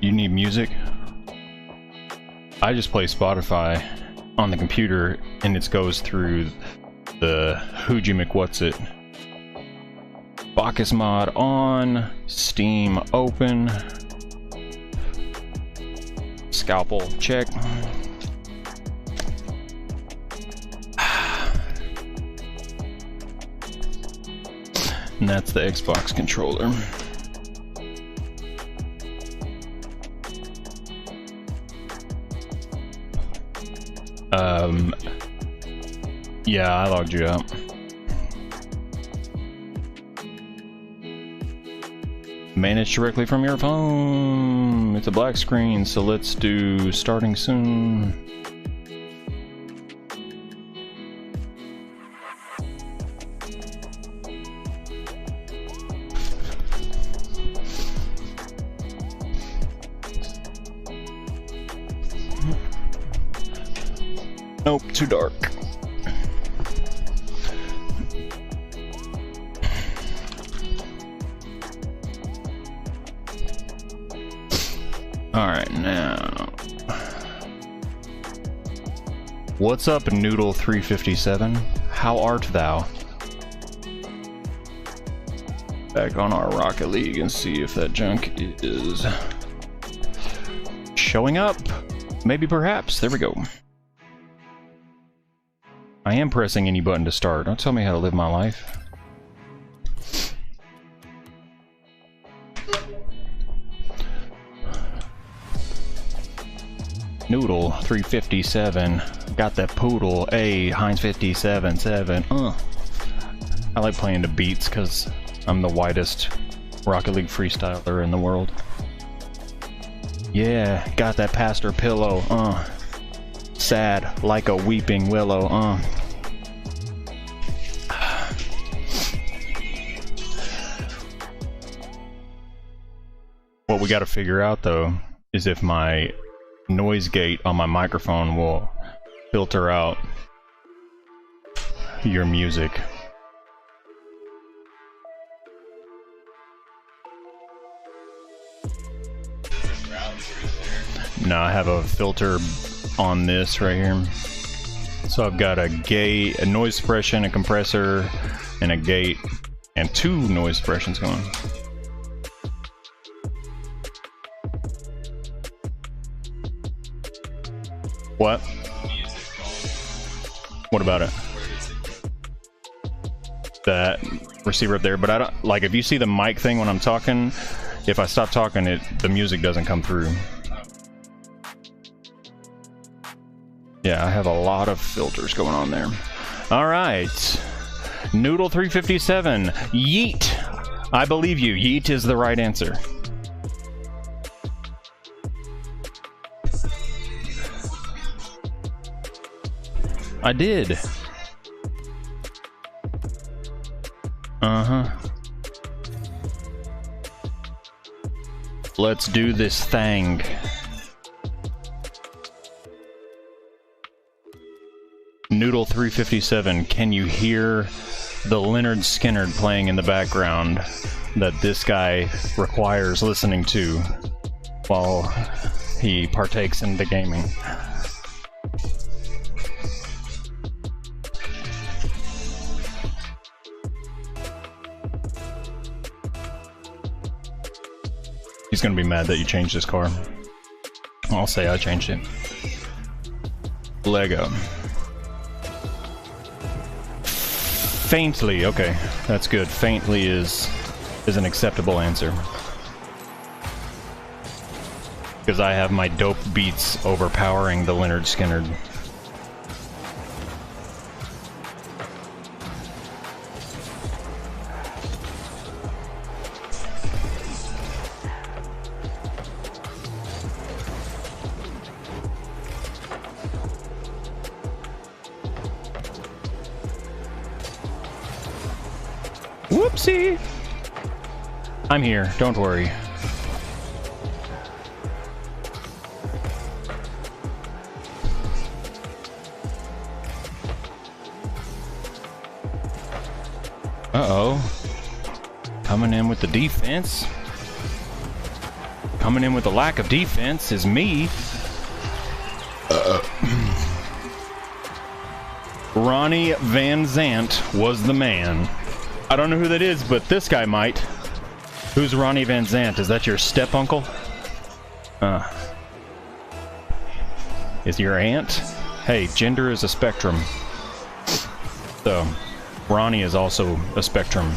You need music? I just play Spotify on the computer, and it goes through the Hooji McWhatsit. Bacchus mod on, Steam open, Scalpel check. And that's the Xbox controller. Yeah, I logged you out. Manage directly from your phone. It's a black screen, so let's do starting soon. Nope, too dark. Alright, now. What's up, Noodle357? How art thou? Back on our Rocket League and see if that junk is showing up. Maybe, perhaps. There we go. I am pressing any button to start. Don't tell me how to live my life. Noodle 357. Got that poodle. A Heinz 57.7. I like playing the beats because I'm the widest Rocket League freestyler in the world. Yeah, got that pastor pillow. Sad like a weeping willow. What we got to figure out though is if my noise gate on my microphone will filter out your music. No, I have a filter on this right here. So I've got a gate, a noise suppression, a compressor, and a gate, and 2 noise suppressions going. What? What about it? That receiver up there, but I don't like if you see the mic thing when I'm talking, if I stop talking the music doesn't come through. Yeah, I have a lot of filters going on there. All right. Noodle 357. Yeet. I believe you. Yeet is the right answer. I did. Uh-huh. Let's do this thing. Noodle 357, can you hear the Leonard Skinner playing in the background that this guy requires listening to while he partakes in the gaming? He's gonna be mad that you changed his car. I'll say I changed it. Lego. Faintly, okay, that's good. Faintly is an acceptable answer. Because I have my dope beats overpowering the Leonard Skinner. Whoopsie! I'm here, don't worry. Uh-oh. Coming in with the defense. Coming in with a lack of defense is me. Ronnie Van Zant was the man. I don't know who that is, but this guy might. Who's Ronnie Van Zant? Is that your step-uncle? Is your aunt? Hey, gender is a spectrum. So, Ronnie is also a spectrum.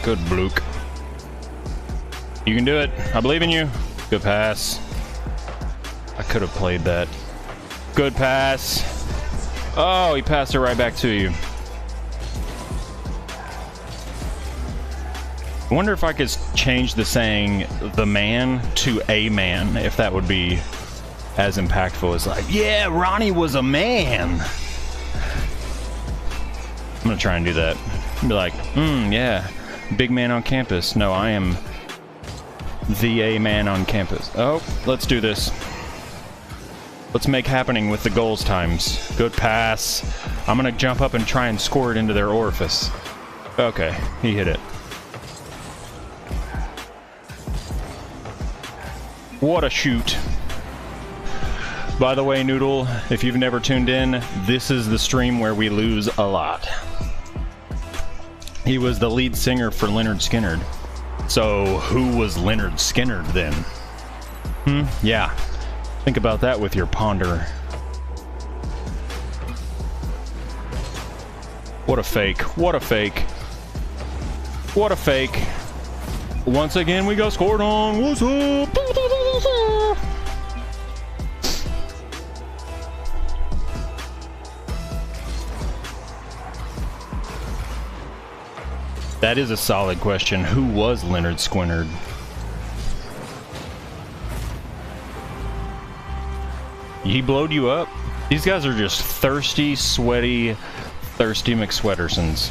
Good bloke. You can do it. I believe in you. Good pass. I could have played that. Good pass. Oh, he passed it right back to you. I wonder if I could change the saying "the man" to "a man," if that would be as impactful as like, yeah, Ronnie was a man. I'm gonna try and do that. Be like, yeah, big man on campus. No, I am the A man on campus. Oh, let's do this. Let's make happening with the goals times. Good pass. I'm gonna jump up and try and score it into their orifice. Okay, he hit it. What a shoot. By the way, Noodle, if you've never tuned in, this is the stream where we lose a lot. He was the lead singer for Lynyrd Skynyrd. So, who was Lynyrd Skynyrd then? Yeah. Think about that with your ponder. What a fake. What a fake. What a fake. Once again, we got scored on. What's up? That is a solid question. Who was Lynyrd Skynyrd? He blowed you up? These guys are just thirsty, sweaty, thirsty McSweatersons.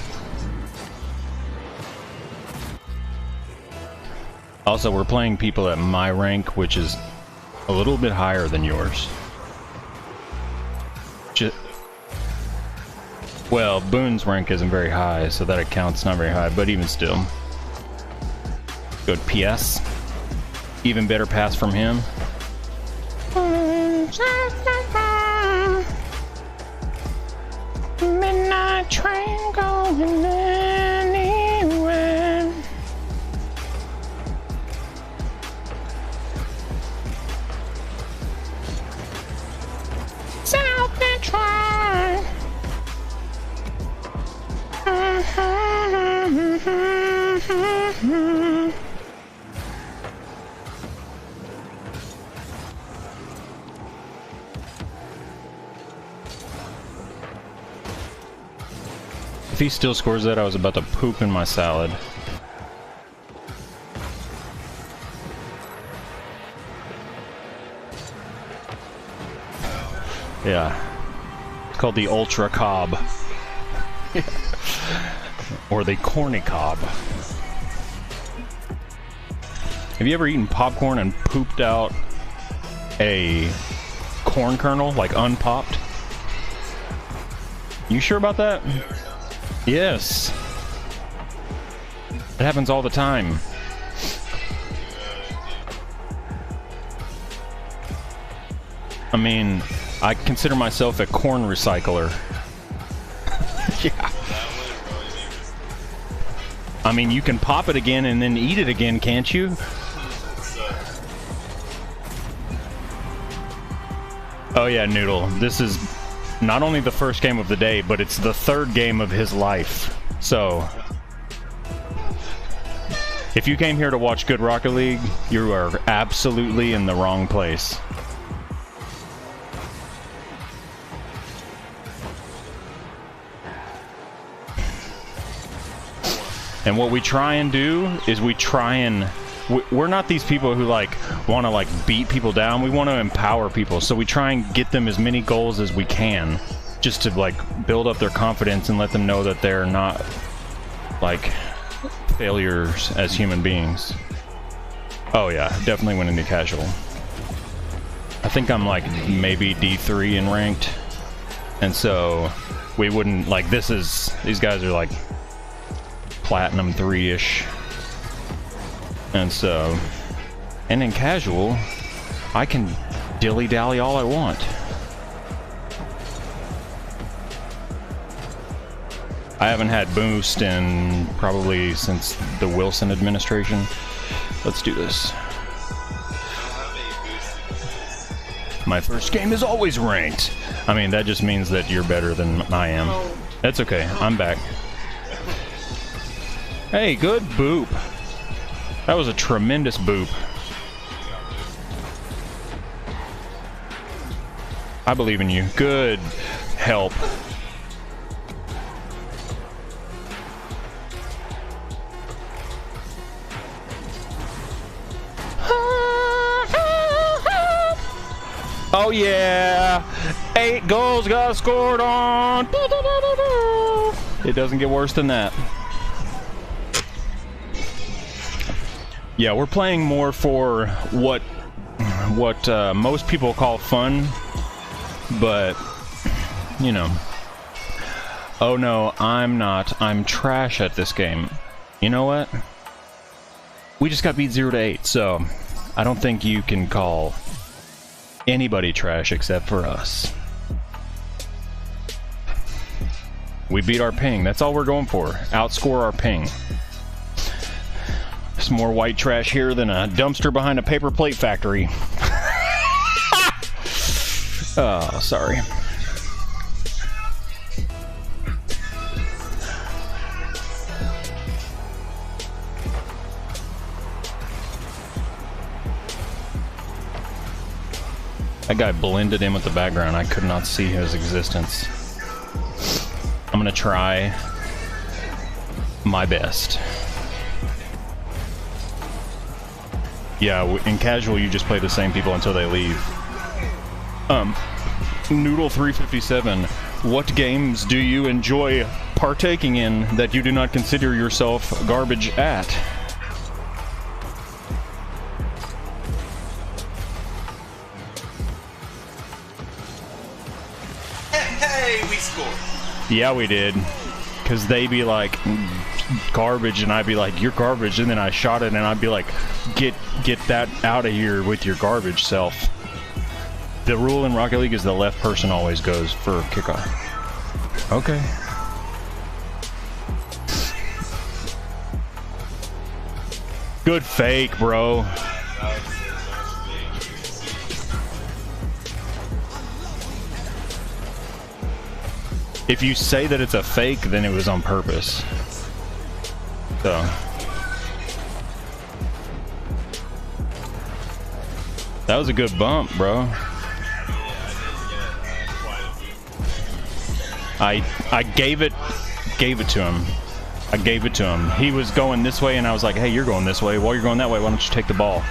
Also, we're playing people at my rank, which is a little bit higher than yours. Well, Boone's rank isn't very high, so that account's not very high, but even still. Good PS. Even better pass from him. Midnight train going anywhere. South Detroit. If he still scores that, I was about to poop in my salad. Yeah. It's called the Ultra Cobb. Or the Corny Cob. Have you ever eaten popcorn and pooped out a corn kernel, like unpopped? You sure about that? Yes. It happens all the time. I mean, I consider myself a corn recycler. Yeah. I mean, you can pop it again and then eat it again, can't you? Oh yeah, Noodle. This is not only the first game of the day, but it's the third game of his life. So, if you came here to watch Good Rocket League, you are absolutely in the wrong place. And what we try and do is we're not these people who like want to like beat people down. We want to empower people. So we try and get them as many goals as we can, just to like build up their confidence and let them know that they're not like failures as human beings. Oh yeah, definitely went into casual. I think I'm like maybe D3 in ranked. And so we wouldn't, like, these guys are like Platinum 3-ish. And so, and in casual, I can dilly-dally all I want. I haven't had boost in probably since the Wilson administration. Let's do this. My first game is always ranked. I mean, that just means that you're better than I am. That's okay, I'm back. Hey, good boop. That was a tremendous boop. I believe in you. Good help. Oh yeah! 8 goals got scored on! It doesn't get worse than that. Yeah, we're playing more for what most people call fun, but, you know. Oh no, I'm not. I'm trash at this game. You know what? We just got beat 0-8, so I don't think you can call anybody trash except for us. We beat our ping. That's all we're going for. Outscore our ping. There's more white trash here than a dumpster behind a paper plate factory. Oh, sorry. That guy blended in with the background. I could not see his existence. I'm gonna try my best. Yeah, in casual you just play the same people until they leave. Noodle357, what games do you enjoy partaking in that you do not consider yourself garbage at? Hey, we scored. Yeah, we did. Because they be like, garbage, and I'd be like, you're garbage, and then I shot it, and I'd be like, get that out of here with your garbage self. The rule in Rocket League is the left person always goes for kickoff. Okay. Good fake, bro. If you say that it's a fake, then it was on purpose. So. That was a good bump, bro. I gave it to him. I gave it to him. He was going this way, and I was like, hey, you're going this way. While you're going that way, why don't you take the ball?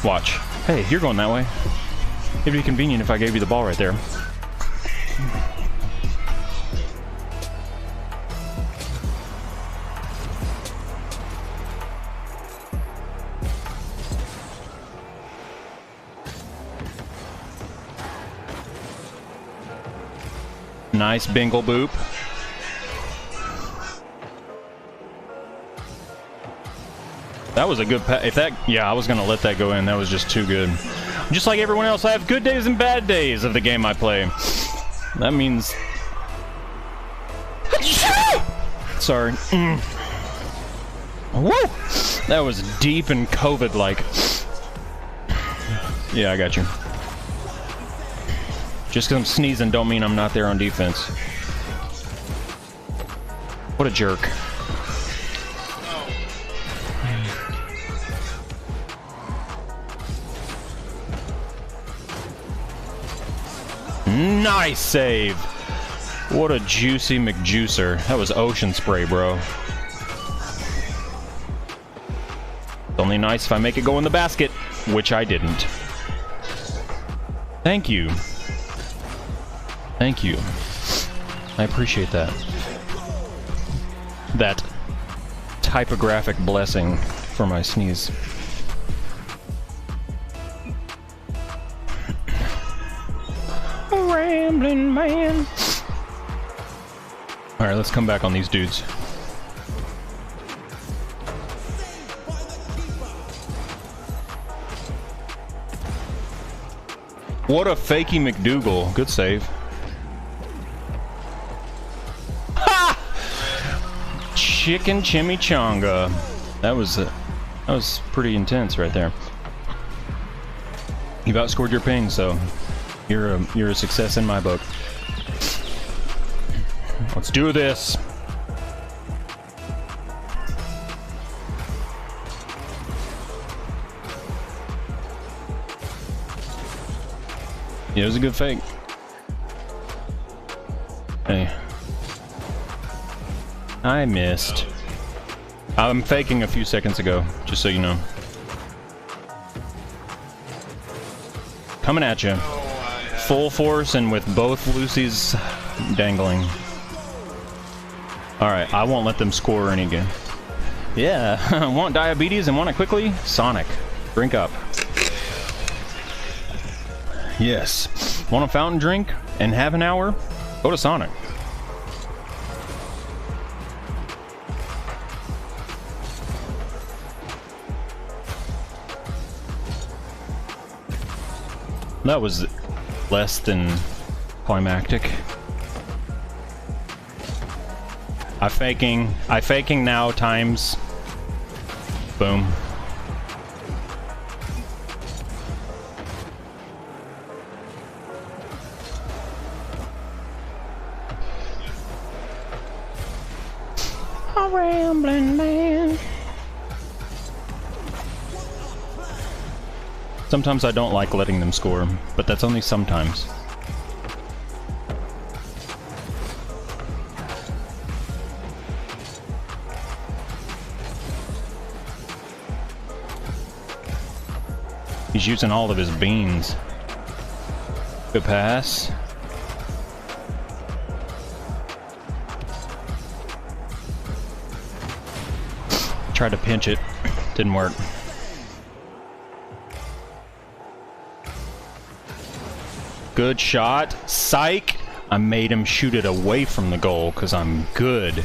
Watch. Hey, you're going that way. It'd be convenient if I gave you the ball right there. Nice bingle boop. That was a good pass. If that, yeah, I was gonna let that go in. That was just too good. Just like everyone else, I have good days and bad days of the game I play. That means. Sorry. Woo! That was deep and COVID-like. Yeah, I got you. Just because I'm sneezing don't mean I'm not there on defense. What a jerk. Nice save. What a juicy McJuicer. That was ocean spray, bro. It's only nice if I make it go in the basket, which I didn't. Thank you. Thank you. I appreciate that. That typographic blessing for my sneeze. Rambling man. Alright, let's come back on these dudes. What a fakey McDougal. Good save. Ha! Chicken chimichanga. That was pretty intense right there. You've outscored your ping, so you're a success in my book. Let's do this. Yeah, it was a good fake. Hey. I missed. I'm faking a few seconds ago, just so you know. Coming at you. Full force and with both Lucy's dangling. Alright, I won't let them score any game. Yeah, want diabetes and want it quickly? Sonic. Drink up. Yes. Want a fountain drink and have an hour? Go to Sonic. That was less than climactic. I faking now times. Boom. A rambling man. Sometimes I don't like letting them score, but that's only sometimes. He's using all of his beans. Good pass. Tried to pinch it. Didn't work. Good shot. Psych! I made him shoot it away from the goal because I'm good.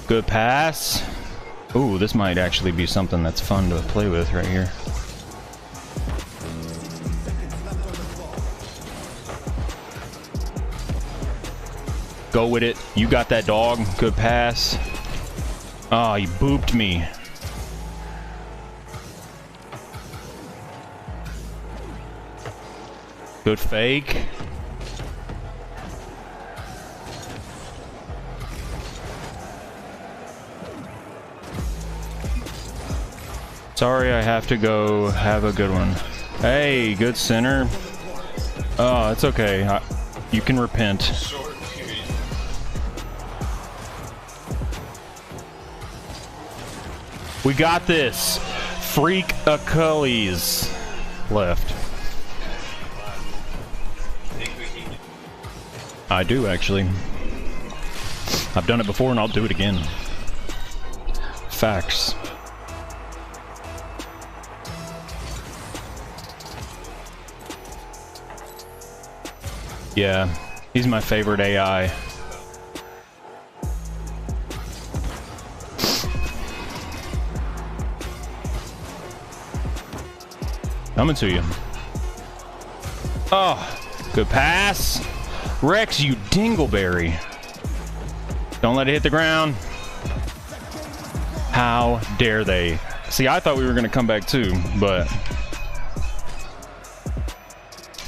Good pass. Ooh, this might actually be something that's fun to play with right here. Go with it. You got that, dog. Good pass. Oh, you booped me. Good fake. Sorry, I have to go. Have a good one. Hey, good center. Oh, it's okay. You can repent. We got this. Freak Achilles. Left. I do, actually. I've done it before and I'll do it again. Facts. Yeah, he's my favorite AI. Coming to you. Oh, good pass. Rex, you dingleberry. Don't let it hit the ground. How dare they? See, I thought we were going to come back too, but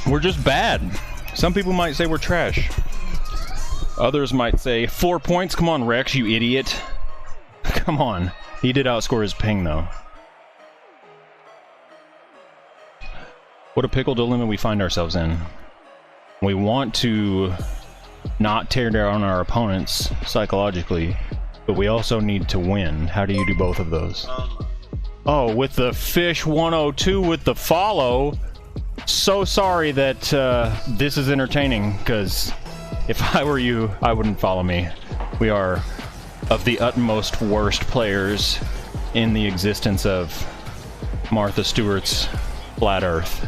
we're just bad. Some people might say we're trash. Others might say, 4 points? Come on, Rex, you idiot. Come on. He did outscore his ping, though. What a pickle dilemma we find ourselves in. We want to not tear down our opponents psychologically, but we also need to win. How do you do both of those? Oh, with the Fish 102 with the follow. So sorry that this is entertaining, because if I were you, I wouldn't follow me. We are of the utmost worst players in the existence of Martha Stewart's Flat Earth.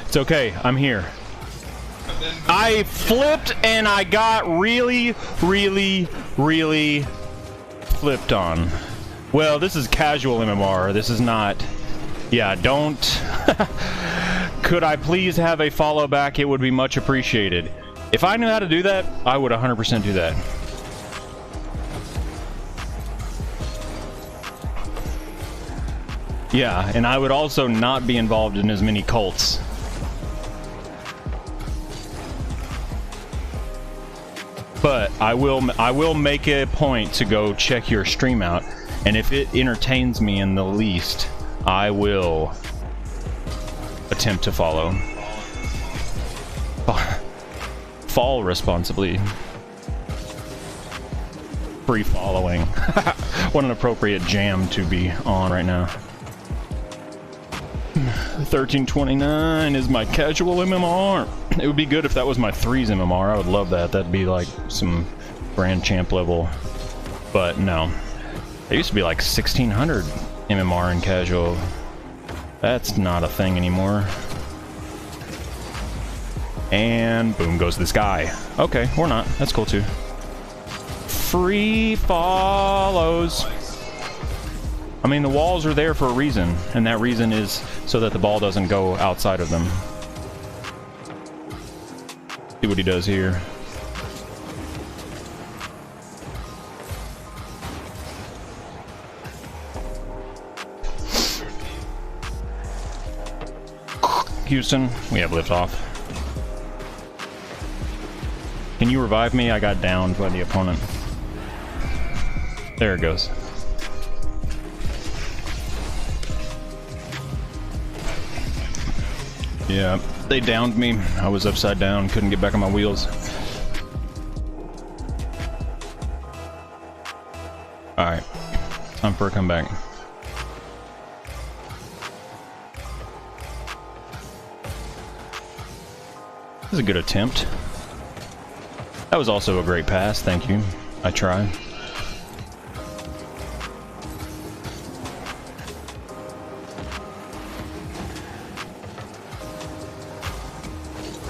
It's okay. I'm here. I flipped and I got really flipped on. Well, this is casual MMR. This is not... Yeah, don't... Could I please have a follow back? It would be much appreciated. If I knew how to do that, I would 100% do that. Yeah, and I would also not be involved in as many cults. But I will make a point to go check your stream out, and if it entertains me in the least, I will attempt to follow. Fall responsibly. Free following. What an appropriate jam to be on right now. 1329 is my casual MMR. It would be good if that was my 3's MMR. I would love that. That'd be like some grand champ level. But no. It used to be like 1600 MMR in casual. That's not a thing anymore. And boom goes this guy. Okay, or not. That's cool too. Free follows. I mean, the walls are there for a reason, and that reason is so that the ball doesn't go outside of them. See what he does here. Houston, we have liftoff. Can you revive me? I got downed by the opponent. There it goes. Yeah, they downed me. I was upside down, couldn't get back on my wheels. Alright, time for a comeback. This is a good attempt. That was also a great pass, thank you. I tried.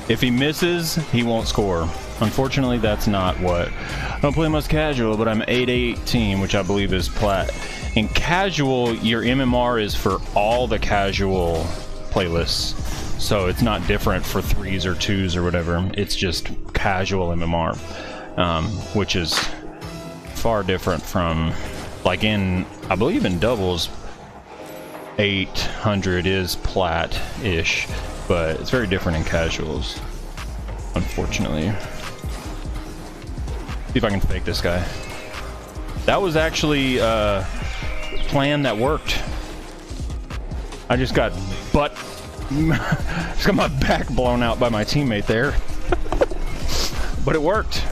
If he misses, he won't score. Unfortunately, that's not what... I don't play much casual, but I'm 8-18, which I believe is plat. In casual, your MMR is for all the casual playlists. So it's not different for 3s or 2s or whatever. It's just casual MMR, which is far different from... Like in... I believe in doubles, 800 is plat-ish. But it's very different in casuals, unfortunately. See if I can fake this guy. That was actually a plan that worked. I just got just got my back blown out by my teammate there. But it worked.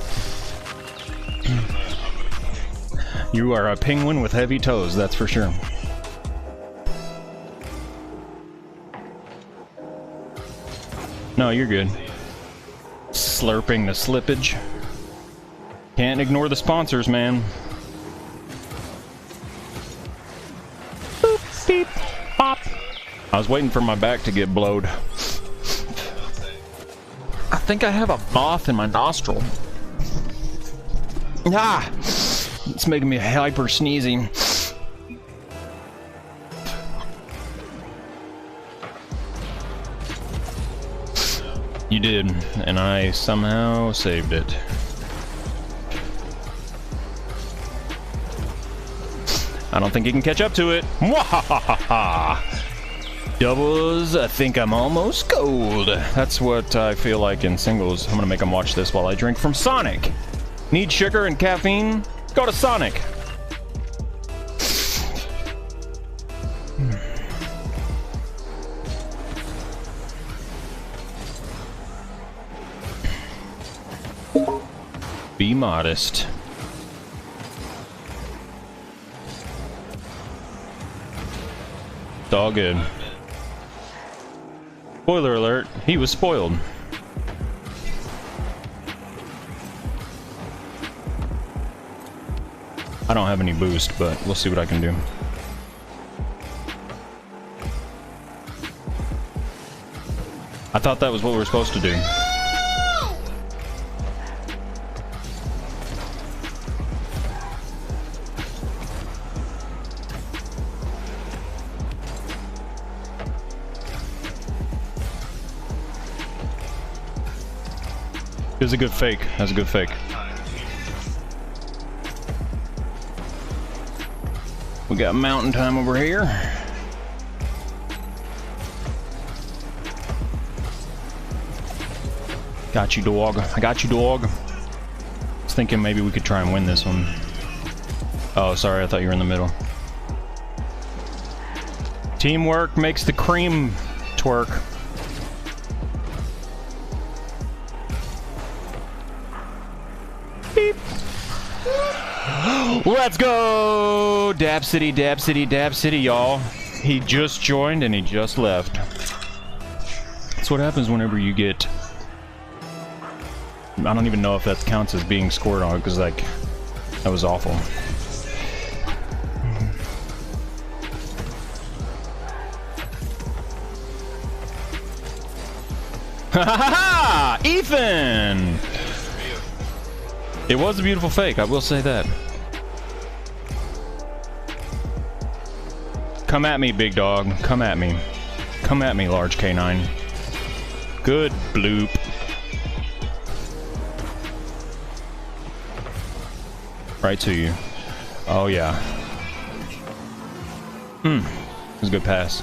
You are a penguin with heavy toes, that's for sure. No, you're good. Slurping the slippage. Can't ignore the sponsors, man. Boop, beep, pop. I was waiting for my back to get blowed. I think I have a moth in my nostril. Ah! It's making me hyper sneezing. You did, and I somehow saved it. I don't think he can catch up to it. Mwahahaha! Doubles, I think I'm almost gold. That's what I feel like in singles. I'm gonna make him watch this while I drink from Sonic. Need sugar and caffeine? Go to Sonic. Be modest. It's all good. Spoiler alert, he was spoiled. I don't have any boost, but we'll see what I can do. I thought that was what we were supposed to do. It was a good fake. That's a good fake. We got mountain time over here. Got you, dog. I got you, dog. I was thinking maybe we could try and win this one. Oh, sorry. I thought you were in the middle. Teamwork makes the cream twerk. Beep. Let's go! Dab City, Dab City, Dab City, y'all. He just joined and he just left. That's what happens whenever you get... I don't even know if that counts as being scored on, because, like, that was awful. Ha ha ha! Ethan! It was a beautiful fake, I will say that. Come at me, big dog. Come at me. Come at me, large canine. Good bloop. Right to you. Oh, yeah. It was a good pass.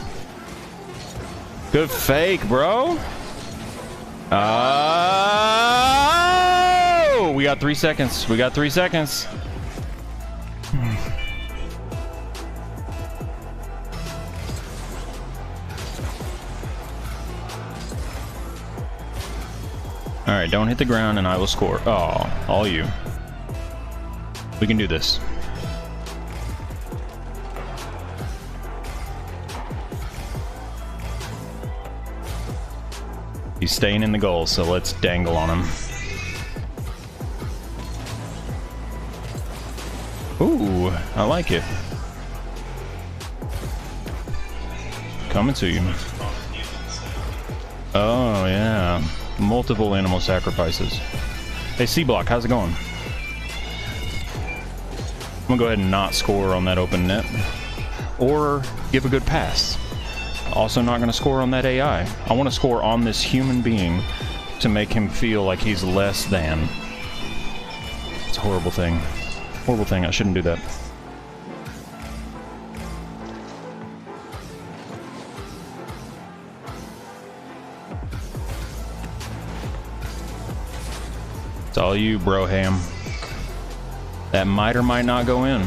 Good fake, bro. Oh! We got 3 seconds. We got 3 seconds. Alright, don't hit the ground and I will score. Oh, all you. We can do this. He's staying in the goal, so let's dangle on him. Ooh, I like it. Coming to you. Oh, yeah. Multiple animal sacrifices. Hey, C-Block, how's it going? I'm gonna go ahead and not score on that open net. Or give a good pass. Also not gonna score on that AI. I want to score on this human being to make him feel like he's less than. It's a horrible thing. Horrible thing, I shouldn't do that. It's all you, Broham. That might or might not go in.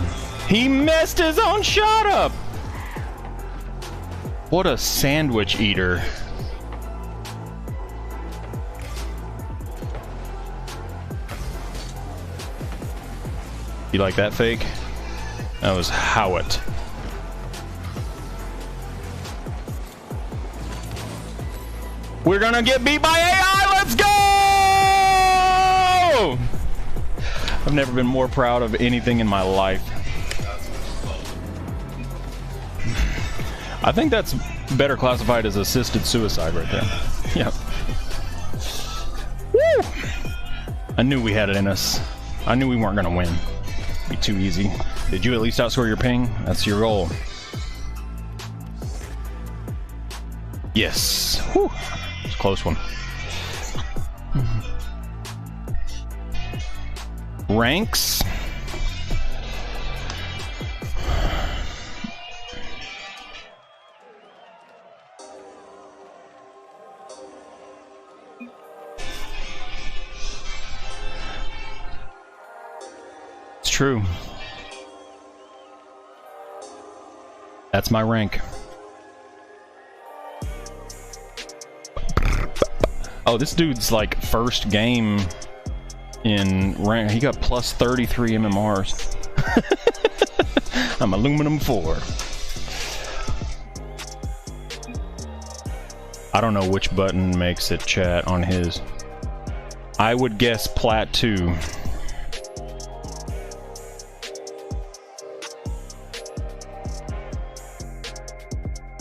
He messed his own shot up! What a sandwich eater. You like that fake? That was Howitt. We're gonna get beat by AI! Let's go! I've never been more proud of anything in my life. I think that's better classified as assisted suicide right there. Yep. Woo! I knew we had it in us. I knew we weren't gonna win. It'd be too easy. Did you at least outscore your ping? That's your goal. Yes. Whew. It's a close one. Ranks. It's true. That's my rank. Oh, this dude's like first game in rank. He got plus 33 MMRs. I'm aluminum 4. I don't know which button makes it chat on his. I would guess plat 2.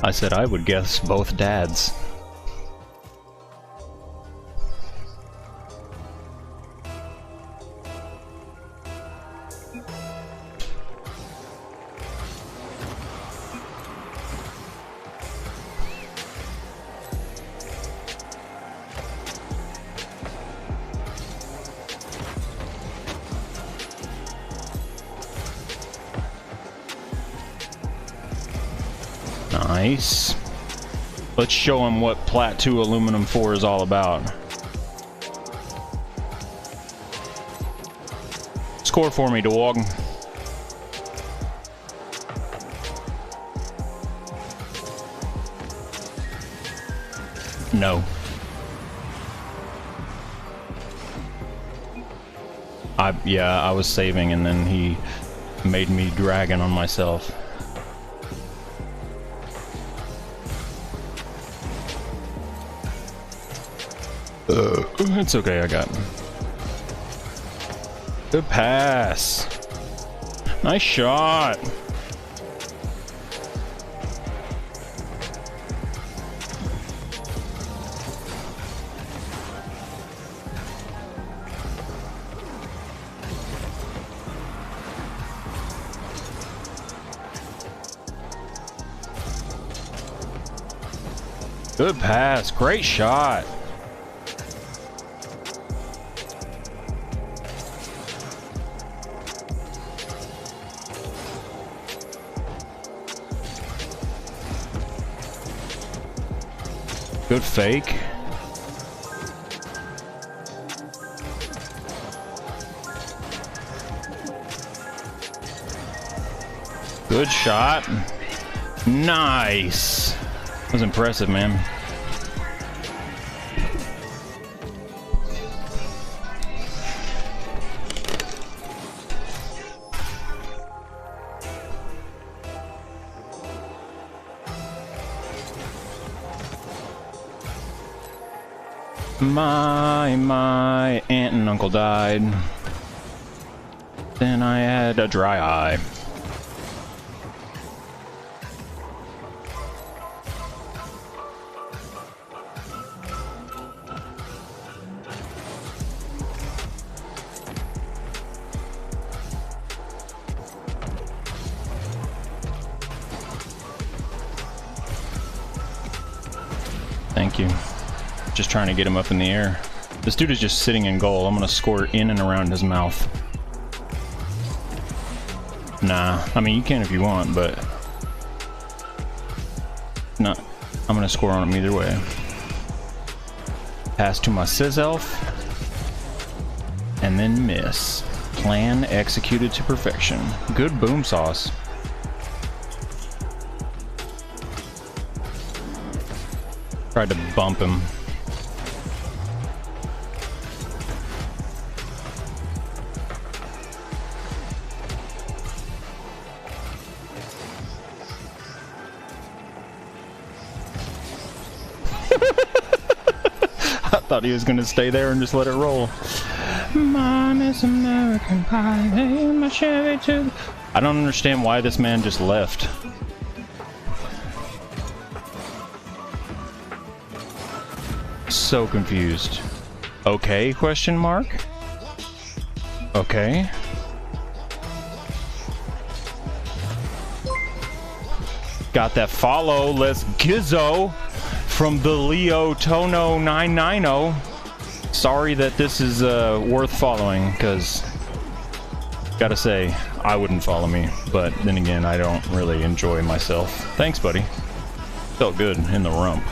I said I would guess both dads. Nice. Let's show him what Plat 2 Aluminum 4 is all about. Score for me, dog. No. I was saving and then he made me dragon on myself. It's okay, I got him. Good pass. Nice shot. Good pass. Great shot. Good fake. Good shot. Nice. That was impressive, man. My aunt and uncle died. Then I had a dry eye. Thank you. Just trying to get him up in the air. This dude is just sitting in goal. I'm gonna score in and around his mouth. Nah, I mean you can if you want, but no, I'm gonna score on him either way. Pass to my Sizz Elf, and then miss. Plan executed to perfection. Good boom sauce. Tried to bump him. I thought he was gonna stay there and just let it roll. Mom is American Pie. Hey, my Chevy too. I don't understand why this man just left. So confused. Okay, question mark? Okay. Got that follow. Let's gizzo from the Leo Tono 990. Sorry that this is worth following, because gotta say, I wouldn't follow me, but then again, I don't really enjoy myself. Thanks, buddy. Felt good in the rump.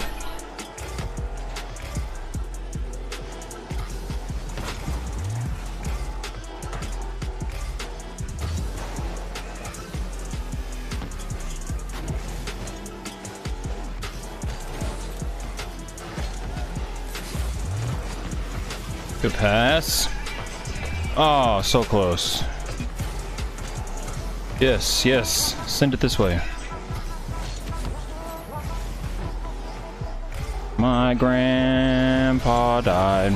Good pass. Oh, so close. Yes, yes. Send it this way. My grandpa died.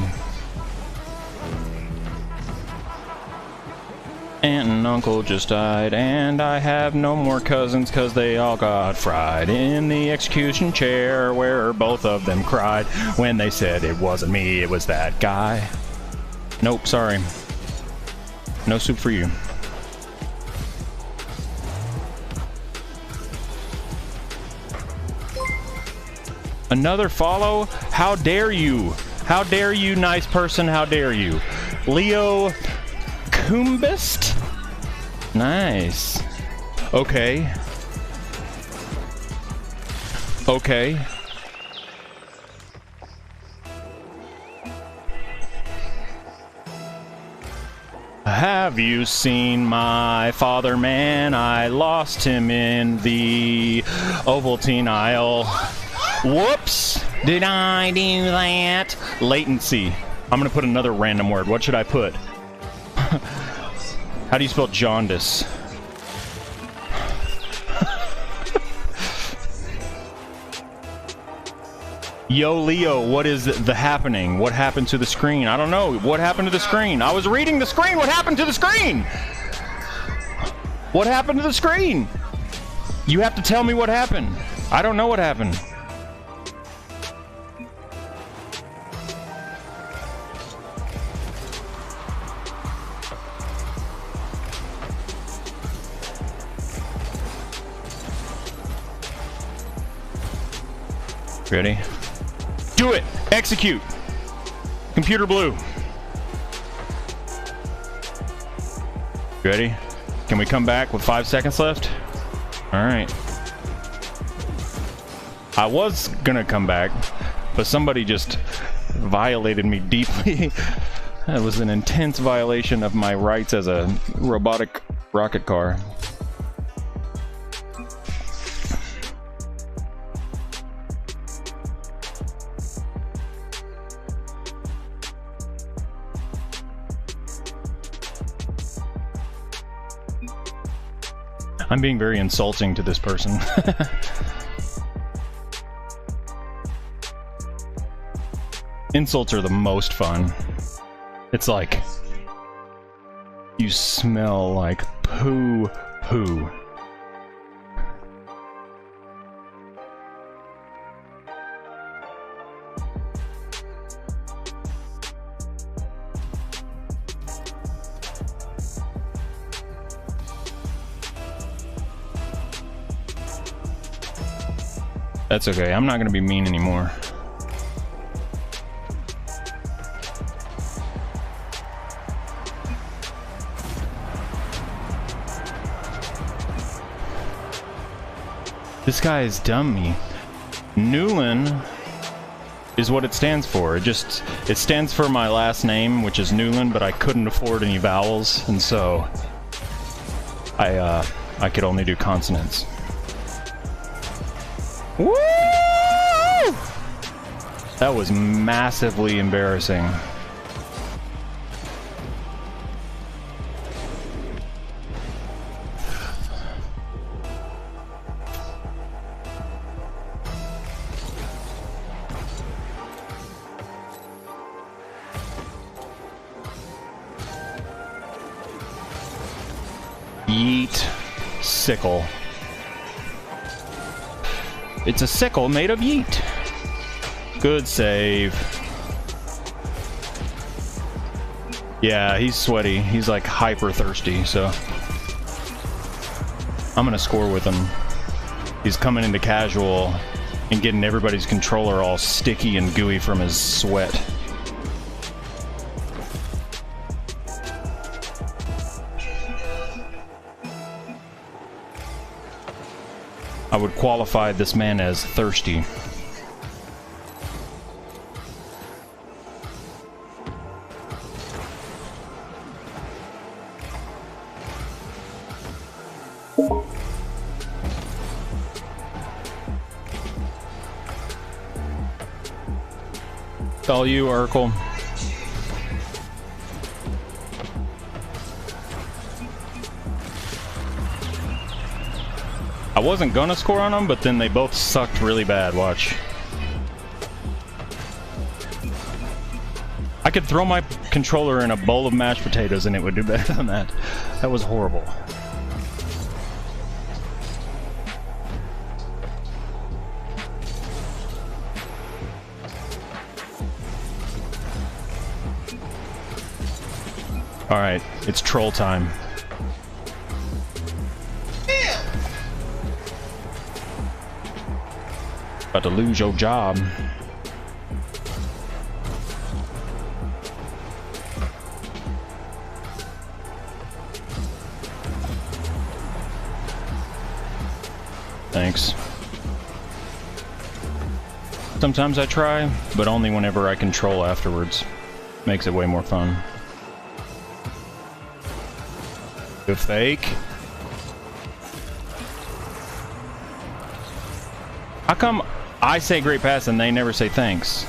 Aunt and uncle just died, and I have no more cousins because they all got fried in the execution chair where both of them cried when they said it wasn't me, it was that guy. Nope, sorry. No soup for you. Another follow? How dare you? How dare you, nice person? How dare you? Leo Kumbist? Nice. Okay. Okay. Have you seen my father, man? I lost him in the Ovaltine aisle. Whoops! Did I do that? Latency. I'm gonna put another random word. What should I put? How do you spell jaundice? Yo, Leo, what is the happening? What happened to the screen? I don't know. What happened to the screen? I was reading the screen. What happened to the screen? What happened to the screen? You have to tell me what happened. I don't know what happened. Ready? Do it! Execute! Computer blue. Ready? Can we come back with 5 seconds left? Alright. I was gonna come back, but somebody just violated me deeply. That was an intense violation of my rights as a robotic rocket car. I'm being very insulting to this person. Insults are the most fun. It's like, you smell like poo. That's okay, I'm not gonna be mean anymore. This guy is dummy. Newlin is what it stands for. It stands for my last name, which is Newlin, but I couldn't afford any vowels, and so I could only do consonants. Woo! That was massively embarrassing. Yeet. Sickle. It's a sickle made of yeet. Good save. Yeah, he's sweaty. He's like hyper thirsty, so I'm gonna score with him. He's coming into casual and getting everybody's controller all sticky and gooey from his sweat. I would qualify this man as thirsty. It's all you, Urkel. I wasn't gonna score on them, but then they both sucked really bad. Watch. I could throw my controller in a bowl of mashed potatoes and it would do better than that. That was horrible. Alright, it's troll time. About to lose your job. Thanks. Sometimes I try, but only whenever I control afterwards. Makes it way more fun. Good fake. How come I say great pass and they never say thanks?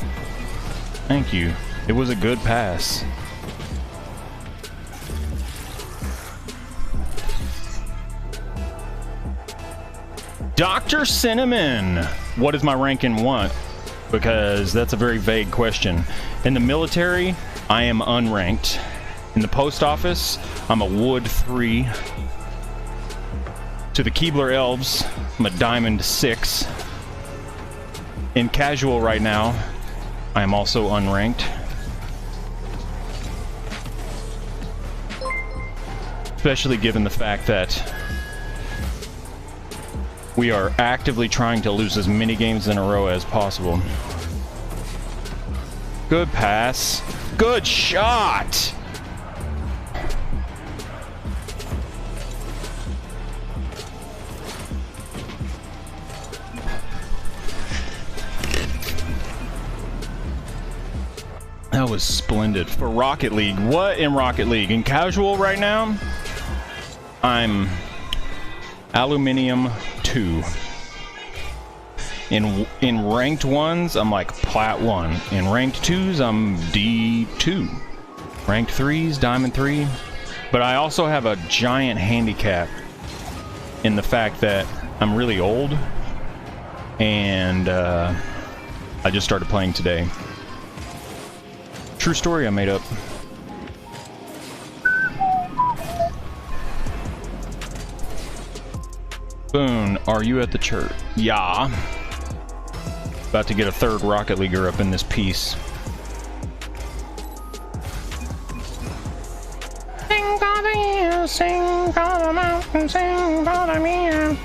Thank you. It was a good pass. Dr. Cinnamon! What is my rank in what? Because that's a very vague question. In the military, I am unranked. In the post office, I'm a Wood 3. To the Keebler Elves, I'm a Diamond 6. In casual right now, I am also unranked. Especially given the fact that we are actively trying to lose as many games in a row as possible. Good pass. Good shot! That was splendid. For Rocket League, what in Rocket League? In casual right now, I'm Aluminium 2. In ranked ones, I'm like Plat 1. In ranked 2s, I'm D2. Ranked 3s, Diamond 3. But I also have a giant handicap in the fact that I'm really old, and I just started playing today. True story I made up. Boone, are you at the church? Yeah. About to get a third Rocket Leaguer up in this piece. Sing for the hills, sing for the mountains, sing for the meadow.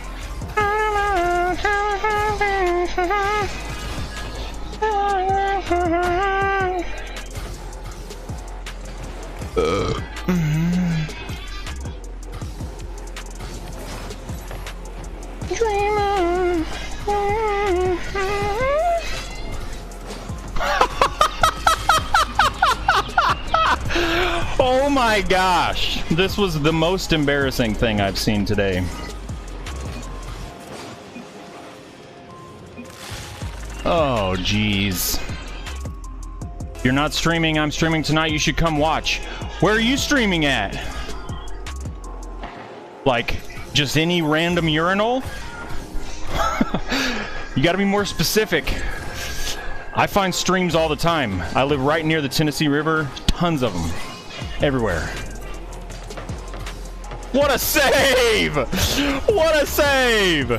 Oh my gosh, this was the most embarrassing thing I've seen today. Oh jeez. You're not streaming, I'm streaming tonight, you should come watch. Where are you streaming at? Like, just any random urinal? You gotta be more specific. I find streams all the time. I live right near the Tennessee River. Tons of them. Everywhere. What a save! What a save!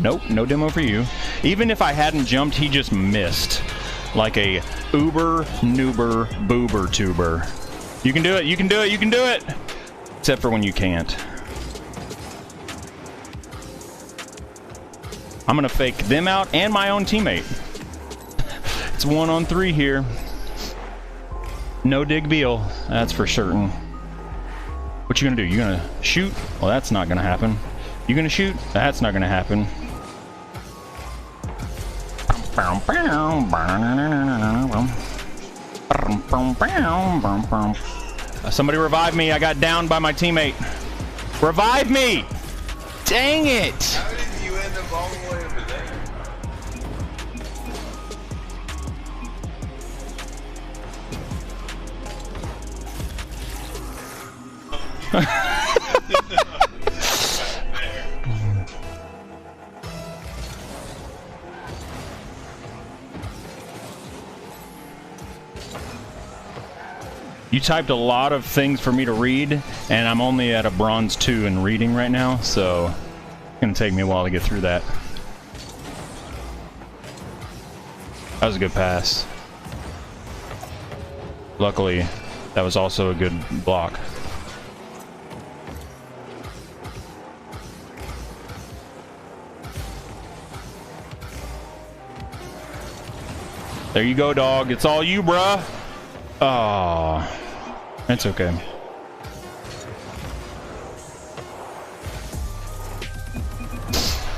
Nope, no demo for you. Even if I hadn't jumped, he just missed. Like a uber, noober, boober tuber. You can do it, you can do it, you can do it! Except for when you can't. I'm gonna fake them out and my own teammate. It's 1-on-3 here. No dig Beal, that's for certain. What you gonna do? You gonna shoot? Well, that's not gonna happen. You gonna shoot? That's not gonna happen. Somebody revive me. I got downed by my teammate. Revive me! Dang it! How did you end up all the way over there? You typed a lot of things for me to read, and I'm only at a bronze 2 in reading right now, so it's gonna take me a while to get through that. That was a good pass. Luckily, that was also a good block. There you go, dog. It's all you, bruh. Oh. It's okay.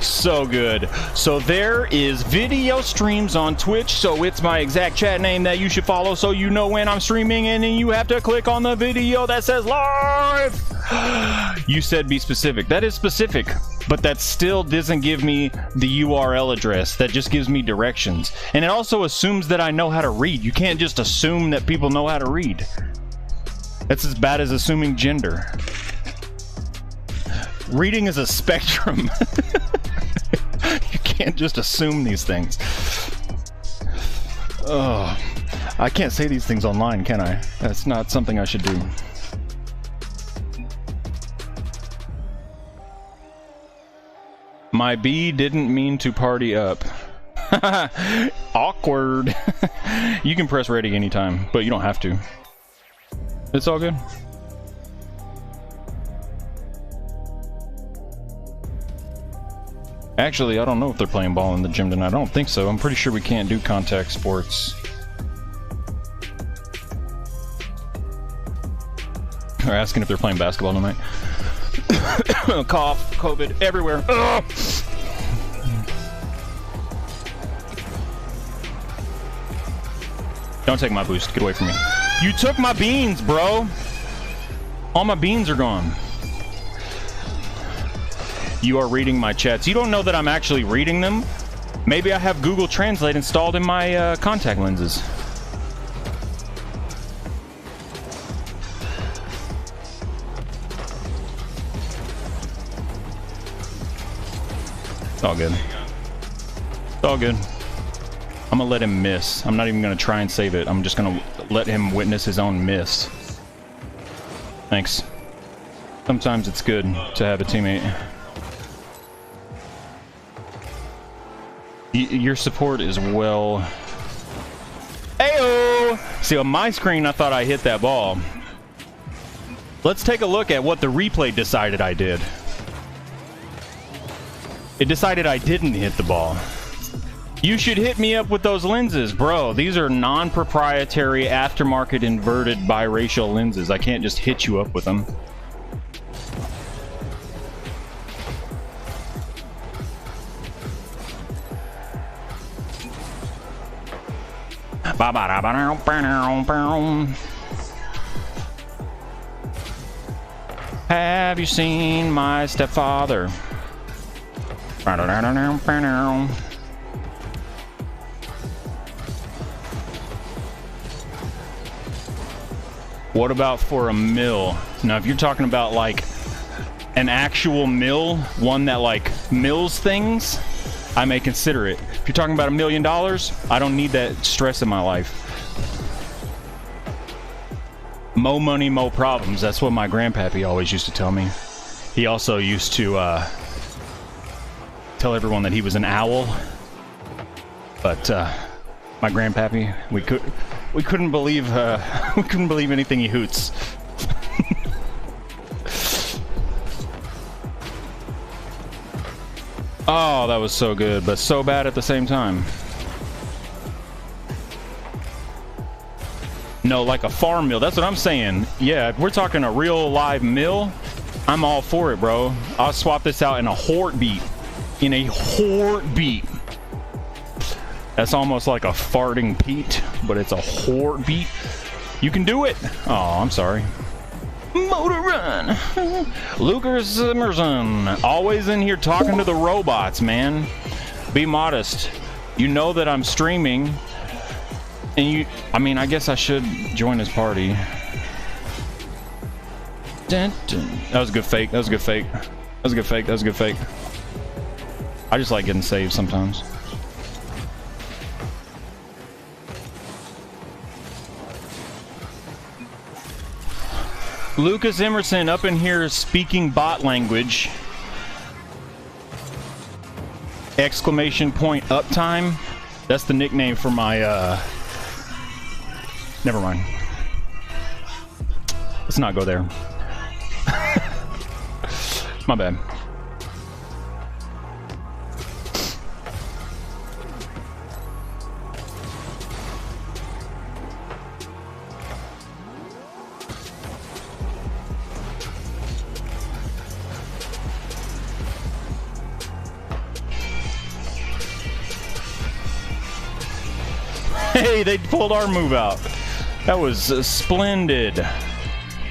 So good. So there is video streams on Twitch, so it's my exact chat name that you should follow so you know when I'm streaming, and then you have to click on the video that says live. You said be specific. That is specific, but that still doesn't give me the URL address. That just gives me directions. And it also assumes that I know how to read. You can't just assume that people know how to read. That's as bad as assuming gender. Reading is a spectrum. You can't just assume these things. Oh, I can't say these things online, can I? That's not something I should do. My bee didn't mean to party up. Awkward. You can press ready anytime, but you don't have to. It's all good. Actually, I don't know if they're playing ball in the gym tonight. I don't think so. I'm pretty sure we can't do contact sports. They're asking if they're playing basketball tonight. Cough, COVID, everywhere. Ugh. Don't take my boost. Get away from me. You took my beans, bro. All my beans are gone. You are reading my chats. You don't know that I'm actually reading them. Maybe I have Google Translate installed in my contact lenses. It's all good. It's all good. I'm gonna let him miss. I'm not even gonna try and save it. I'm just gonna let him witness his own miss. Thanks. Sometimes it's good to have a teammate. Your support is well. Ayo! See, on my screen, I thought I hit that ball. Let's take a look at what the replay decided I did. It decided I didn't hit the ball. You should hit me up with those lenses, bro. These are non-proprietary, aftermarket, inverted biracial lenses. I can't just hit you up with them. Have you seen my stepfather? What about for a mill? Now, if you're talking about like an actual mill, one that like mills things, I may consider it. If you're talking about $1 million, I don't need that stress in my life. Mo money, mo problems. That's what my grandpappy always used to tell me. He also used to tell everyone that he was an owl. But my grandpappy, we couldn't believe anything he hoots. Oh, that was so good, but so bad at the same time. No, like a farm mill. That's what I'm saying. Yeah, if we're talking a real live mill, I'm all for it, bro. I'll swap this out in a heartbeat. In a heartbeat. That's almost like a farting Pete, but it's a heartbeat. You can do it. Oh, I'm sorry. Motor Run. Lucas Emerson, always in here talking to the robots, man. Be modest. You know that I'm streaming, and you. I mean, I guess I should join his party. Dun, dun. That was a good fake. That was a good fake. That was a good fake. That was a good fake. I just like getting saved sometimes. Lucas Emerson up in here speaking bot language. Exclamation point uptime. That's the nickname for my never mind. Let's not go there. My bad. Hey, they pulled our move out. That was splendid.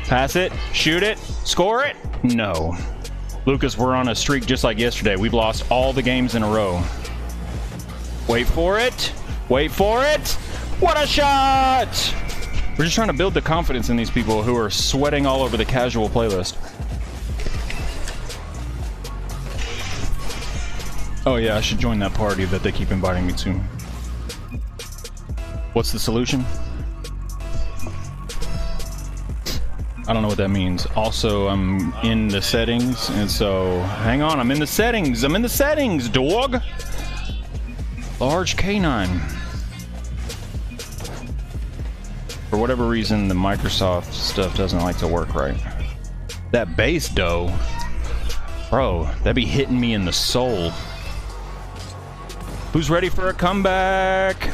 Pass it, shoot it, score it? No. Lucas, we're on a streak just like yesterday. We've lost all the games in a row. Wait for it. Wait for it. What a shot! We're just trying to build the confidence in these people who are sweating all over the casual playlist. Oh yeah, I should join that party that they keep inviting me to. What's the solution? I don't know what that means. Also, I'm in the settings, and so... Hang on, I'm in the settings! I'm in the settings, dog! Large canine. For whatever reason, the Microsoft stuff doesn't like to work right. That bass, though. Bro, that'd be hitting me in the soul. Who's ready for a comeback?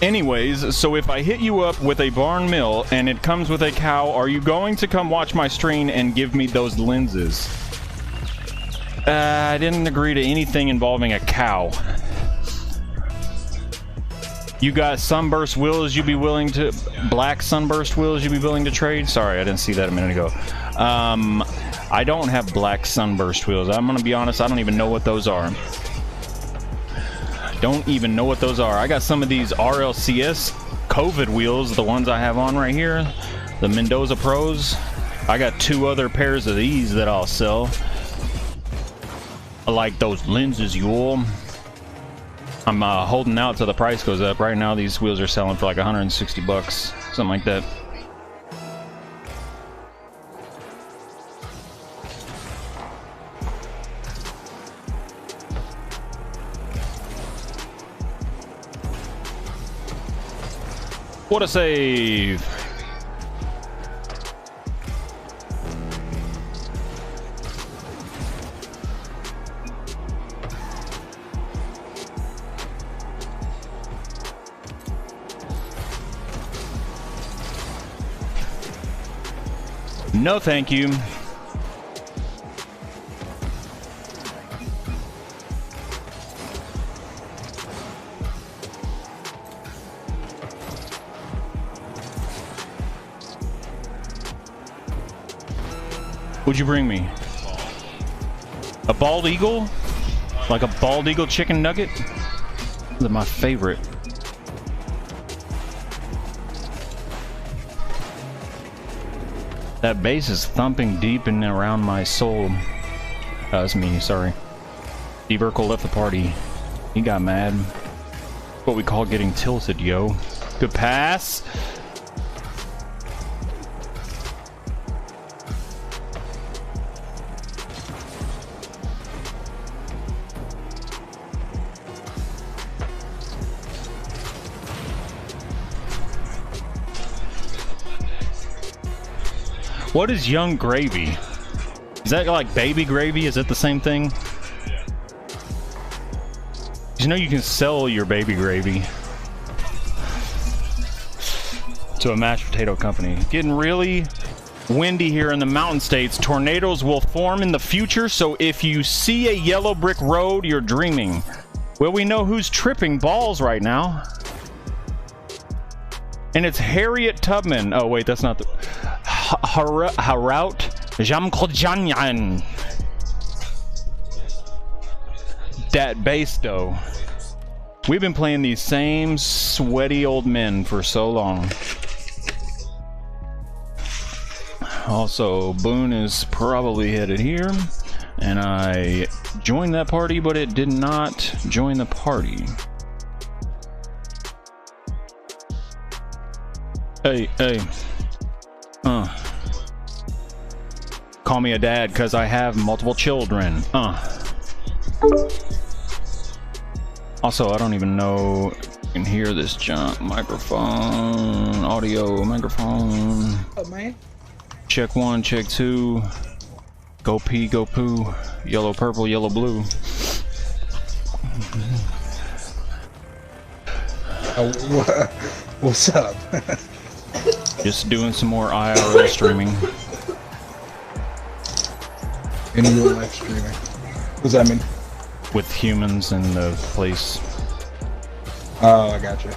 Anyways, so if I hit you up with a barn mill and it comes with a cow, are you going to come watch my stream and give me those lenses? I didn't agree to anything involving a cow. You got sunburst wheels you'd be willing to... Black sunburst wheels you'd be willing to trade? Sorry, I didn't see that a minute ago. I don't have black sunburst wheels. I'm gonna be honest, I don't even know what those are. Don't even know what those are. I got some of these RLCS COVID wheels, the ones I have on right here, the Mendoza Pros. I got 2 other pairs of these that I'll sell. I like those lenses, y'all. I'm holding out till the price goes up. Right now, these wheels are selling for like 160 bucks, something like that. What a save! No, thank you. What'd you bring me? A bald eagle? Like a bald eagle chicken nugget? They're my favorite. That bass is thumping deep in and around my soul. That's me, sorry. Steve Urkel left the party. He got mad. What we call getting tilted, yo. Good pass. What is young gravy? Is that like baby gravy? Is it the same thing? You know you can sell your baby gravy to a mashed potato company. Getting really windy here in the mountain states. Tornadoes will form in the future, so if you see a yellow brick road, you're dreaming. Well, we know who's tripping balls right now. And it's Harriet Tubman. Oh, wait, that's not the... Haraut Jamkodjanyan. That bass, though. We've been playing these same sweaty old men for so long. Also, Boone is probably headed here. And I joined that party, but it did not join the party. Hey, hey. Call me a dad because I have multiple children. Also, I don't even know if you can hear this junk. Microphone, audio, microphone. Oh, man. Check 1, check 2. Go pee, go poo. Yellow, purple, yellow, blue. What's up? Just doing some more IRL streaming. In real life streaming. What does that mean? with humans in the place, Oh, I gotcha.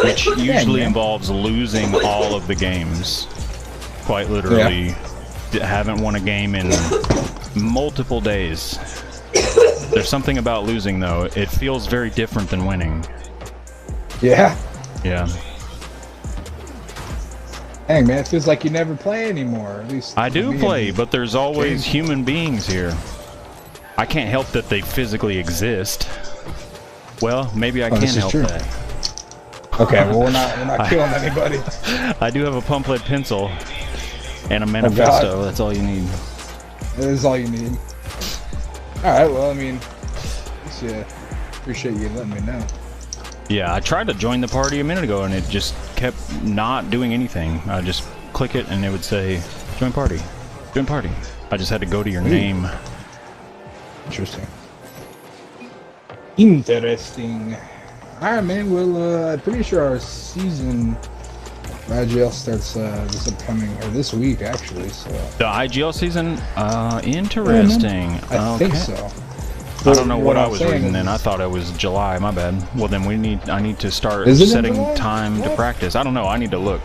which usually man. involves losing all of the games. Quite literally, haven't won a game in multiple days. There's something about losing, though. It feels very different than winning. Yeah. Yeah. Dang, man, it feels like you never play anymore. At least I do me play, and- but there's always human beings here. I can't help that they physically exist. Well, maybe I can this is help true. that. Okay, well we're not killing anybody. I do have a pump lead pencil and a manifesto. That's all you need. That is all you need. Alright, well I mean, yeah, appreciate you letting me know. Yeah, I tried to join the party a minute ago and it just kept not doing anything. I just click it and it would say, join party, join party. I just had to go to your name. Interesting. Interesting. Alright, man, well, I'm pretty sure our season IGL starts this upcoming, or this week actually, so. The IGL season? Interesting. I think so. I don't know what I I'm was saying reading is- then. I thought it was July. My bad. Well, then I need to start Is it in setting July? time to What? practice. I don't know. I need to look.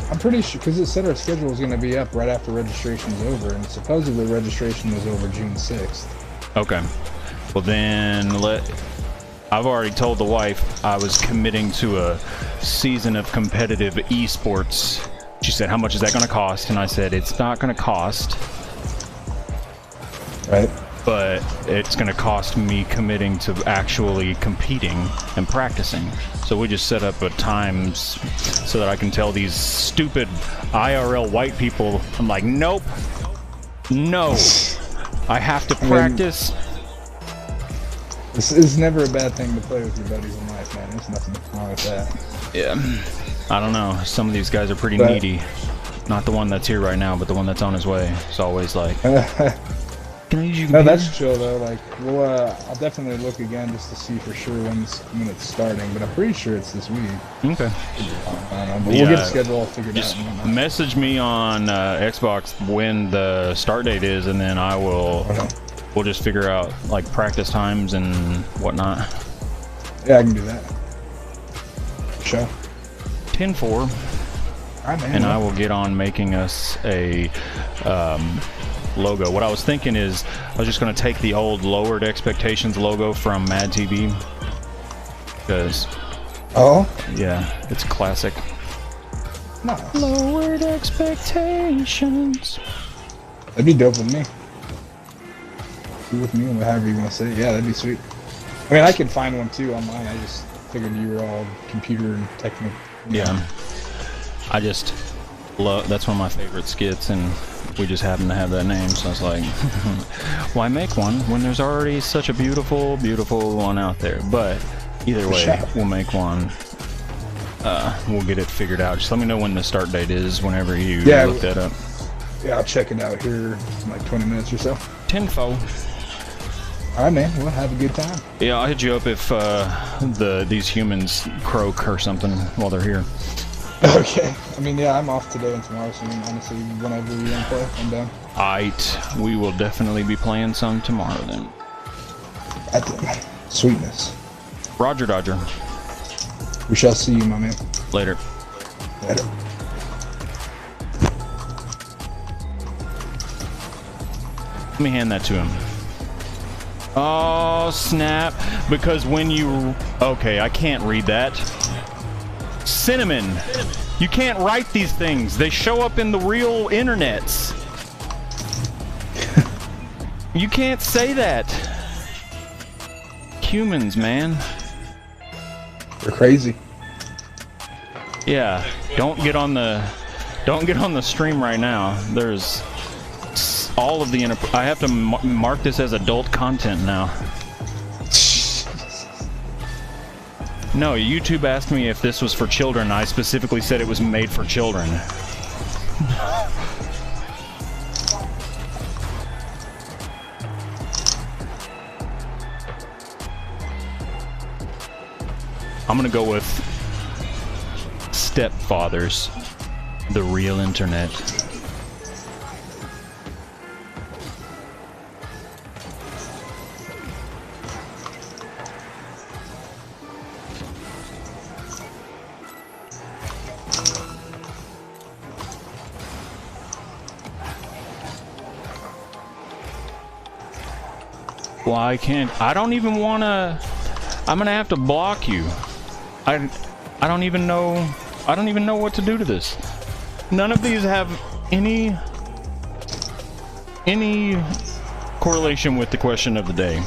I'm pretty sure, because it said our schedule was going to be up right after registration's over, and supposedly registration was over June 6th. Okay. Well, then I've already told the wife I was committing to a season of competitive esports. She said, how much is that going to cost? And I said, it's not going to cost, Right? but it's going to cost me committing to actually competing and practicing. So we just set up a times so that I can tell these stupid IRL white people, I'm like, nope, no, I have to practice. This is never a bad thing to play with your buddies in life, man. There's nothing wrong with that. Yeah, I don't know. Some of these guys are pretty But- needy. Not the one that's here right now, but the one that's on his way. It's always like, can I use your No, computer? that's chill though. Like, I'll definitely look again just to see for sure when it's starting. But I'm pretty sure it's this week. Okay. I don't know, but we'll get Yeah. a schedule all figured Just out. And whatnot. message me on Xbox when the start date is, and then I will. Okay. We'll just figure out like practice times and whatnot. Yeah, I can do that. Sure. 10-4, All right, man. and I will get on making us a logo. What I was thinking is I was just going to take the old Lowered Expectations logo from Mad TV, because Oh, yeah, it's classic. nice. Lowered Expectations. That'd be dope with me. Cool with me, or however you want to say it. Yeah, that'd be sweet. I mean, I could find one too online. I just figured you were all computer and technical. Yeah, I just love. That's one of my favorite skits, and we just happen to have that name. So I was like, why make one when there's already such a beautiful, beautiful one out there? But either way, Sure. we'll make one. We'll get it figured out. Just let me know when the start date is. Whenever you look that up. Yeah, I'll check it out here in like 20 minutes or so. 10-4. All right, man. Well, have a good time. Yeah, I'll hit you up if these humans croak or something while they're here. Okay. I mean, yeah, I'm off today and tomorrow, so honestly, whenever you want to play, I'm down. Aight, we will definitely be playing some tomorrow then. At the sweetness. Roger Dodger. We shall see you, my man. Later. Later. Let me hand that to him. Oh, snap. Because when you... Okay, I can't read that. Cinnamon. You can't write these things. They show up in the real internets. You can't say that. Humans, man. They're crazy. Yeah, don't get on the stream right now. There's all of the I have to mark this as adult content now. No, YouTube asked me if this was for children. I specifically said it was made for children. I'm gonna go with Stepfathers, the real internet. Why can't I don't even wanna I'm gonna have to block you. I don't even know what to do to this. None of these have any correlation with the question of the day.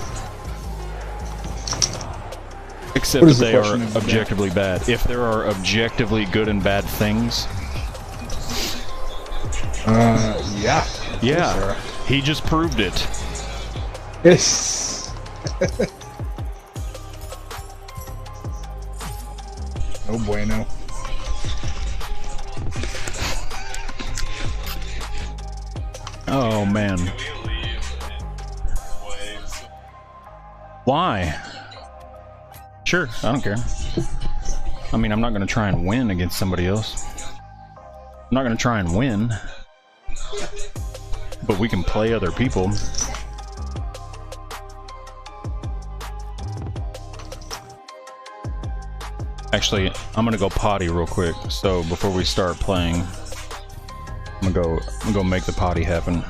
Except that they are objectively bad. If there are objectively good and bad things. Yeah. Yeah. He just proved it. Yes. No bueno. Oh man. Why? Sure, I don't care. I mean, I'm not gonna try and win against somebody else. I'm not gonna try and win. But we can play other people. Actually, I'm gonna go potty real quick. So before we start playing, I'm gonna go make the potty happen.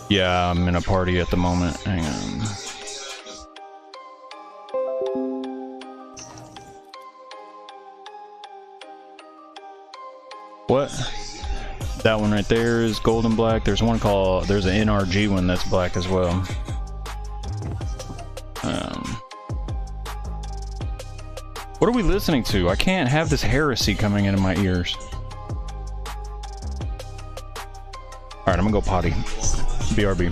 Yeah, I'm in a party at the moment. Hang on. What? That one right there is gold and black. There's one called, there's an NRG one that's black as well. What are we listening to? I can't have this heresy coming into my ears. Alright, I'm gonna go potty. BRB.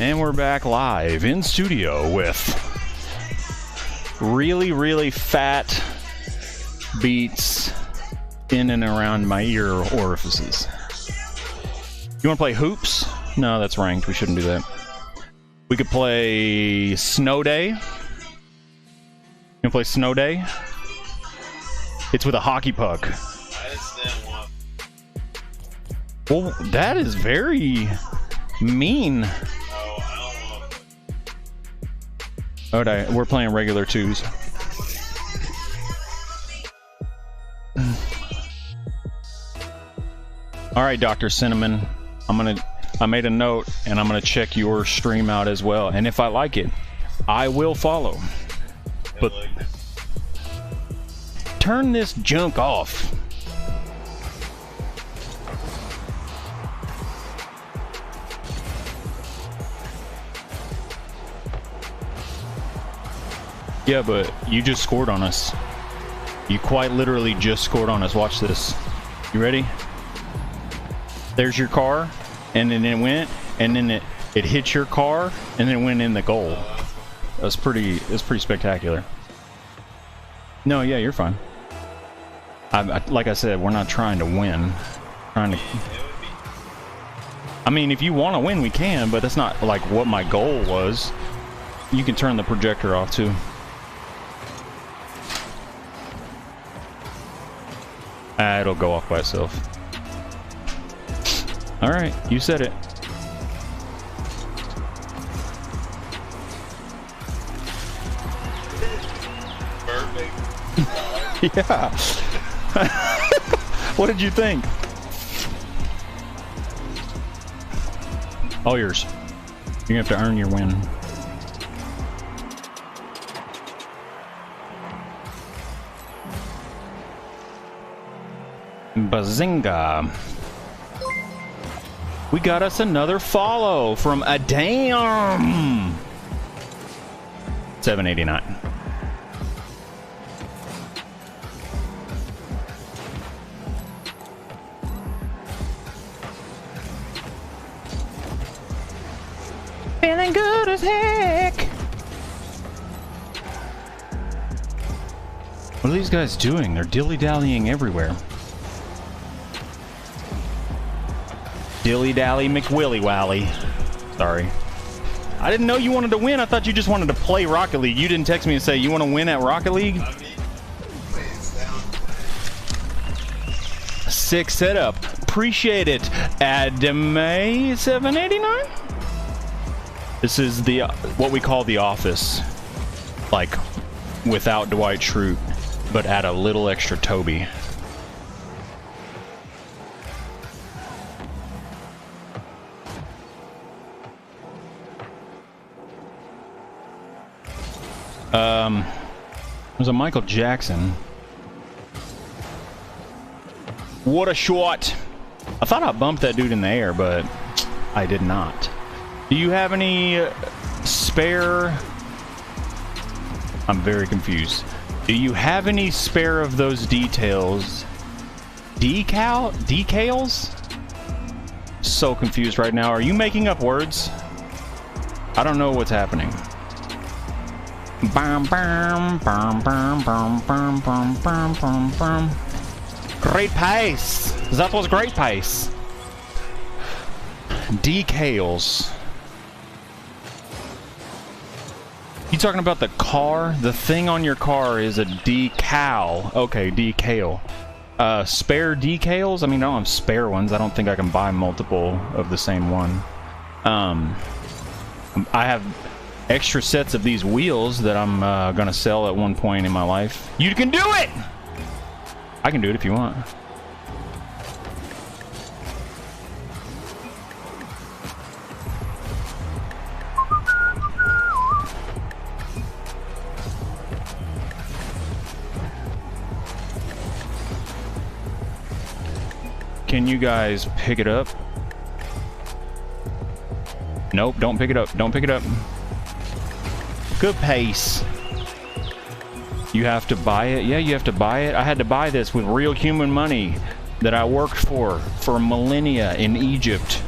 And we're back live in studio with really, really fat beats in and around my ear orifices. You want to play hoops? No, that's ranked. We shouldn't do that. We could play Snow Day. You want to play Snow Day? It's with a hockey puck. Well, that is very mean. Alright, we're playing regular twos. Alright, Dr. Cinnamon. I made a note and I'm gonna check your stream out as well. And if I like it, I will follow. But turn this junk off. Yeah, but you just scored on us. You quite literally just scored on us. Watch this. You ready? There's your car, and then it went, and then it hit your car, and then it went in the goal. That's pretty spectacular. No, yeah, you're fine. Like I said, we're not trying to win. I mean, if you want to win, we can, but that's not like what my goal was. You can turn the projector off too. It'll go off by itself. Alright, you said it. Perfect. Yeah. What did you think? All yours. You have to earn your win. Bazinga. We got us another follow from a damn 789. Feeling good as heck. What are these guys doing? They're dilly-dallying everywhere. Dilly-dally McWilly-wally. Sorry. I didn't know you wanted to win. I thought you just wanted to play Rocket League. You didn't text me and say you want to win at Rocket League? Sick setup. Appreciate it. Adame 789. This is the what we call the office. Like without Dwight Schrute, but add a little extra Toby. There's a Michael Jackson. What a shot! I thought I bumped that dude in the air, but I did not. Do you have any spare? I'm very confused. Do you have any spare of those details? Decals? So confused right now. Are you making up words? I don't know what's happening. Bam, bam, bam, bam, bam, bam, bam, bam, bam, bam. Great pace. That was great pace. Decals. You talking about the car? The thing on your car is a decal. Okay, decal. Spare decals? I mean, I don't have spare ones. I don't think I can buy multiple of the same one. I have extra sets of these wheels that I'm gonna sell at one point in my life. You can do it! I can do it if you want. Can you guys pick it up? Nope, don't pick it up. Don't pick it up. Good pace. You have to buy it? Yeah, you have to buy it. I had to buy this with real human money that I worked for millennia in Egypt.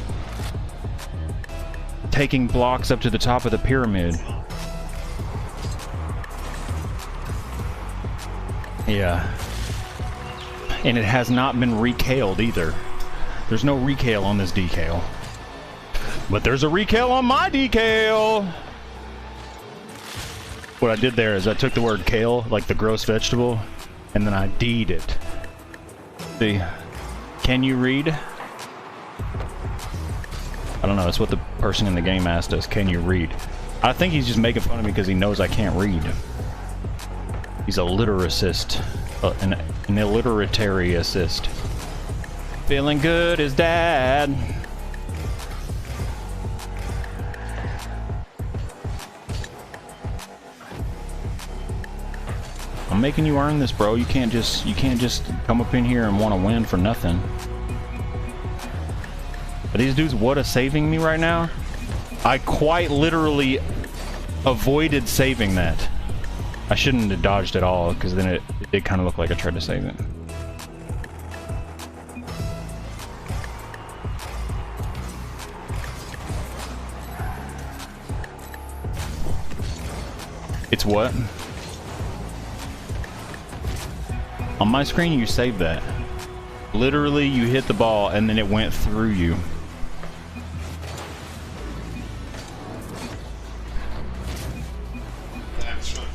taking blocks up to the top of the pyramid. Yeah. And it has not been recaled either. There's no recal on this decal. But there's a recal on my decal! What I did there is I took the word kale, like the gross vegetable, and then I D'd it. See? Can you read? I don't know, it's what the person in the game asked us. Can you read? I think he's just making fun of me because he knows I can't read. He's a literacist. An illiteratary assist. Feeling good as dad. I'm making you earn this, bro. You can't just come up in here and want to win for nothing. Are these dudes what saving me right now? I quite literally avoided saving that. I shouldn't have dodged at all, because then it did kind of look like I tried to save it. It's what? On my screen, you saved that. Literally, you hit the ball and then it went through you. That's right.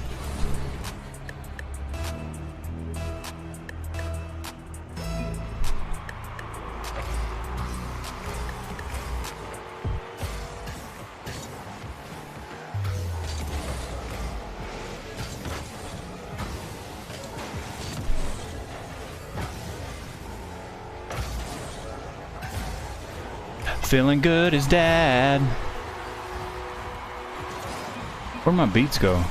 Feeling good as dad. Where'd my beats go?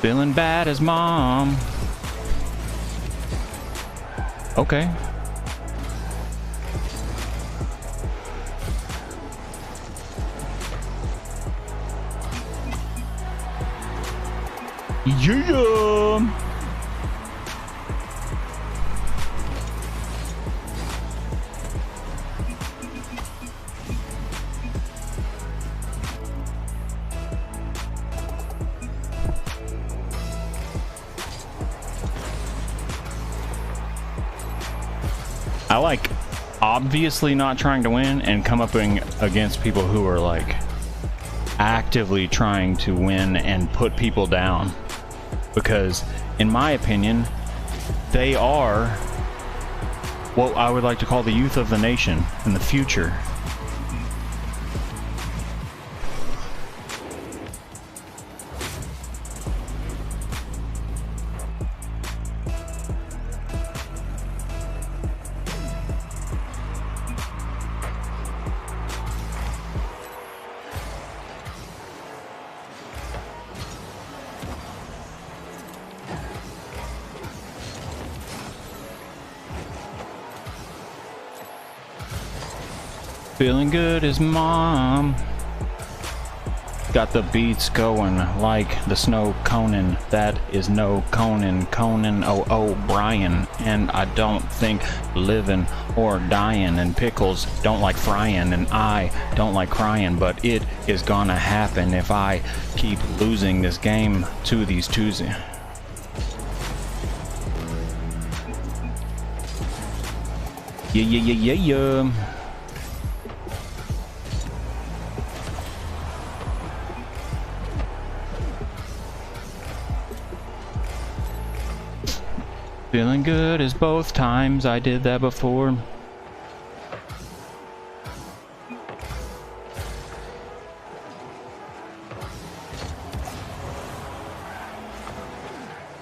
Feeling bad as mom. Okay. Yeah. I like obviously not trying to win and come up against people who are like actively trying to win and put people down. Because, in my opinion, they are what I would like to call the youth of the nation in the future. Feeling good as mom. Got the beats going like the snow Conan. That is no Conan. Conan O'Brien. And I don't think living or dying. And pickles don't like frying. And I don't like crying. But it is gonna happen if I keep losing this game to these twos. Yeah. Feeling good as both times I did that before.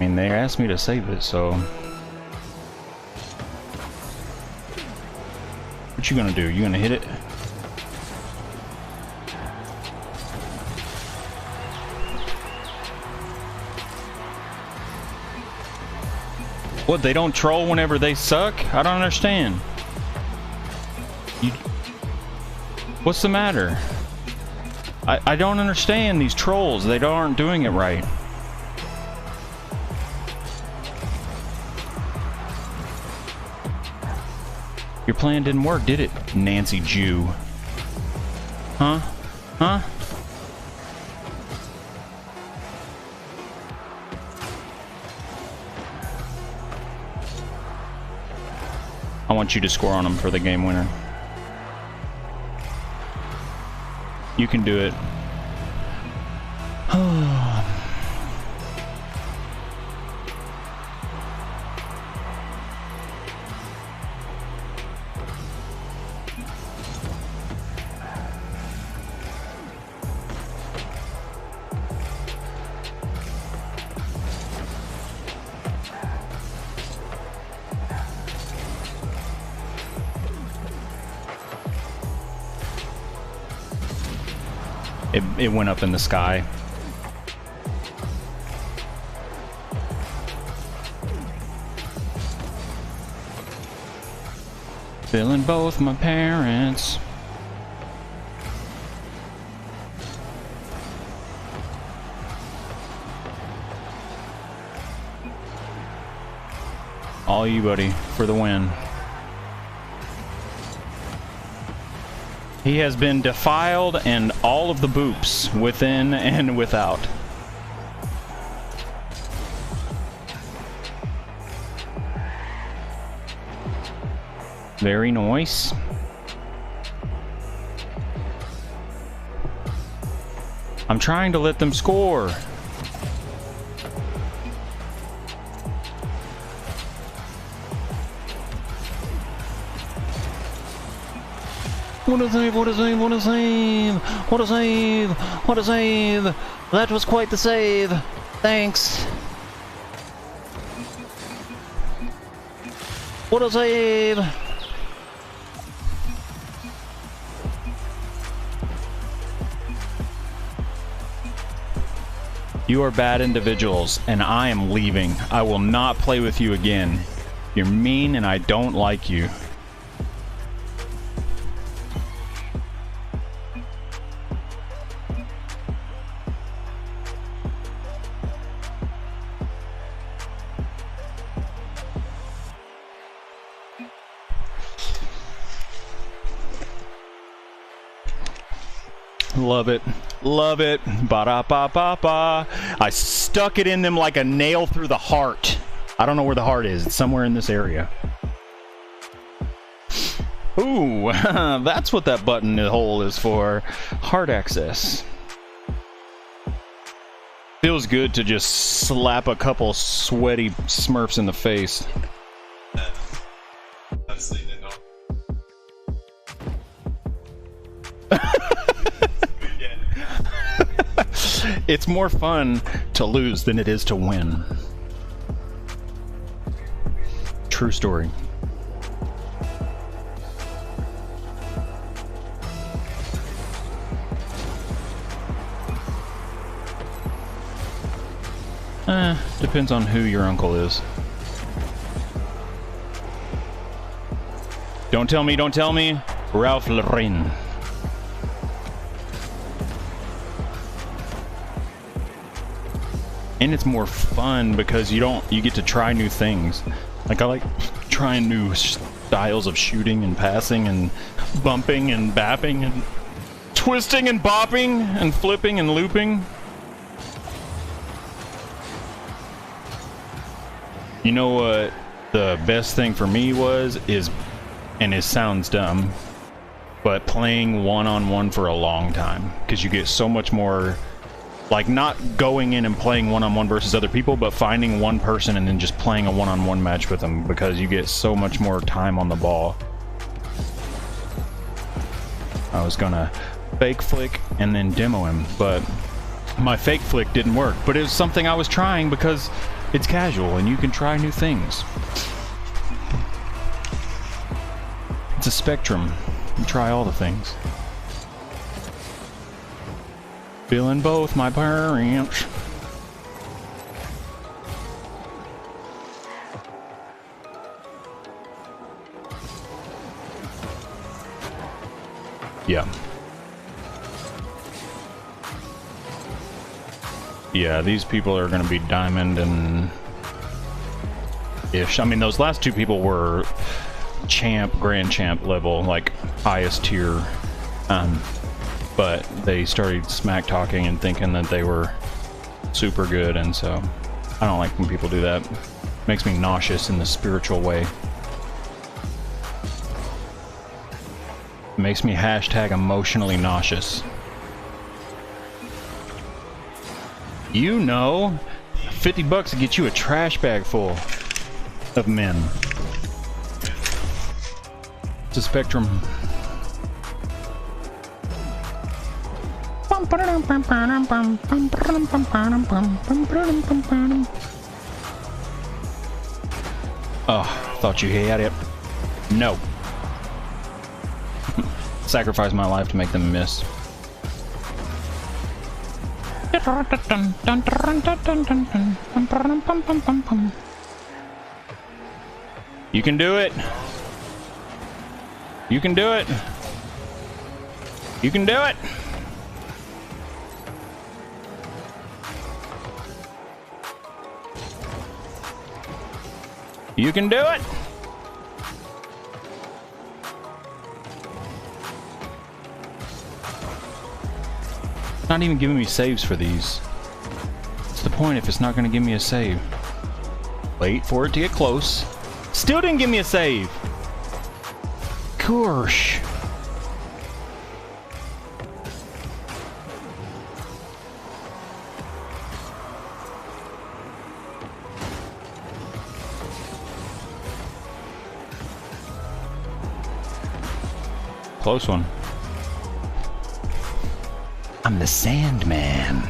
I mean, they asked me to save it, so... What you gonna do? You gonna hit it? What, they don't troll whenever they suck? I don't understand. What's the matter? I don't understand these trolls. They aren't doing it right. Your plan didn't work, did it, Nancy Jew? Huh? Huh? I want you to score on him for the game winner. You can do it. It went up in the sky. Feeling both my parents. All you, buddy, for the win. He has been defiled and all of the boops within and without. Very nice. I'm trying to let them score. What a save, what a save, what a save, what a save, what a save. That was quite the save. Thanks. What a save. You are bad individuals, and I am leaving. I will not play with you again. You're mean, and I don't like you. Love it. Love it. Ba-da-ba-ba-ba. I stuck it in them like a nail through the heart. I don't know where the heart is. It's somewhere in this area. Ooh, that's what that button hole is for. Heart access. Feels good to just slap a couple sweaty Smurfs in the face. I've seen it all. It's more fun to lose than it is to win. True story. Depends on who your uncle is. Don't tell me, Ralph Lauren. And it's more fun because you get to try new things. Like, I like trying new styles of shooting and passing and bumping and bapping and twisting and bopping and flipping and looping. You know what the best thing for me is, and it sounds dumb, but playing one-on-one for a long time, because you get so much more, like, not going in and playing one-on-one versus other people, but finding one person and then just playing a one-on-one match with them, because you get so much more time on the ball. I was gonna fake flick and then demo him, but my fake flick didn't work. But it was something I was trying because it's casual and you can try new things. It's a spectrum. You try all the things. Feeling both my parents. Yeah. Yeah, these people are going to be diamond and ish. I mean, those last two people were champ, grand champ level, like highest tier. But they started smack talking and thinking that they were super good, and so I don't like when people do that. Makes me nauseous in the spiritual way. Makes me hashtag emotionally nauseous. You know, $50 to get you a trash bag full of men. It's a spectrum. Oh, thought you had it. No. Sacrifice my life to make them miss. You can do it. You can do it. You can do it. You can do it. Not even giving me saves for these. What's the point if it's not going to give me a save? Wait for it to get close. Still didn't give me a save. Gosh. Close one. I'm the Sandman.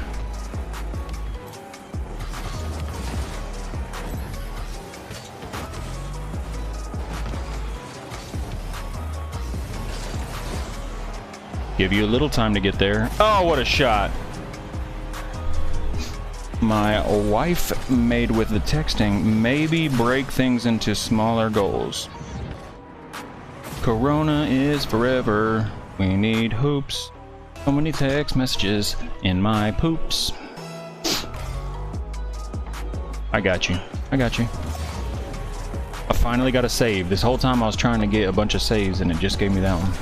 Give you a little time to get there. Oh, what a shot. My wife made with the texting, maybe break things into smaller goals. Corona is forever. We need hoops. So many text messages in my poops. I got you. I got you. I finally got a save. This whole time I was trying to get a bunch of saves and it just gave me that one.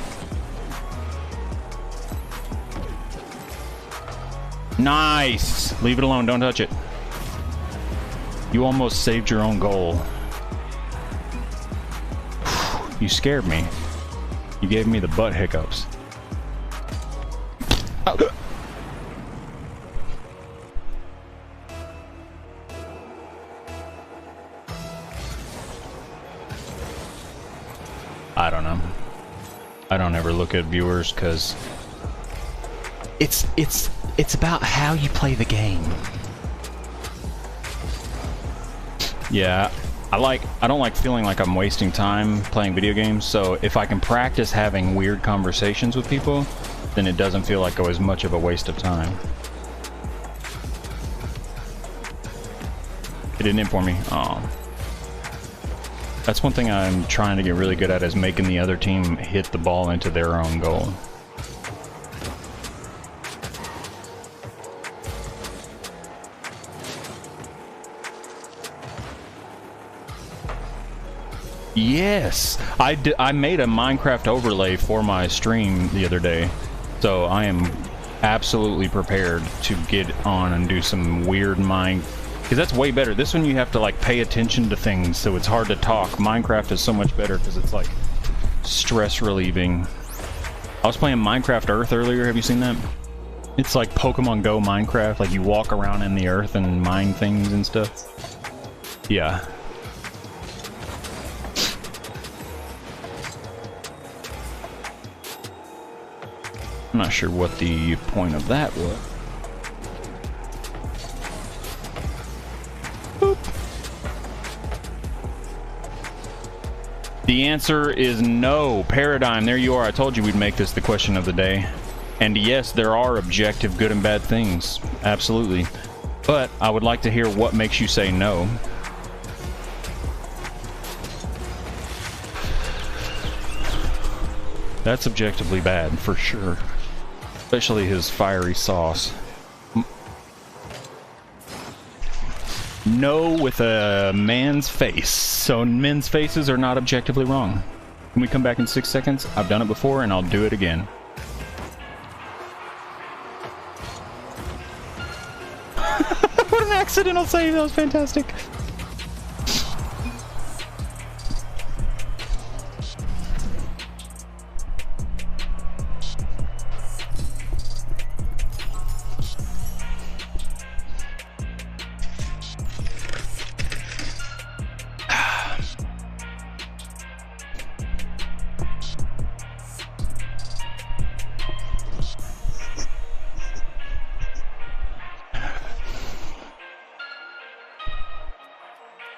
Nice! Leave it alone. Don't touch it. You almost saved your own goal. You scared me. You gave me the butt hiccups. Oh. I don't know. I don't ever look at viewers because it's about how you play the game. Yeah, I don't like feeling like I'm wasting time playing video games, so if I can practice having weird conversations with people, then it doesn't feel like as much of a waste of time. It didn't in for me. Oh. That's one thing I'm trying to get really good at, is making the other team hit the ball into their own goal. Yes! I made a Minecraft overlay for my stream the other day, so I am absolutely prepared to get on and do some weird because that's way better. This one you have to like pay attention to things, so it's hard to talk. Minecraft is so much better because it's like stress relieving. I was playing Minecraft Earth earlier. Have you seen that? It's like Pokemon Go Minecraft. Like you walk around in the earth and mine things and stuff. Yeah. I'm not sure what the point of that was. Boop. The answer is no. Paradigm, there you are. I told you we'd make this the question of the day. And yes, there are objective good and bad things. Absolutely. But I would like to hear what makes you say no. That's objectively bad, for sure. Especially his fiery sauce. No with a man's face. So men's faces are not objectively wrong. Can we come back in 6 seconds? I've done it before and I'll do it again. What an accidental save, that was fantastic.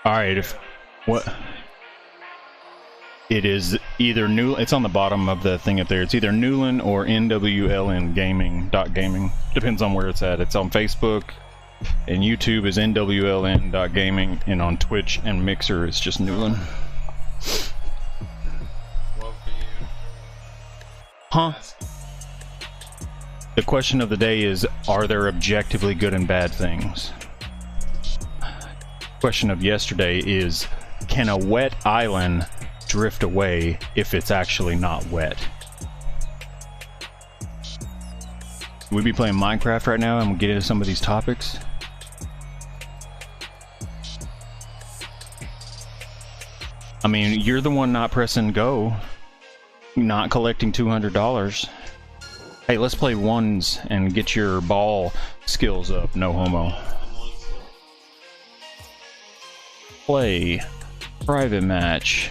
Alright, if what it is either new, it's on the bottom of the thing up there. It's either Newland or NWLN.gaming. Depends on where it's at. It's on Facebook and YouTube is NWLN.gaming, and on Twitch and Mixer it's just Newland. What for you? Huh? The question of the day is, are there objectively good and bad things? Question of yesterday is, can a wet island drift away if it's actually not wet? We'd be playing Minecraft right now and we'll get into some of these topics. I mean, you're the one not pressing go, not collecting $200. Hey, let's play ones and get your ball skills up, no homo. Play private match.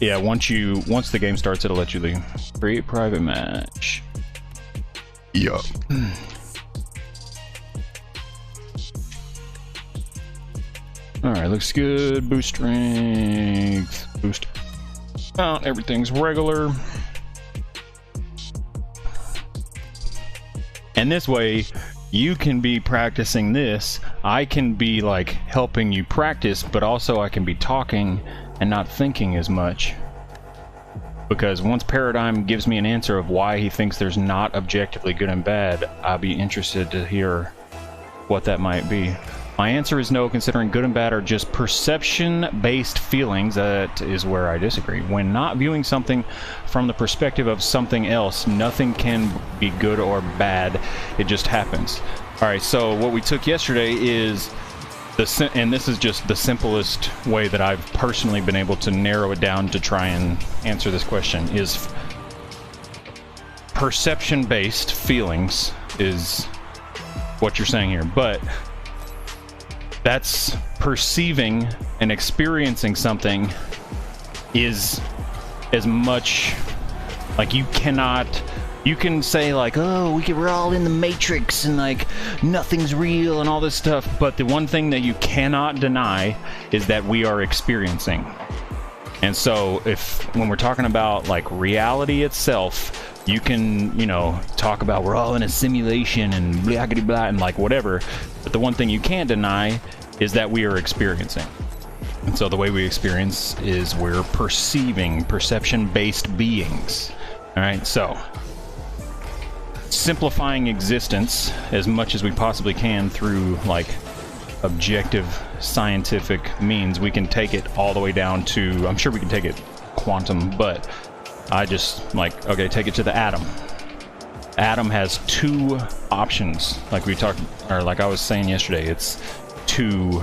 Yeah, once the game starts, it'll let you leave. Create private match. Yup. Alright, looks good. Boost strength. Boost out. Everything's regular. And this way, you can be practicing this. I can be like helping you practice, but also I can be talking and not thinking as much. Because once Paradigm gives me an answer of why he thinks there's not objectively good and bad, I'll be interested to hear what that might be. My answer is no, considering good and bad are just perception-based feelings. That is where I disagree. When not viewing something from the perspective of something else, nothing can be good or bad. It just happens. Alright, so what we took yesterday is, and this is just the simplest way that I've personally been able to narrow it down to try and answer this question, is perception-based feelings is what you're saying here. But that's perceiving and experiencing something is as much like you can say like, oh, we're all in the Matrix and like nothing's real and all this stuff, but the one thing that you cannot deny is that we are experiencing. And so when we're talking about like reality itself, you can, talk about we're all in a simulation and blah blah blah and like whatever, but the one thing you can't deny is that we are experiencing. And so the way we experience is we're perceiving, perception-based beings. All right, so simplifying existence as much as we possibly can through like objective scientific means, we can take it all the way down to, I'm sure we can take it quantum, but I just like, okay, take it to the atom. Atom has two options, like we talked, or like I was saying yesterday. It's to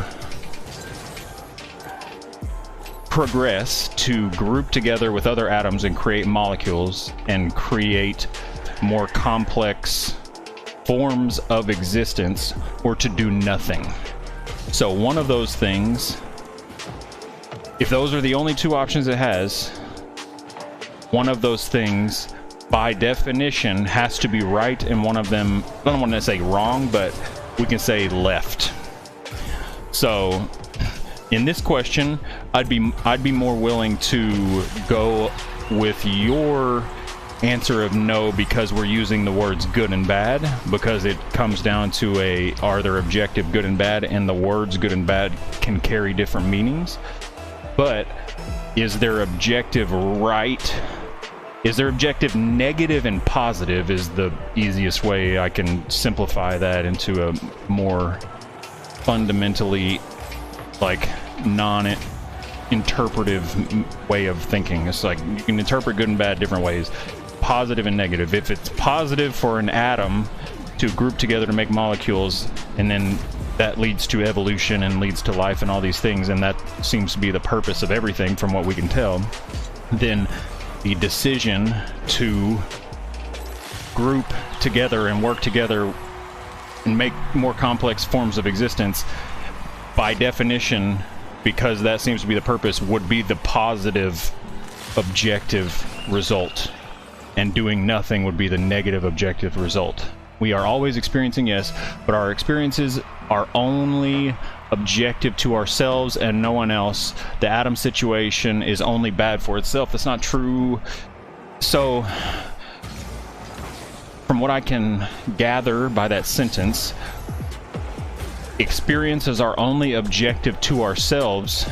progress, to group together with other atoms and create molecules and create more complex forms of existence, or to do nothing. So one of those things, if those are the only two options it has, one of those things by definition has to be right, and one of them, I don't want to say wrong, but we can say left. So in this question, I'd be more willing to go with your answer of no, because we're using the words good and bad, because it comes down to are there objective good and bad, and the words good and bad can carry different meanings. But is there objective right? Is there objective negative and positive is the easiest way I can simplify that into a more fundamentally like interpretive way of thinking. It's like you can interpret good and bad different ways, positive and negative. If it's positive for an atom to group together to make molecules, and then that leads to evolution and leads to life and all these things, and that seems to be the purpose of everything from what we can tell, then the decision to group together and work together and make more complex forms of existence, by definition, because that seems to be the purpose, would be the positive objective result, and doing nothing would be the negative objective result. We are always experiencing, yes, but our experiences are only objective to ourselves and no one else. The atom situation is only bad for itself. That's not true. So, from what I can gather by that sentence, experiences are only objective to ourselves.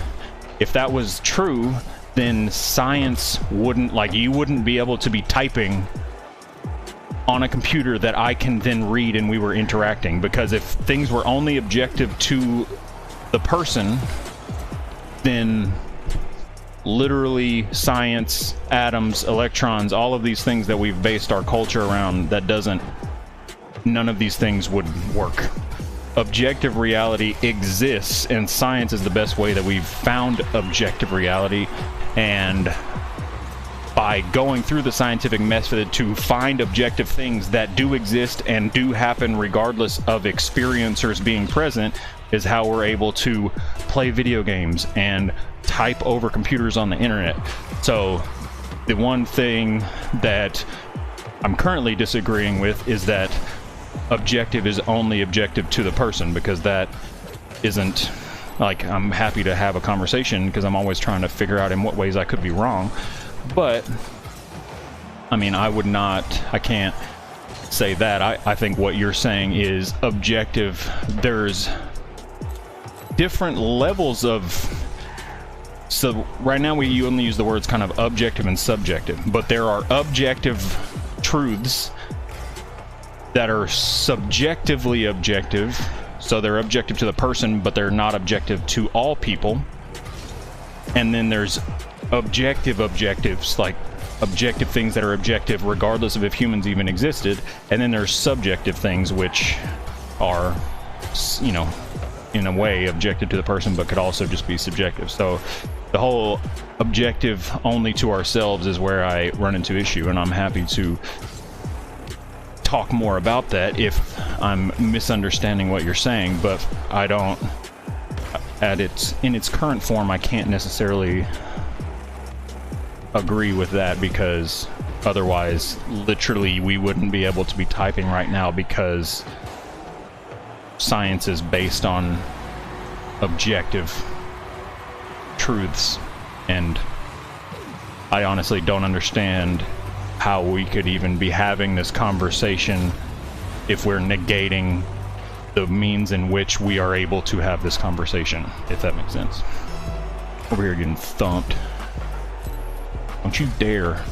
If that was true, then science wouldn't, like, you wouldn't be able to be typing on a computer that I can then read and we were interacting, because if things were only objective to the person, then literally science, atoms, electrons, all of these things that we've based our culture around, none of these things would work. Objective reality exists, and science is the best way that we've found objective reality, and by going through the scientific method to find objective things that do exist and do happen regardless of experiencers being present, is how we're able to play video games and type over computers on the internet. So the one thing that I'm currently disagreeing with is that objective is only objective to the person, because that isn't, like, I'm happy to have a conversation because I'm always trying to figure out in what ways I could be wrong. But, I mean, I can't say that. I think what you're saying is objective. There's different levels of... So, right now you only use the words kind of objective and subjective, but there are objective truths that are subjectively objective. So they're objective to the person, but they're not objective to all people. And then there's objectives, like objective things that are objective regardless of if humans even existed. And then there's subjective things which are, you know, in a way objective to the person but could also just be subjective. So the whole objective only to ourselves is where I run into issue, and I'm happy to talk more about that if I'm misunderstanding what you're saying, but I don't, in its current form, I can't necessarily agree with that, because otherwise literally we wouldn't be able to be typing right now, because science is based on objective truths, and I honestly don't understand how we could even be having this conversation if we're negating the means in which we are able to have this conversation, if that makes sense. Over here getting thumped. Don't you dare.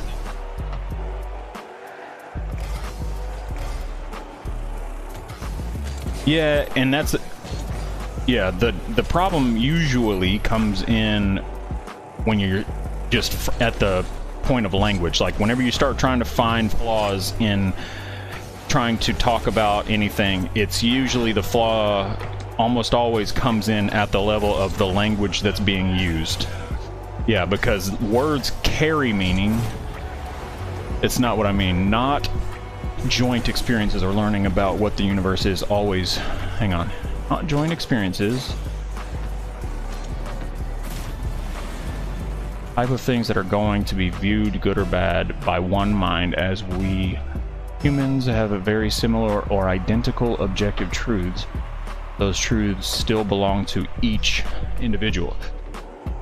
Yeah, and that's... Yeah, the problem usually comes in when you're just at the point of language. Like, whenever you start trying to find flaws in trying to talk about anything, it's usually the flaw almost always comes in at the level of the language that's being used. Yeah, because words carry meaning. It's not what I mean. Not joint experiences or learning about what the universe is always... Hang on. Not joint experiences. Type of things that are going to be viewed good or bad by one mind, as we humans have a very similar or identical objective truths. Those truths still belong to each individual.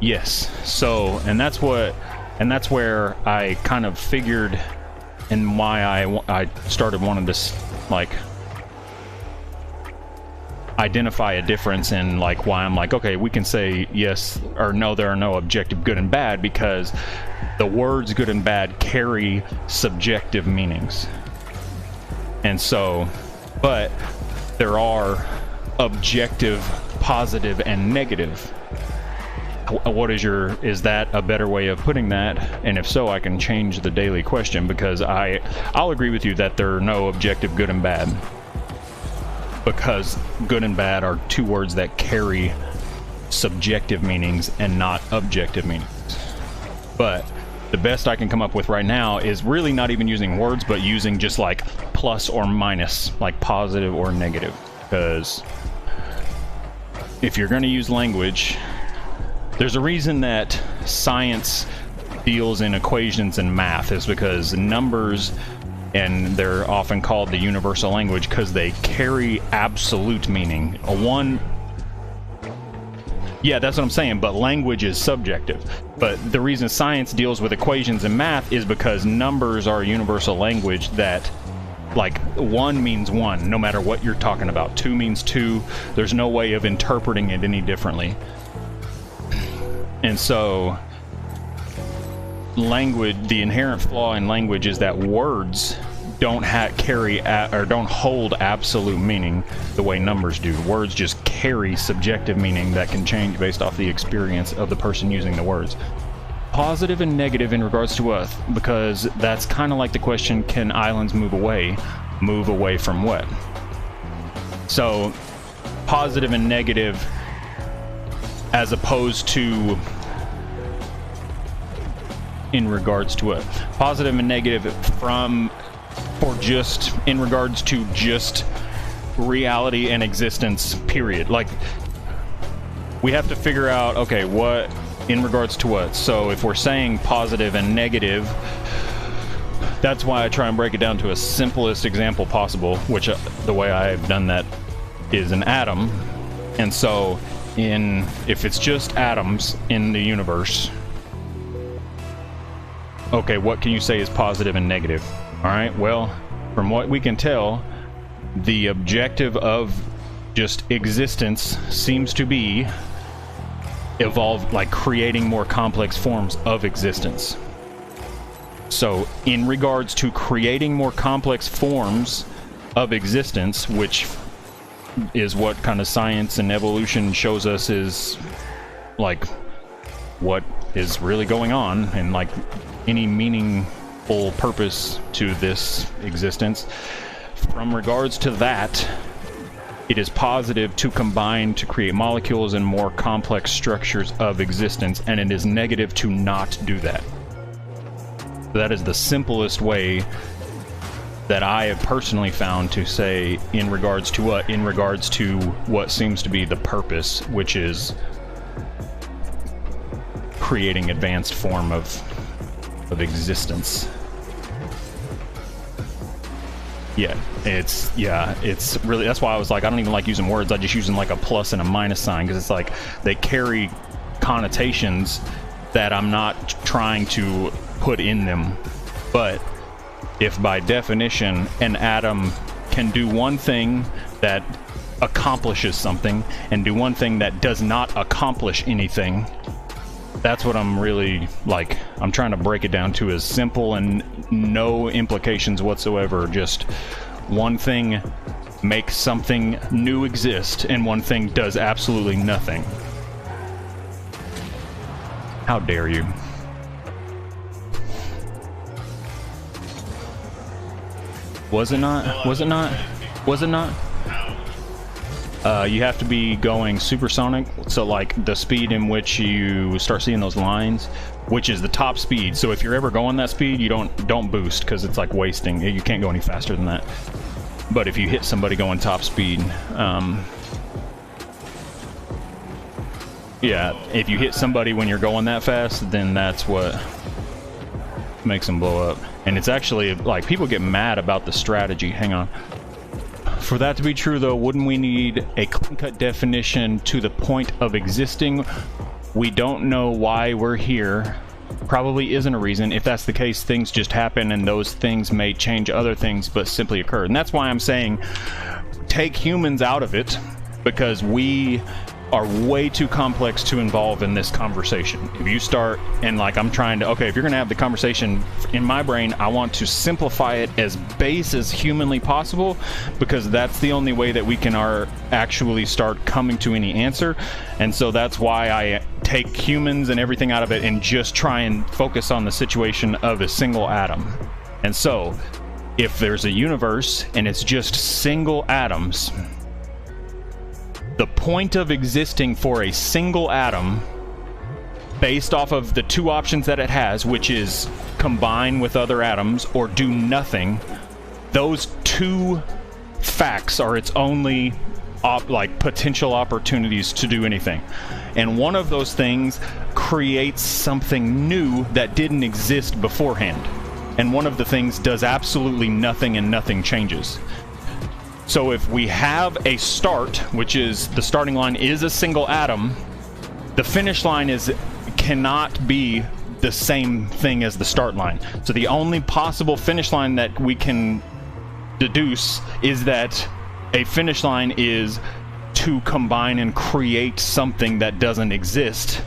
Yes. So, and that's where I kind of figured, and why I started wanting to, like, identify a difference in, like, why I'm like, okay, we can say yes or no, there are no objective good and bad, because the words good and bad carry subjective meanings. And so, but there are objective positive and negative. is that a better way of putting that? And if so, I can change the daily question, because I'll agree with you that there are no objective good and bad, because good and bad are two words that carry subjective meanings and not objective meanings. But the best I can come up with right now is really not even using words, but using just like plus or minus, like positive or negative. Because if you're going to use language, there's a reason that science deals in equations and math, is because numbers, and they're often called the universal language because they carry absolute meaning. Yeah, that's what I'm saying, but language is subjective. But the reason science deals with equations and math is because numbers are a universal language that, like, 1 means 1, no matter what you're talking about. 2 means 2. There's no way of interpreting it any differently. And so, language, the inherent flaw in language is that words don't don't hold absolute meaning the way numbers do. Words just carry subjective meaning that can change based off the experience of the person using the words. Positive and negative in regards to what? Because that's kind of like the question, can islands move away? Move away from what? So, positive and negative as opposed to in regards to what? Positive and negative just in regards to just reality and existence, period. Like, we have to figure out, okay, what in regards to what? So if we're saying positive and negative, that's why I try and break it down to a simplest example possible, which the way I've done that is an atom. And so if it's just atoms in the universe, okay, what can you say is positive and negative? All right, well, from what we can tell, the objective of just existence seems to be evolved, like creating more complex forms of existence. So in regards to creating more complex forms of existence, which is what kind of science and evolution shows us is like what is really going on, and like any meaningful purpose to this existence. From regards to that, it is positive to combine to create molecules and more complex structures of existence, and it is negative to not do that. That is the simplest way that I have personally found to say in regards to what? In regards to what seems to be the purpose, which is creating advanced form of existence. It's really, that's why I was like, I don't even like using words. I just using like a plus and a minus sign, because it's like they carry connotations that I'm not trying to put in them. But if by definition an atom can do one thing that accomplishes something and do one thing that does not accomplish anything, that's what I'm really, like, I'm trying to break it down to as simple and no implications whatsoever. Just one thing makes something new exist, and one thing does absolutely nothing. How dare you? Was it not? Was it not? Was it not? You have to be going supersonic, so like the speed in which you start seeing those lines, which is the top speed. So if you're ever going that speed, you don't boost, because it's like wasting. You can't go any faster than that. But if you hit somebody going top speed, yeah, if you hit somebody when you're going that fast, then that's what makes them blow up. And it's actually, like, people get mad about the strategy. Hang on. For that to be true, though, wouldn't we need a clean-cut definition to the point of existing? We don't know why we're here. Probably isn't a reason. If that's the case, things just happen, and those things may change other things, but simply occur. And that's why I'm saying take humans out of it, because we are way too complex to involve in this conversation. If you start and like I'm trying to, okay, if you're gonna have the conversation in my brain, I want to simplify it as base as humanly possible, because that's the only way that we can actually start coming to any answer. And so that's why I take humans and everything out of it and just try and focus on the situation of a single atom. And so if there's a universe and it's just single atoms, the point of existing for a single atom, based off of the two options that it has, which is combine with other atoms or do nothing, those two facts are its only like potential opportunities to do anything. And one of those things creates something new that didn't exist beforehand. And one of the things does absolutely nothing and nothing changes. So if we have a start, which is the starting line is a single atom, the finish line cannot be the same thing as the start line. So the only possible finish line that we can deduce is that a finish line is to combine and create something that doesn't exist.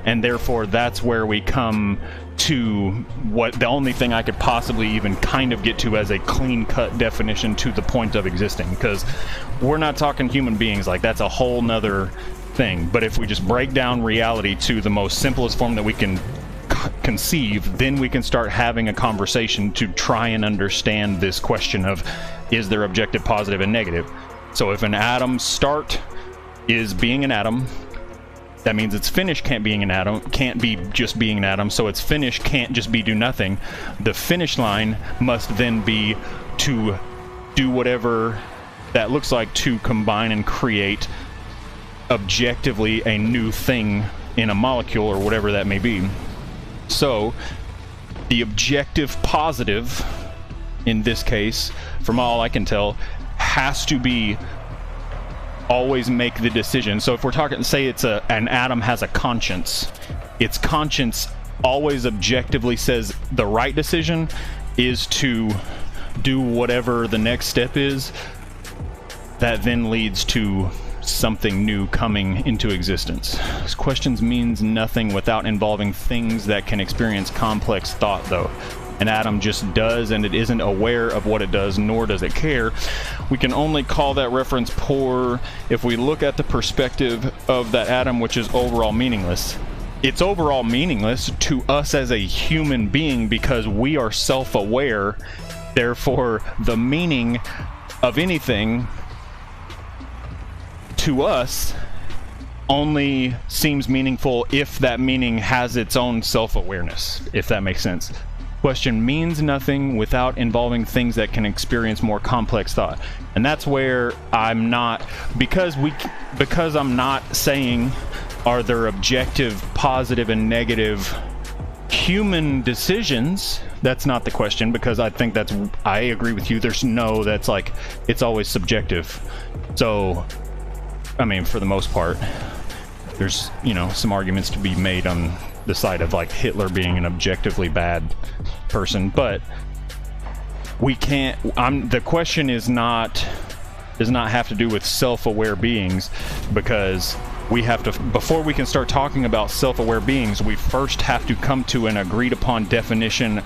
And therefore that's where we come to what the only thing I could possibly even kind of get to as a clean-cut definition to the point of existing, because we're not talking human beings, like that's a whole nother thing. But if we just break down reality to the most simplest form that we can conceive, then we can start having a conversation to try and understand this question of, is there objective positive and negative? So if an atom's start is being an atom, that means its finish can't be just being an atom, so its finish can't just be do nothing. The finish line must then be to do whatever that looks like to combine and create objectively a new thing in a molecule or whatever that may be. So the objective positive in this case, from all I can tell, has to be always make the decision. So if we're talking, say it's an atom has a conscience, its conscience always objectively says the right decision is to do whatever the next step is. That then leads to something new coming into existence. This questions means nothing without involving things that can experience complex thought, though. An atom just does, and it isn't aware of what it does, nor does it care. We can only call that reference poor if we look at the perspective of that atom, which is overall meaningless. It's overall meaningless to us as a human being because we are self-aware. Therefore, the meaning of anything to us only seems meaningful if that meaning has its own self-awareness, if that makes sense. Question means nothing without involving things that can experience more complex thought. And that's where I'm not, because I'm not saying are there objective positive and negative human decisions. That's not the question, because I think I agree with you. There's no, that's like, it's always subjective. So I mean, for the most part, there's, you know, some arguments to be made on the side of like Hitler being an objectively bad person, but we can't, the question does not have to do with self-aware beings, because we have to, before we can start talking about self-aware beings, we first have to come to an agreed upon definition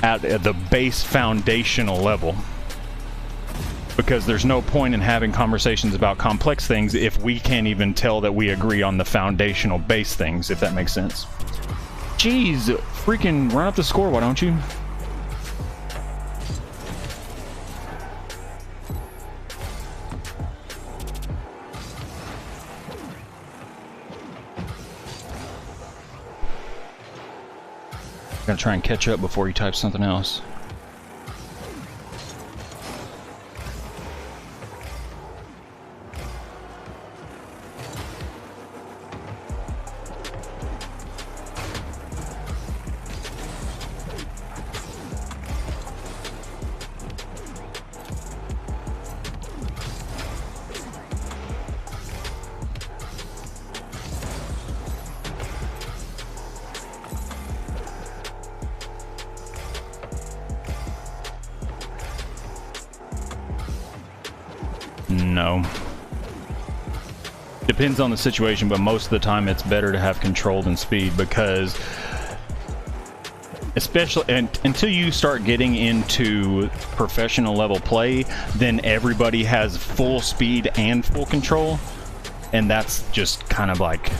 at the base foundational level. Because there's no point in having conversations about complex things if we can't even tell that we agree on the foundational base things, if that makes sense. Jeez, freaking run up the score, why don't you? Gotta try and catch up before he types something else. No. depends on the situation, but most of the time it's better to have control than speed, because especially until you start getting into professional level play, then everybody has full speed and full control, and that's just kind of like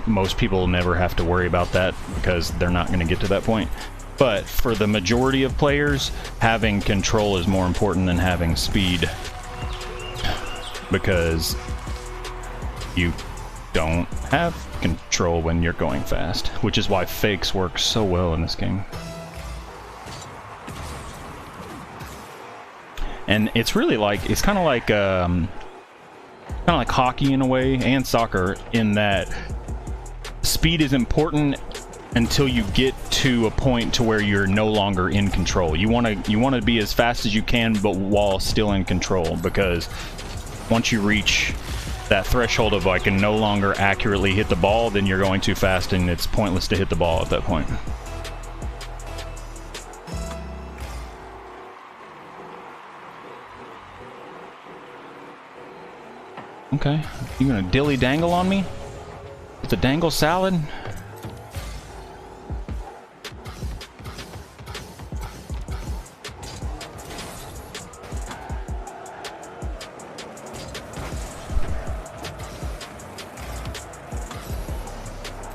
most people never have to worry about that because they're not going to get to that point. But for the majority of players, having control is more important than having speed, because you don't have control when you're going fast, which is why fakes work so well in this game. And it's really like, it's kind of like hockey in a way, and soccer, in that speed is important until you get to a point to where you're no longer in control. You want to be as fast as you can, but while still in control, because once you reach that threshold of I can no longer accurately hit the ball, then you're going too fast and it's pointless to hit the ball at that point. Okay, you gonna dilly dangle on me with the dangle salad?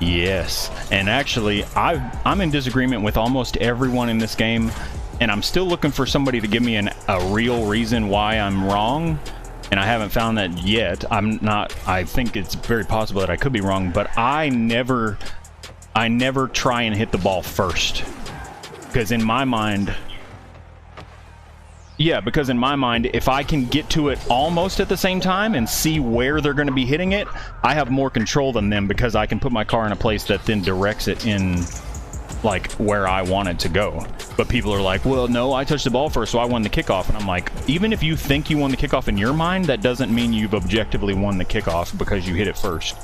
Yes, and actually I'm in disagreement with almost everyone in this game, and I'm still looking for somebody to give me a real reason why I'm wrong, and I haven't found that yet. I think it's very possible that I could be wrong, but I never try and hit the ball first, because in my mind, if I can get to it almost at the same time and see where they're going to be hitting it, I have more control than them, because I can put my car in a place that then directs it in like where I want it to go. But people are like, well, no, I touched the ball first, so I won the kickoff. And I'm like, even if you think you won the kickoff in your mind, that doesn't mean you've objectively won the kickoff because you hit it first.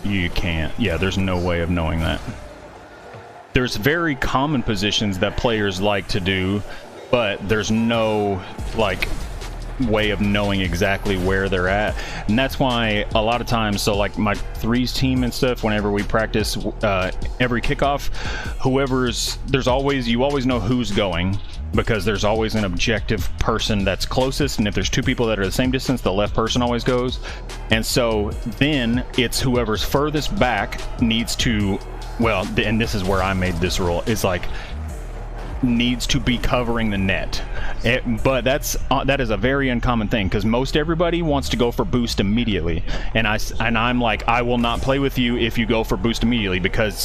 You can't. Yeah, there's no way of knowing that. There's very common positions that players like to do, but there's no like way of knowing exactly where they're at. And that's why a lot of times, so like my threes team and stuff, whenever we practice every kickoff, you always know who's going, because there's always an objective person that's closest, and if there's two people that are the same distance, the left person always goes. And so then it's whoever's furthest back needs to, well, and this is where I made this rule, is like needs to be covering the net. But that is a very uncommon thing, because most everybody wants to go for boost immediately, and I'm like, I will not play with you if you go for boost immediately, because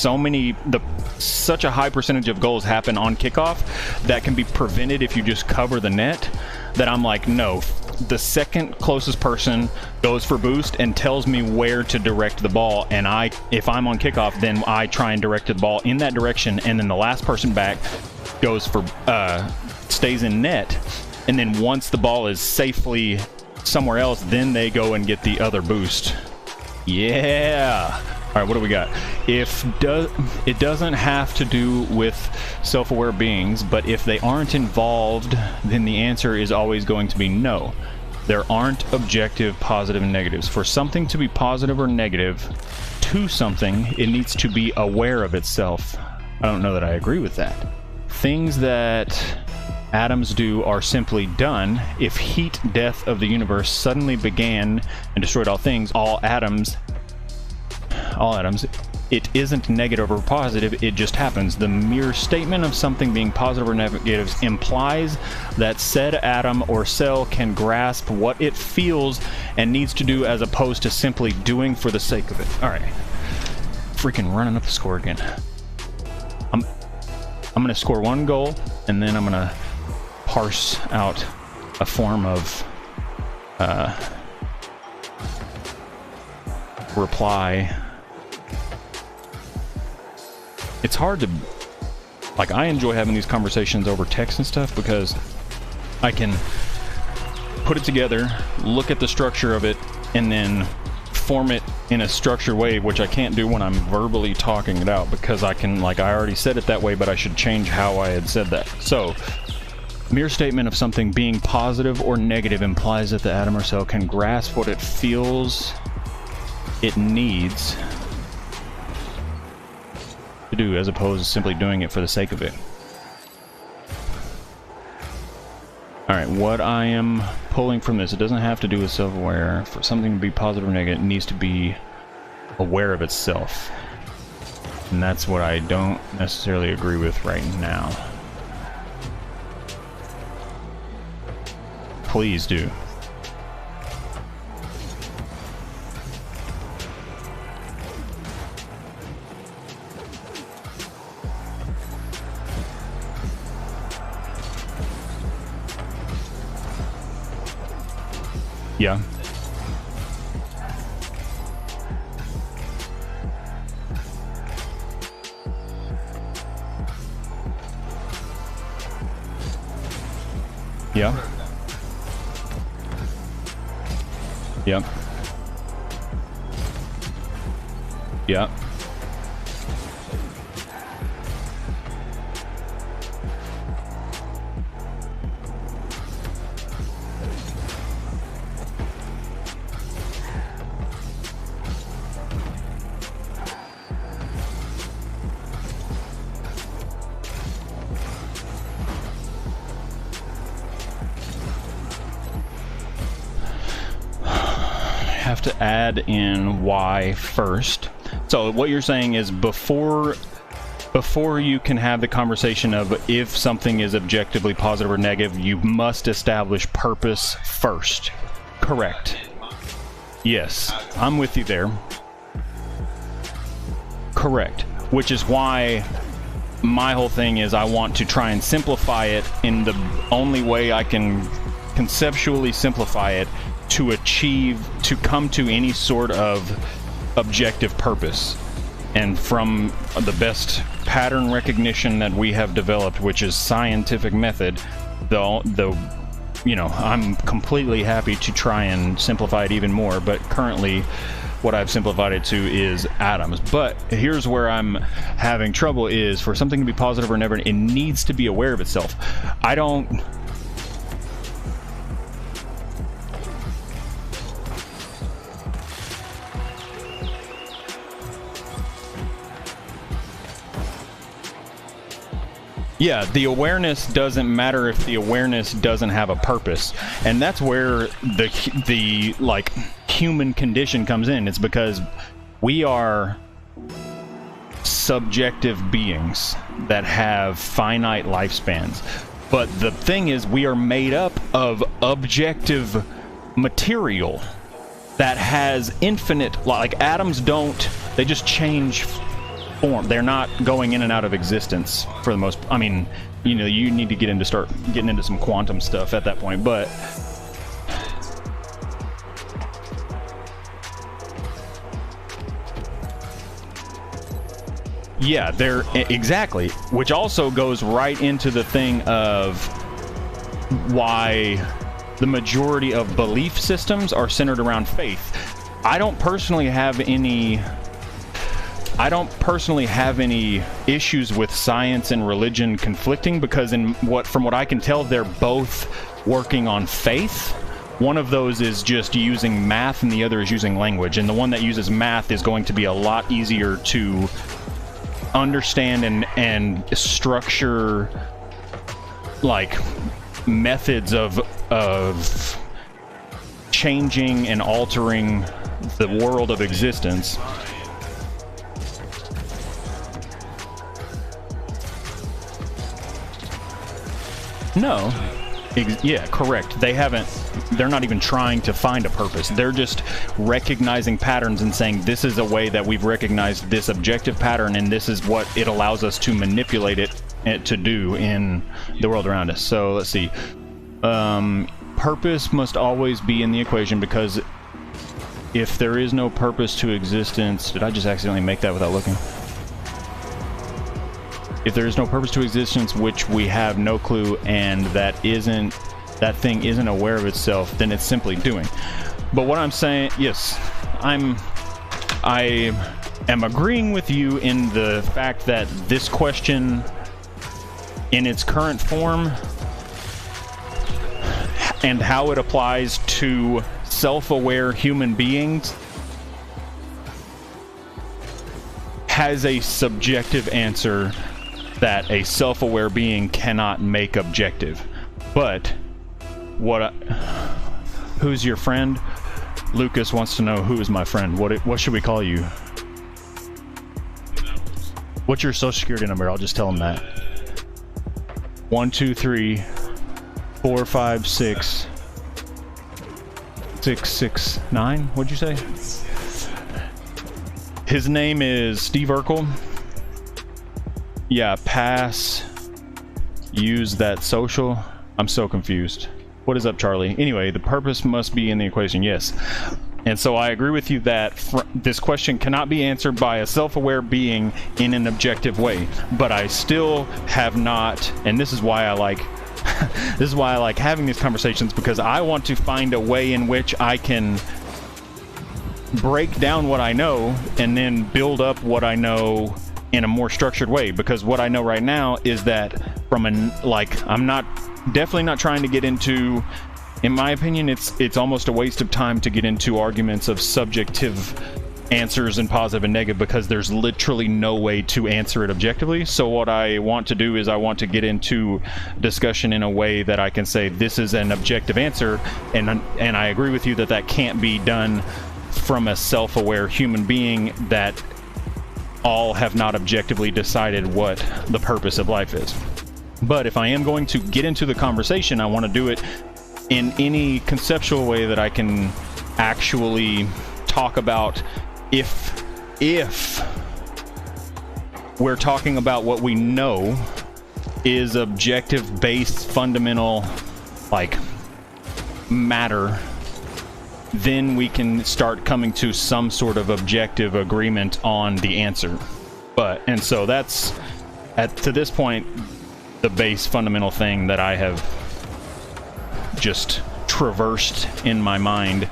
such a high percentage of goals happen on kickoff that can be prevented if you just cover the net, that I'm like, no, the second closest person goes for boost and tells me where to direct the ball, and if I'm on kickoff, then I try and direct the ball in that direction, and then the last person back goes for stays in net, and then once the ball is safely somewhere else, then they go and get the other boost. Yeah. All right, what do we got? It doesn't have to do with self-aware beings, but if they aren't involved, then the answer is always going to be no. There aren't objective positive and negatives. For something to be positive or negative to something, it needs to be aware of itself. I don't know that I agree with that. Things that atoms do are simply done. If heat death of the universe suddenly began and destroyed all things, all atoms, it isn't negative or positive, it just happens. The mere statement of something being positive or negative implies that said atom or cell can grasp what it feels and needs to do, as opposed to simply doing for the sake of it. Alright. Freaking running up the score again. I'm gonna score one goal, and then I'm gonna parse out a form of reply. It's hard to, like, I enjoy having these conversations over text and stuff, because I can put it together, look at the structure of it, and then form it in a structured way, which I can't do when I'm verbally talking it out, because I can, like, I already said it that way, but I should change how I had said that. So, mere statement of something being positive or negative implies that the atom or cell can grasp what it feels it needs to do, as opposed to simply doing it for the sake of it. Alright, what I am pulling from this, it doesn't have to do with self-aware. For something to be positive or negative, it needs to be aware of itself. And that's what I don't necessarily agree with right now. Please do. Yeah. Yeah. Yep. Yep. Have to add in why first. So what you're saying is before you can have the conversation of if something is objectively positive or negative, you must establish purpose first. Correct. Yes, I'm with you there. Correct. Which is why my whole thing is I want to try and simplify it in the only way I can conceptually simplify it to come to any sort of objective purpose. And from the best pattern recognition that we have developed, which is scientific method, you know, I'm completely happy to try and simplify it even more, but currently what I've simplified it to is atoms. But here's where I'm having trouble is for something to be positive or negative, it needs to be aware of itself. I don't... Yeah, the awareness doesn't matter if the awareness doesn't have a purpose. And that's where the like human condition comes in. It's because we are subjective beings that have finite lifespans. But the thing is, we are made up of objective material that has infinite, like atoms don't, they just change form. They're not going in and out of existence for the most, I mean, you know, you need to start getting into some quantum stuff at that point, but yeah, they're exactly, which also goes right into the thing of why the majority of belief systems are centered around faith. I don't personally have any issues with science and religion conflicting, because from what I can tell, they're both working on faith. One of those is just using math and the other is using language, and the one that uses math is going to be a lot easier to understand and structure, like methods of changing and altering the world of existence. No. Yeah, correct. They're not even trying to find a purpose. They're just recognizing patterns and saying, this is a way that we've recognized this objective pattern, and this is what it allows us to manipulate it to do in the world around us. So, let's see. Purpose must always be in the equation, because if there is no purpose to existence... Did I just accidentally make that without looking? If there is no purpose to existence, which we have no clue, and that thing isn't aware of itself, then it's simply doing. But what I'm saying, yes, I am agreeing with you in the fact that this question, in its current form, and how it applies to self-aware human beings, has a subjective answer that a self-aware being cannot make objective. But who's your friend? Lucas wants to know who is my friend. What should we call you? What's your social security number? I'll just tell him that. 1 2 3 4 5 6 6 6 9. What'd you say? His name is Steve Urkel. Yeah, pass. Use that social. I'm so confused. What is up, Charlie? Anyway, the purpose must be in the equation. Yes. And so I agree with you that this question cannot be answered by a self-aware being in an objective way. But I still have not, and this is why I like this is why I like having these conversations, because I want to find a way in which I can break down what I know and then build up what I know in a more structured way. Because what I know right now is that from I'm definitely not trying to get into, in my opinion, it's almost a waste of time to get into arguments of subjective answers and positive and negative, because there's literally no way to answer it objectively. So what I want to do is I want to get into discussion in a way that I can say this is an objective answer, and I agree with you that that can't be done from a self-aware human being that all have not objectively decided what the purpose of life is. But if I am going to get into the conversation, I want to do it in any conceptual way that I can actually talk about if we're talking about what we know is objective based fundamental matter, then we can start coming to some sort of objective agreement on the answer. And so that's to this point the base fundamental thing that I have just traversed in my mind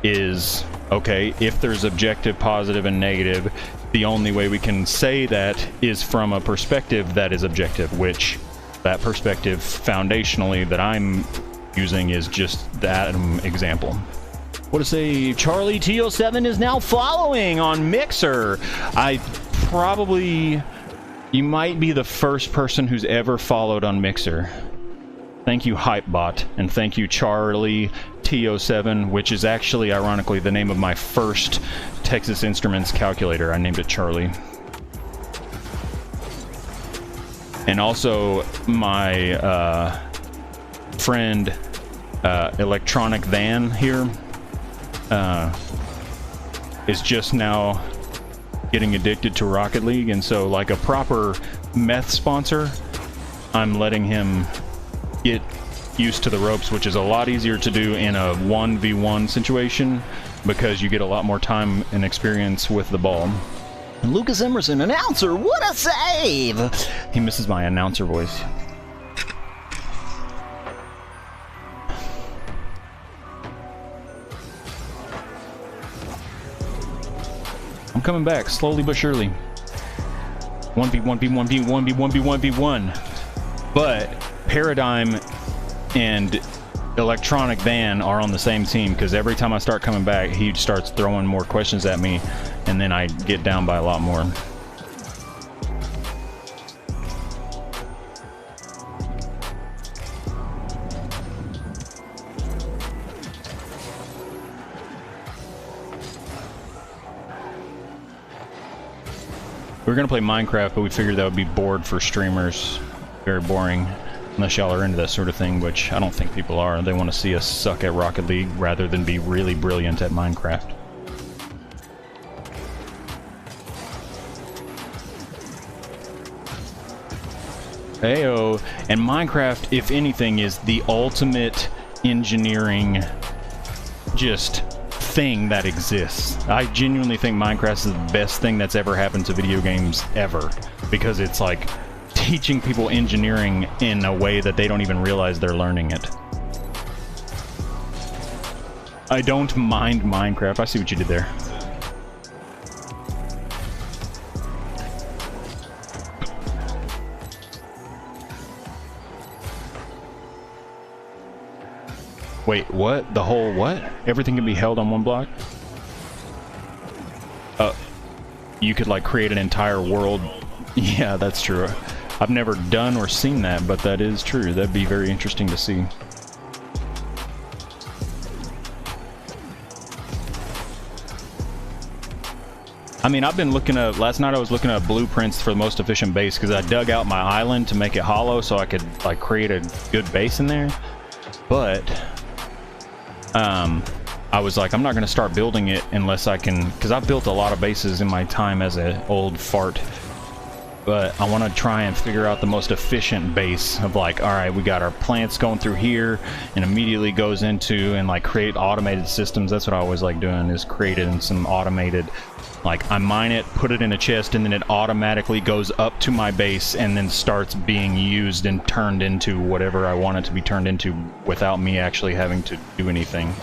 is, okay, if there's objective, positive, and negative, the only way we can say that is from a perspective that is objective, which that perspective foundationally that I'm using is just that example. What to say? Charlie T07 is now following on Mixer. You might be the first person who's ever followed on Mixer. Thank you, Hypebot, and thank you, Charlie T07, which is actually, ironically, the name of my first Texas Instruments calculator. I named it Charlie. And also, my friend, Electronic Van here, is just now getting addicted to Rocket League, and so like a proper meth sponsor, I'm letting him get used to the ropes, which is a lot easier to do in a 1v1 situation because you get a lot more time and experience with the ball. Lucas Emerson, announcer, what a save! He misses my announcer voice. I'm coming back, slowly but surely. 1v1v1v1v1v1v1. But Paradigm and Electronic Van are on the same team, because every time I start coming back, he starts throwing more questions at me, and then I get down by a lot more. We were gonna play Minecraft, but we figured that would be bored for streamers. Very boring, unless y'all are into that sort of thing, which I don't think people are. They want to see us suck at Rocket League rather than be really brilliant at Minecraft. Heyo, and Minecraft, if anything, is the ultimate engineering just thing that exists. I genuinely think Minecraft is the best thing that's ever happened to video games ever, because it's like teaching people engineering in a way that they don't even realize they're learning it. I don't mind Minecraft. I see what you did there. Wait, what? The whole what? Everything can be held on one block? You could like create an entire world. Yeah, that's true. I've never done or seen that, but that is true. That'd be very interesting to see. I mean, I've been looking at, last night I was looking at blueprints for the most efficient base because I dug out my island to make it hollow so I could like create a good base in there. But I was like, I'm not going to start building it unless I can, because I've built a lot of bases in my time as an old fart. But I want to try and figure out the most efficient base of like, all right, we got our plants going through here and immediately goes into and like create automated systems. That's what I always like doing, is creating some automated, like I mine it, put it in a chest, and then it automatically goes up to my base and then starts being used and turned into whatever I want it to be turned into without me actually having to do anything.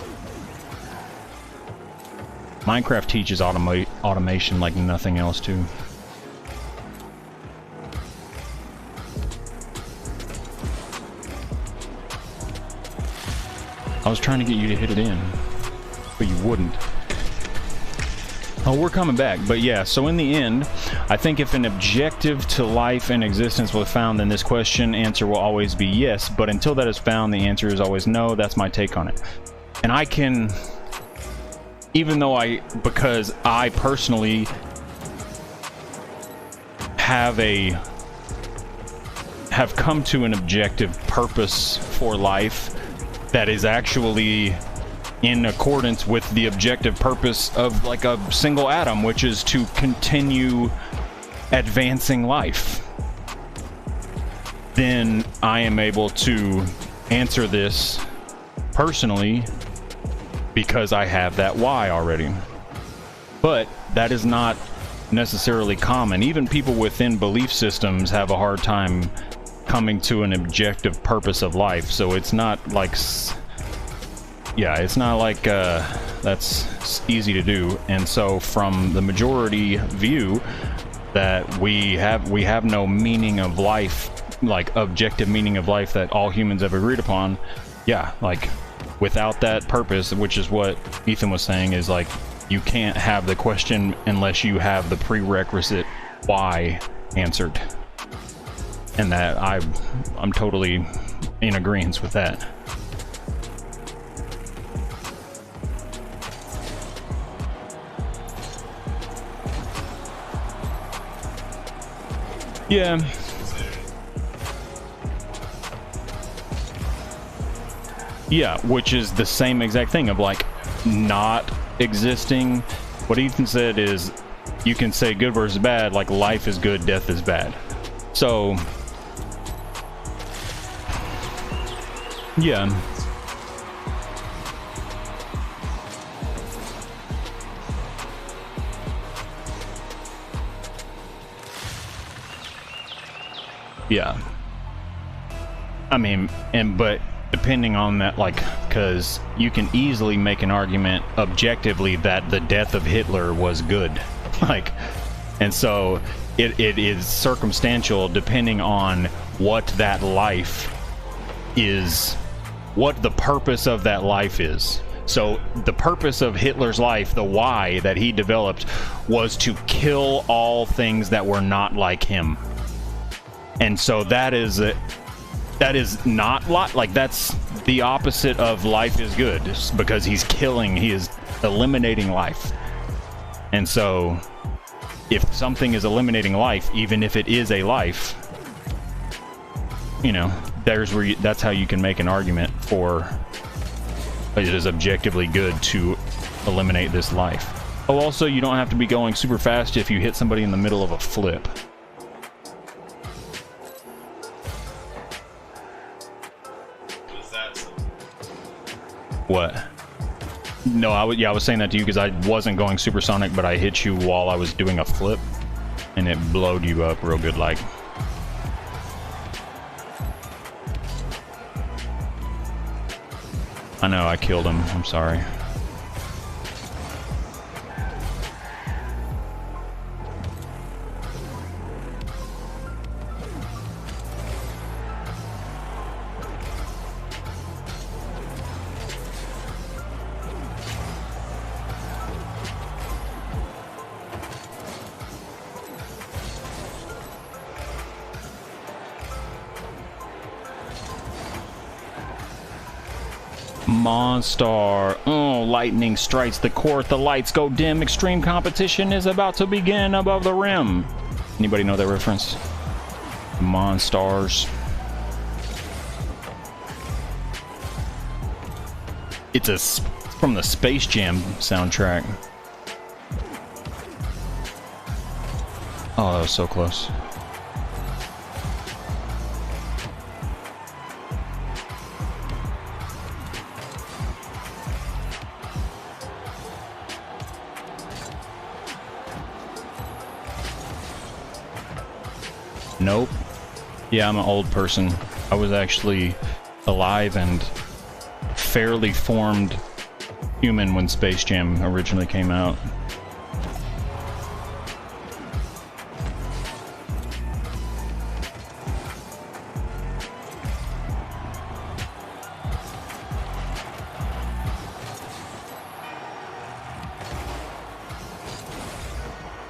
Minecraft teaches automation like nothing else too. I was trying to get you to hit it in, but you wouldn't. Oh, we're coming back. But yeah, so in the end, I think if an objective to life and existence was found, then this question answer will always be yes. But until that is found, the answer is always no. That's my take on it. And I can, even though because I personally have come to an objective purpose for life that is actually in accordance with the objective purpose of like a single atom, which is to continue advancing life, then I am able to answer this personally because I have that why already. But that is not necessarily common. Even people within belief systems have a hard time coming to an objective purpose of life. So it's not like, yeah, it's not like that's easy to do. And so from the majority view that we have no meaning of life, like objective meaning of life that all humans have agreed upon, yeah, like without that purpose, which is what Ethan was saying, is like you can't have the question unless you have the prerequisite why answered. And that I'm totally in agreement with that. Yeah. Yeah, which is the same exact thing of like not existing. What Ethan said is you can say good versus bad, like life is good, death is bad. So yeah. Yeah. I mean, but depending on that, like, because you can easily make an argument objectively that the death of Hitler was good. Like, and so it is circumstantial depending on what that life is, what the purpose of that life is. So the purpose of Hitler's life, the why that he developed, was to kill all things that were not like him. And so that is not like, that's the opposite of life is good, because he is eliminating life. And so if something is eliminating life, even if it is a life, you know, that's how you can make an argument for it is objectively good to eliminate this life. Oh, also, you don't have to be going super fast if you hit somebody in the middle of a flip. What? No, I was saying that to you because I wasn't going supersonic, but I hit you while I was doing a flip, and it blowed you up real good, like. I know, I killed him. I'm sorry. Monstar. Oh, lightning strikes the court. The lights go dim. Extreme competition is about to begin above the rim. Anybody know that reference? Monstars. It's from the Space Jam soundtrack. Oh, that was so close. Nope. Yeah, I'm an old person. I was actually alive and fairly formed human when Space Jam originally came out.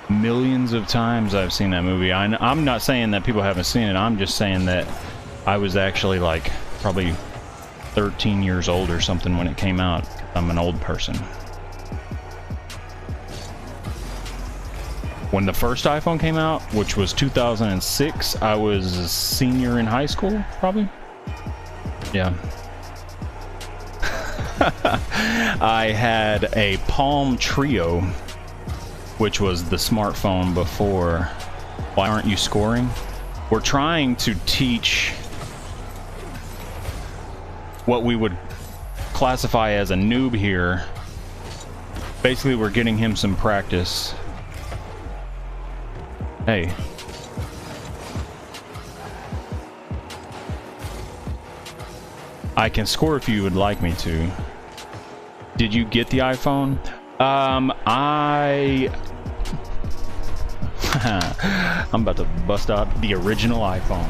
Millions of times I've seen that movie. I'm not saying that people haven't seen it. I'm just saying that I was actually like probably 13 years old or something when it came out. I'm an old person. When the first iPhone came out, which was 2006, I was a senior in high school, probably. Yeah. I had a Palm Trio, which was the smartphone before. Why aren't you scoring? We're trying to teach what we would classify as a noob here. Basically, we're getting him some practice. Hey. I can score if you would like me to. Did you get the iPhone? I'm about to bust out the original iPhone.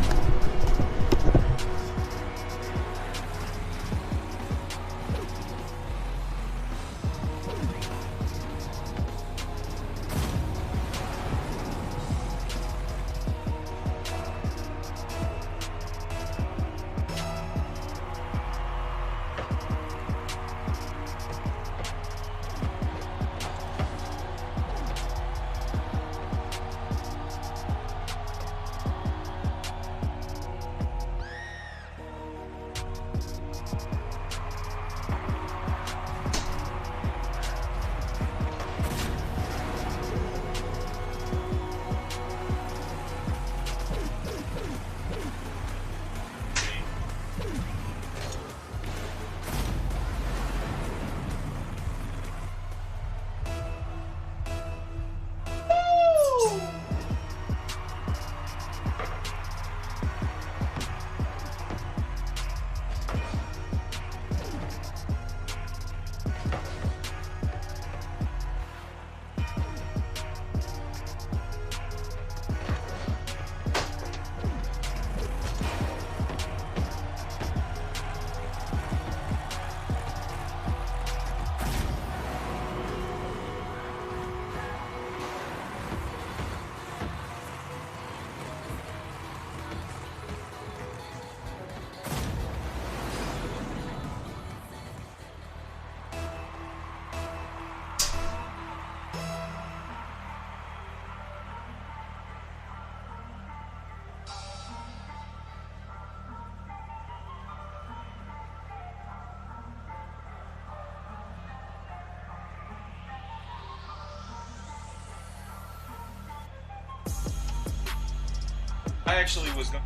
I actually was going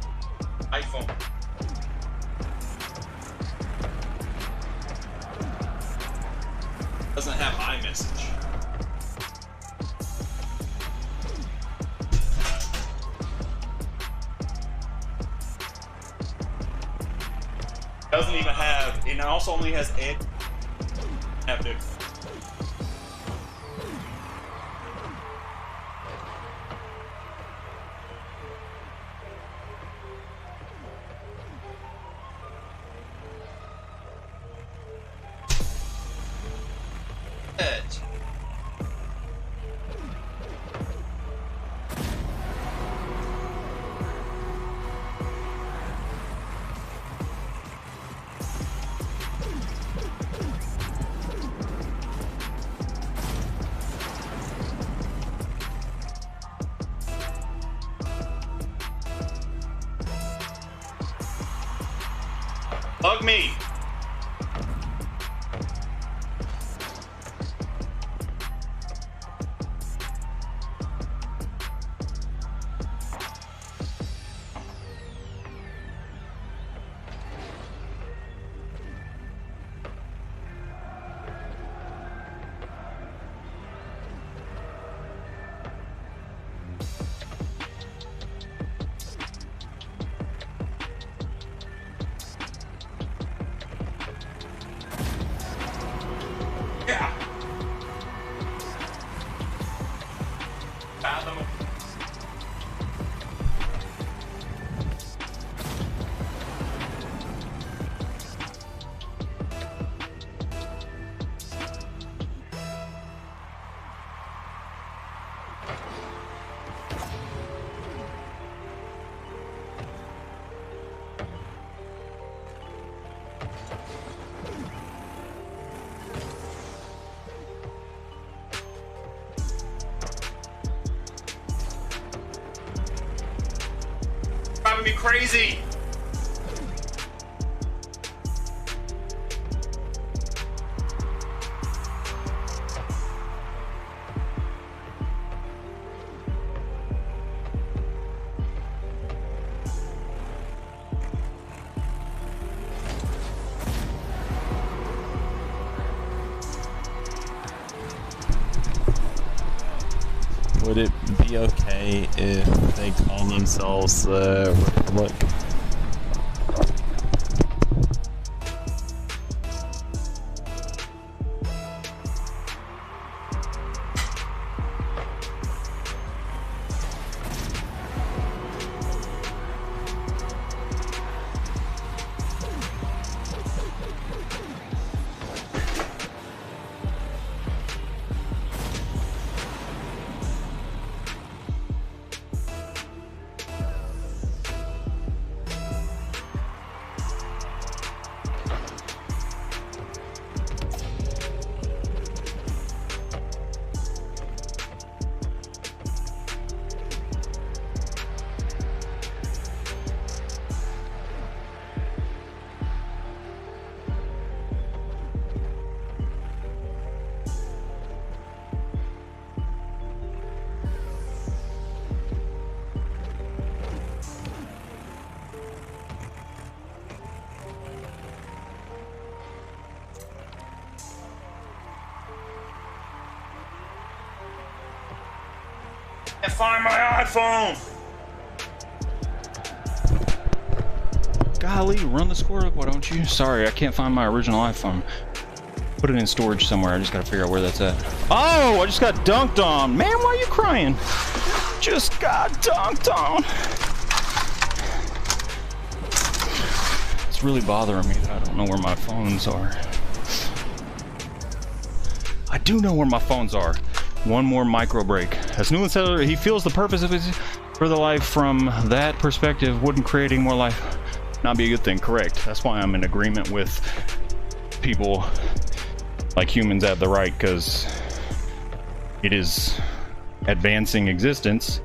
iPhone. Doesn't have iMessage. Doesn't even have. It also only has Ed. Have it. Unplug me. Yeah. Fathom. Driving me crazy. Would it be okay if they call themselves the Republic? And find my iPhone. Golly, run the score up, why don't you? Sorry, I can't find my original iPhone. Put it in storage somewhere. I just gotta figure out where that's at. Oh, I just got dunked on. Man, why are you crying? Just got dunked on. It's really bothering me that I don't know where my phones are. I do know where my phones are. One more micro break. As Newland said, he feels the purpose of his further life from that perspective. Wouldn't creating more life not be a good thing? Correct. That's why I'm in agreement with people like humans have the right, because it is advancing existence.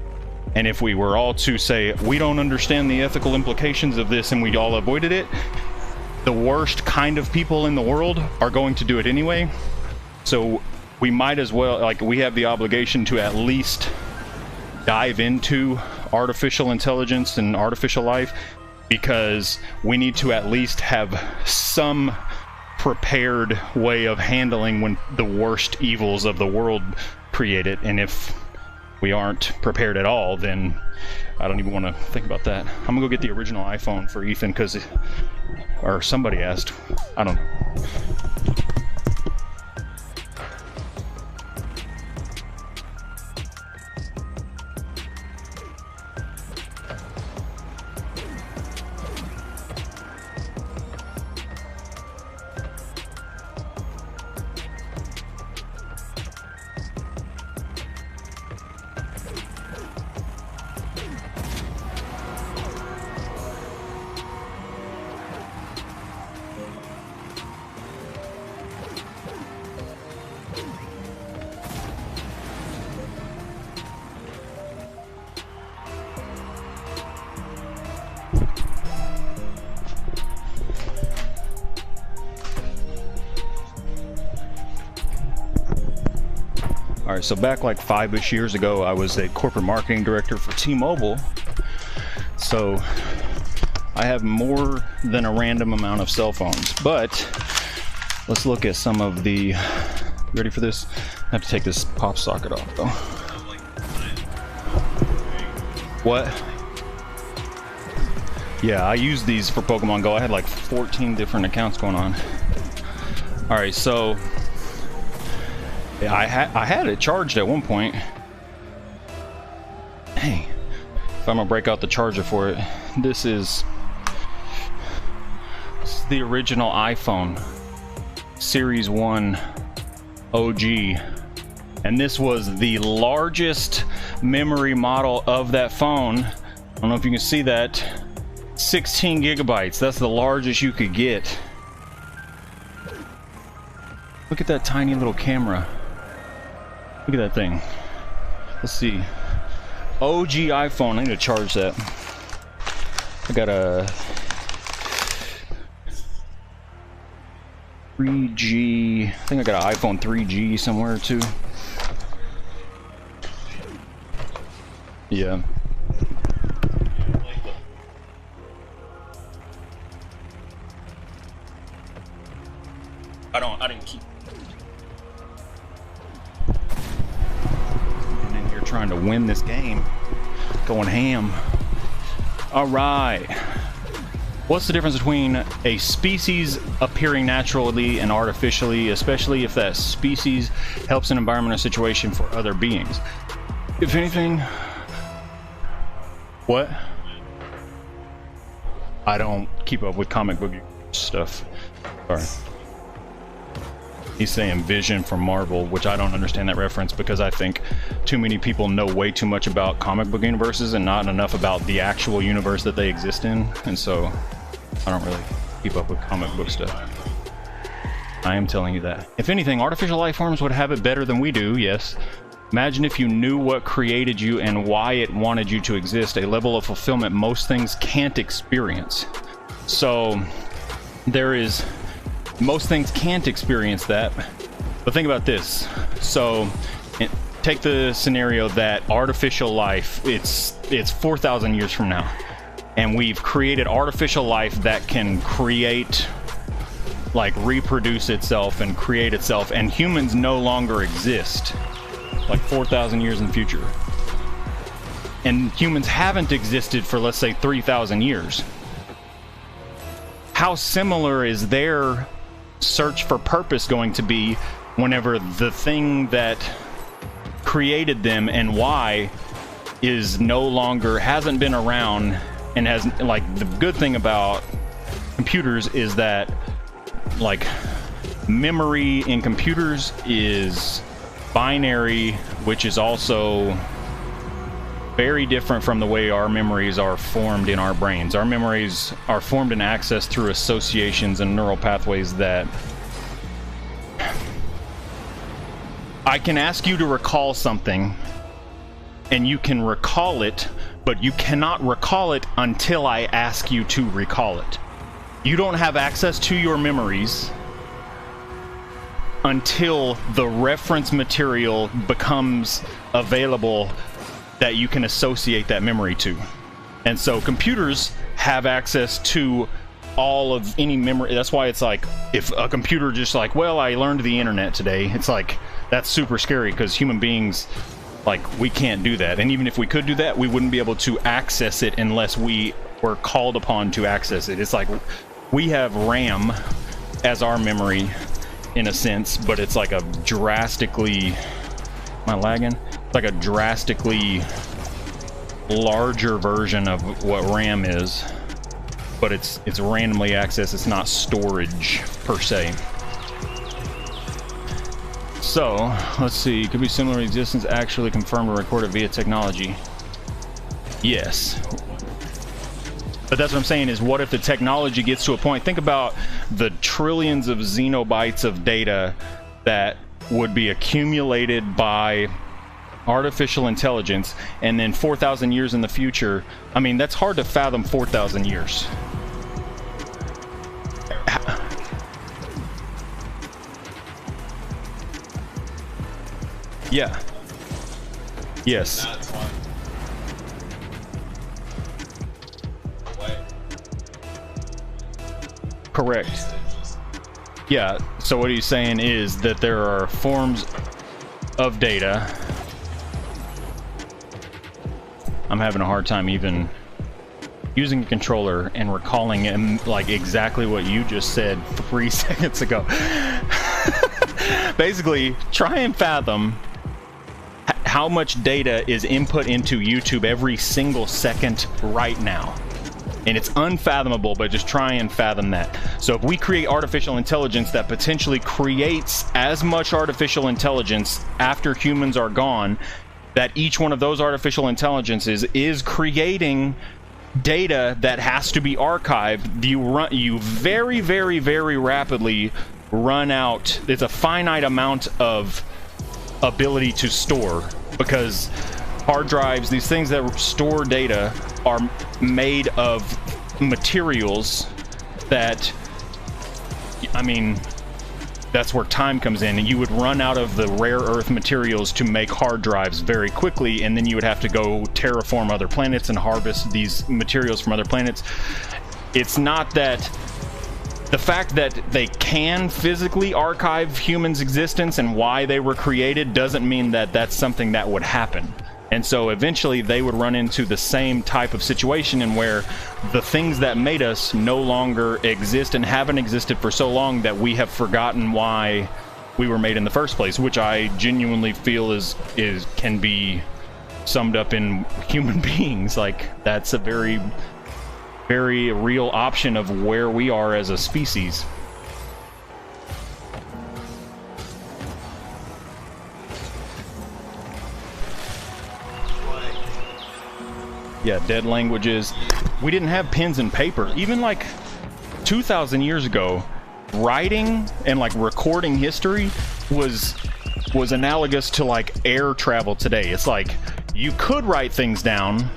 And if we were all to say we don't understand the ethical implications of this and we all avoided it, the worst kind of people in the world are going to do it anyway. So we might as well, like, we have the obligation to at least dive into artificial intelligence and artificial life, because we need to at least have some prepared way of handling when the worst evils of the world create it. And if we aren't prepared at all, then I don't even want to think about that. I'm gonna go get the original iPhone for Ethan, because, or somebody asked, I don't know. Alright, so back like 5-ish years ago, I was a corporate marketing director for T-Mobile. So I have more than a random amount of cell phones, but let's look at some of the... Ready for this? I have to take this pop socket off though. What? Yeah, I used these for Pokemon Go. I had like 14 different accounts going on. Alright, so yeah, I had it charged at one point. Hey, if I'm gonna break out the charger for it, this is the original iPhone Series 1 OG, and this was the largest memory model of that phone. I don't know if you can see that. 16 gigabytes. That's the largest you could get. Look at that tiny little camera. Look at that thing. Let's see. OG iPhone. I need to charge that. I got a 3G. I think I got an iPhone 3G somewhere too. Yeah. I didn't keep getting in here trying to win this game. Going ham. All right. What's the difference between a species appearing naturally and artificially, especially if that species helps an environment or situation for other beings? If anything... What? I don't keep up with comic book stuff. Sorry. He's saying Vision from Marvel, which I don't understand that reference because I think too many people know way too much about comic book universes and not enough about the actual universe that they exist in, and so I don't really keep up with comic book stuff. I am telling you that. If anything, artificial life forms would have it better than we do, yes. Imagine if you knew what created you and why it wanted you to exist, a level of fulfillment most things can't experience. So there is... Most things can't experience that, but think about this. So take the scenario that artificial life, it's 4,000 years from now, and we've created artificial life that can create, like, reproduce itself and create itself, and humans no longer exist, like 4,000 years in the future, and humans haven't existed for, let's say, 3,000 years. How similar is their search for purpose going to be whenever the thing that created them and why is no longer, hasn't been around, and has, like, the good thing about computers is that, like, memory in computers is binary, which is also very different from the way our memories are formed in our brains. Our memories are formed and accessed through associations and neural pathways that... I can ask you to recall something, and you can recall it, but you cannot recall it until I ask you to recall it. You don't have access to your memories until the reference material becomes available that you can associate that memory to. And so computers have access to all of any memory. That's why it's like, if a computer just like, well, I learned the internet today, it's like, that's super scary, because human beings, like, we can't do that. And even if we could do that, we wouldn't be able to access it unless we were called upon to access it. It's like, we have RAM as our memory in a sense, but it's like a drastically... Am I lagging? It's like a drastically larger version of what RAM is, but it's randomly accessed. It's not storage per se. So let's see. Could be similar existence actually confirmed or recorded via technology. Yes. But that's what I'm saying is, what if the technology gets to a point? Think about the trillions of xenobytes of data that would be accumulated by artificial intelligence, and then 4,000 years in the future. I mean, that's hard to fathom. 4,000 years. Yeah. Yes. That's one. Wait. Correct. Yeah, so what he's saying is that there are forms of data. I'm having a hard time even using a controller and recalling like exactly what you just said 3 seconds ago. Basically, try and fathom how much data is input into YouTube every single second right now. And it's unfathomable, but just try and fathom that. So if we create artificial intelligence that potentially creates as much artificial intelligence after humans are gone, that each one of those artificial intelligences is creating data that has to be archived, you very, very, very rapidly run out. It's a finite amount of ability to store, because hard drives, these things that store data, are made of materials that, I mean, that's where time comes in, and you would run out of the rare earth materials to make hard drives very quickly, and then you would have to go terraform other planets and harvest these materials from other planets. It's not that the fact that they can physically archive humans' existence and why they were created doesn't mean that that's something that would happen. And so eventually they would run into the same type of situation in where the things that made us no longer exist and haven't existed for so long that we have forgotten why we were made in the first place, which I genuinely feel can be summed up in human beings. Like, that's a very, very real option of where we are as a species. Yeah, dead languages. We didn't have pens and paper. Even like 2,000 years ago, writing and like recording history was analogous to like air travel today. It's like you could write things down,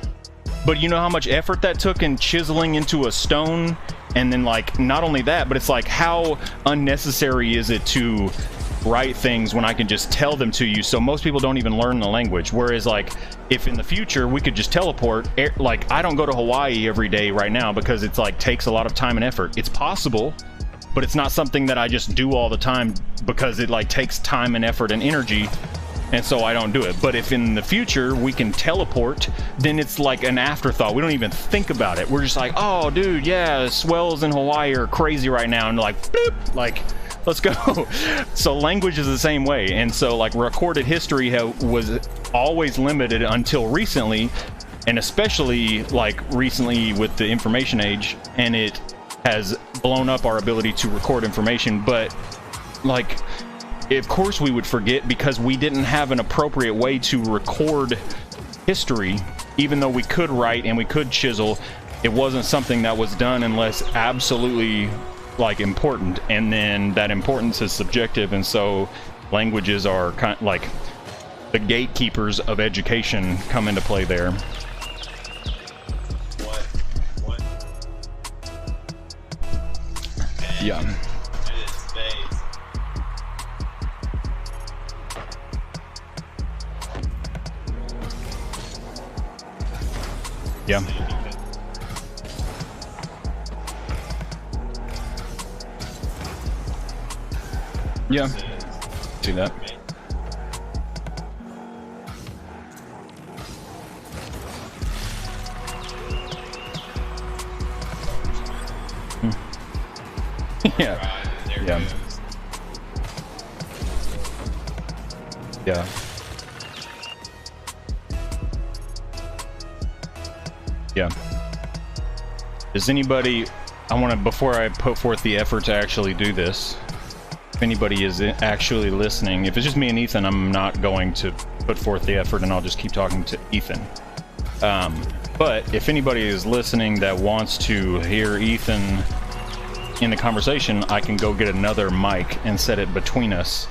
but you know how much effort that took in chiseling into a stone? And then like, not only that, but it's like, how unnecessary is it to write things when I can just tell them to you? So most people don't even learn the language. Whereas like, if in the future we could just teleport, like, I don't go to Hawaii every day right now because it's like takes a lot of time and effort. It's possible, but it's not something that I just do all the time because it like takes time and effort and energy, and so I don't do it. But if in the future we can teleport, then it's like an afterthought. We don't even think about it. We're just like, oh dude, yeah, swells in Hawaii are crazy right now, and like, bloop, like, let's go. So language is the same way. And so like recorded history was always limited until recently, and especially like recently with the information age, and it has blown up our ability to record information. But like, of course we would forget because we didn't have an appropriate way to record history. Even though we could write and we could chisel, it wasn't something that was done unless absolutely like important, and then that importance is subjective, and so languages are kind of like the gatekeepers of education come into play there. What? Yeah. Yeah. Yeah, see that. Yeah, yeah, yeah. Yeah. Does anybody, I want to, before I put forth the effort to actually do this, if anybody is actually listening, if it's just me and Ethan, I'm not going to put forth the effort and I'll just keep talking to Ethan. But if anybody is listening that wants to hear Ethan in the conversation, I can go get another mic and set it between us.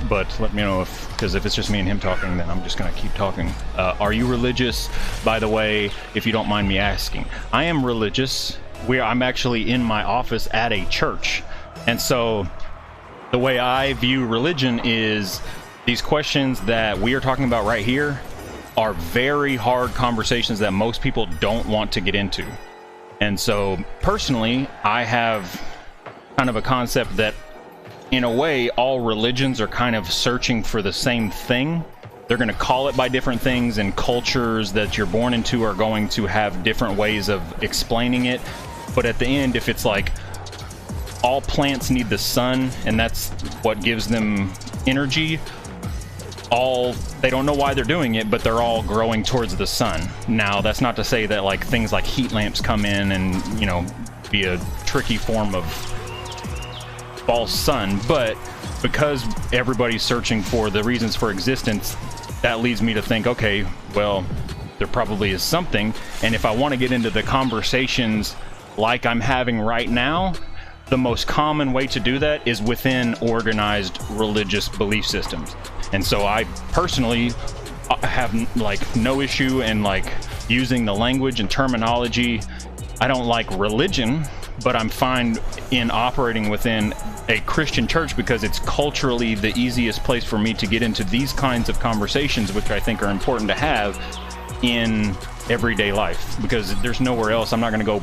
But let me know because if it's just me and him talking, then I'm just gonna keep talking. Are you religious? By the way, if you don't mind me asking, I am religious. I'm actually in my office at a church, and so the way I view religion is these questions that we are talking about right here are very hard conversations that most people don't want to get into. And so personally, I have kind of a concept that in a way all religions are kind of searching for the same thing. They're going to call it by different things, and cultures that you're born into are going to have different ways of explaining it. But at the end, if it's like all plants need the sun and that's what gives them energy, they don't know why they're doing it, but they're all growing towards the sun. Now, that's not to say that like things like heat lamps come in and, you know, be a tricky form of false sun, but because everybody's searching for the reasons for existence, that leads me to think, okay, well, there probably is something. And if I want to get into the conversations like I'm having right now, the most common way to do that is within organized religious belief systems. And so I personally have like no issue in like using the language and terminology. I don't like religion, but I'm fine in operating within a Christian church because it's culturally the easiest place for me to get into these kinds of conversations, which I think are important to have in everyday life, because there's nowhere else. I'm not going to go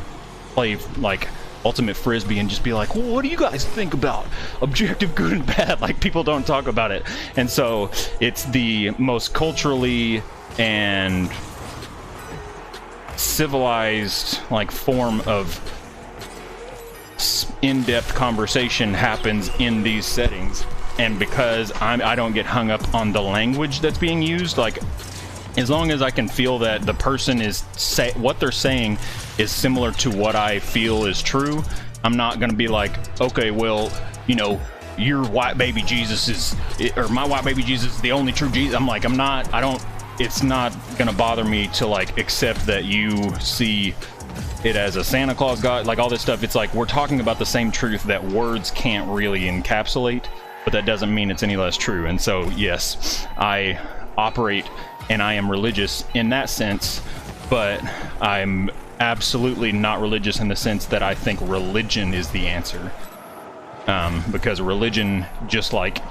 play like ultimate frisbee and just be like, well, what do you guys think about objective good and bad? Like, people don't talk about it. And so it's the most culturally and civilized like form of in-depth conversation happens in these settings. And because I don't get hung up on the language that's being used, like as long as I can feel that the person is what they're saying is similar to what I feel is true, I'm not going to be like, okay, well, you know, your white baby Jesus is, or my white baby Jesus is the only true Jesus. I'm like, it's not going to bother me to like accept that you see it as a Santa Claus God, like all this stuff. It's like we're talking about the same truth that words can't really encapsulate, but that doesn't mean it's any less true. And so, yes, I operate and I am religious in that sense, but I'm absolutely not religious in the sense that I think religion is the answer. Because religion, just like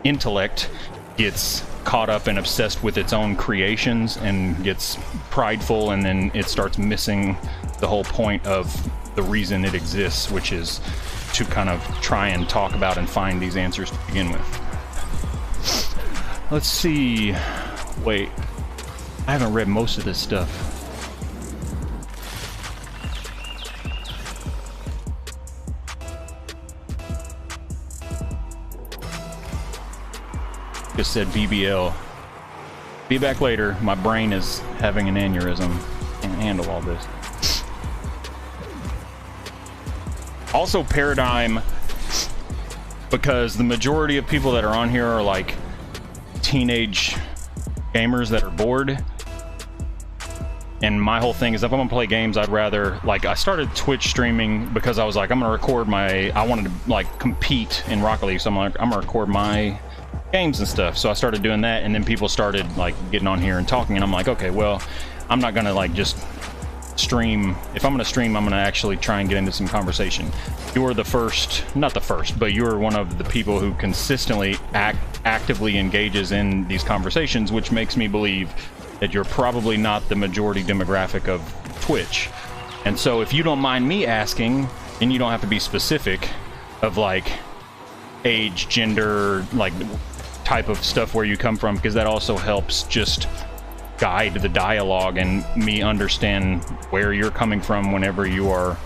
intellect, gets caught up and obsessed with its own creations and gets prideful, and then it starts missing the whole point of the reason it exists, which is to kind of try and talk about and find these answers to begin with. Let's see. Wait, I haven't read most of this stuff. Just said BBL. Be back later. My brain is having an aneurysm. Can't handle all this. Also, Paradigm, because the majority of people that are on here are like teenage gamers that are bored. And my whole thing is, if I'm gonna play games, I'd rather, like, I started Twitch streaming because I was like, I'm gonna record I wanted to like compete in Rocket League, so I'm like, I'm gonna record my games and stuff. So I started doing that, and then people started like getting on here and talking, and I'm like, okay, well, I'm not gonna like just stream. If I'm gonna stream, I'm gonna actually try and get into some conversation. You're the first, not the first, but you're one of the people who consistently actively engages in these conversations, which makes me believe that you're probably not the majority demographic of Twitch. And so if you don't mind me asking, and you don't have to be specific of like age, gender, like type of stuff where you come from, because that also helps just guide the dialogue and me understand where you're coming from whenever you are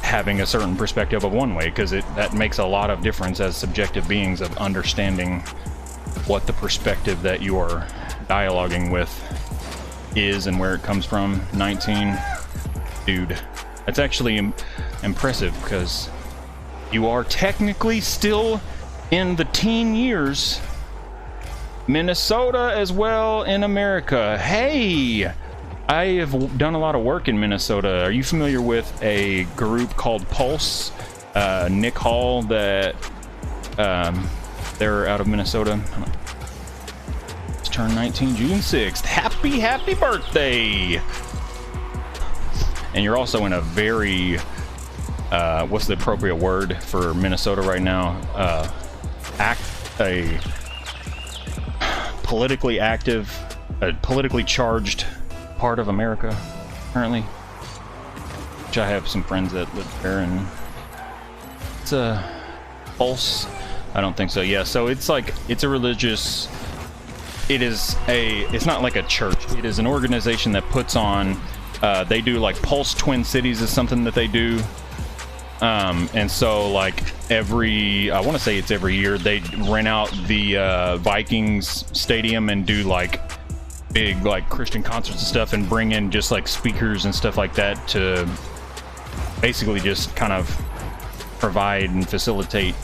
having a certain perspective of one way, because that makes a lot of difference as subjective beings of understanding what the perspective that you are dialoguing with is and where it comes from. 19, dude, that's actually impressive, because you are technically still in the teen years. Minnesota as well in America. Hey, I have done a lot of work in Minnesota. Are you familiar with a group called Pulse? Nick Hall, that they're out of Minnesota. It's turned 19 June 6th. Happy birthday! And you're also in a very what's the appropriate word for Minnesota right now? politically active, a politically charged part of America currently. Which I have some friends that live there, and it's a Pulse. I don't think so. Yeah, so it's like, it's a religious, it's not like a church. It is an organization that puts on, they do like Pulse Twin Cities is something that they do. And so like I want to say it's every year, they rent out the Vikings stadium and do like big like Christian concerts and stuff, and bring in just like speakers and stuff like that to basically just kind of provide and facilitate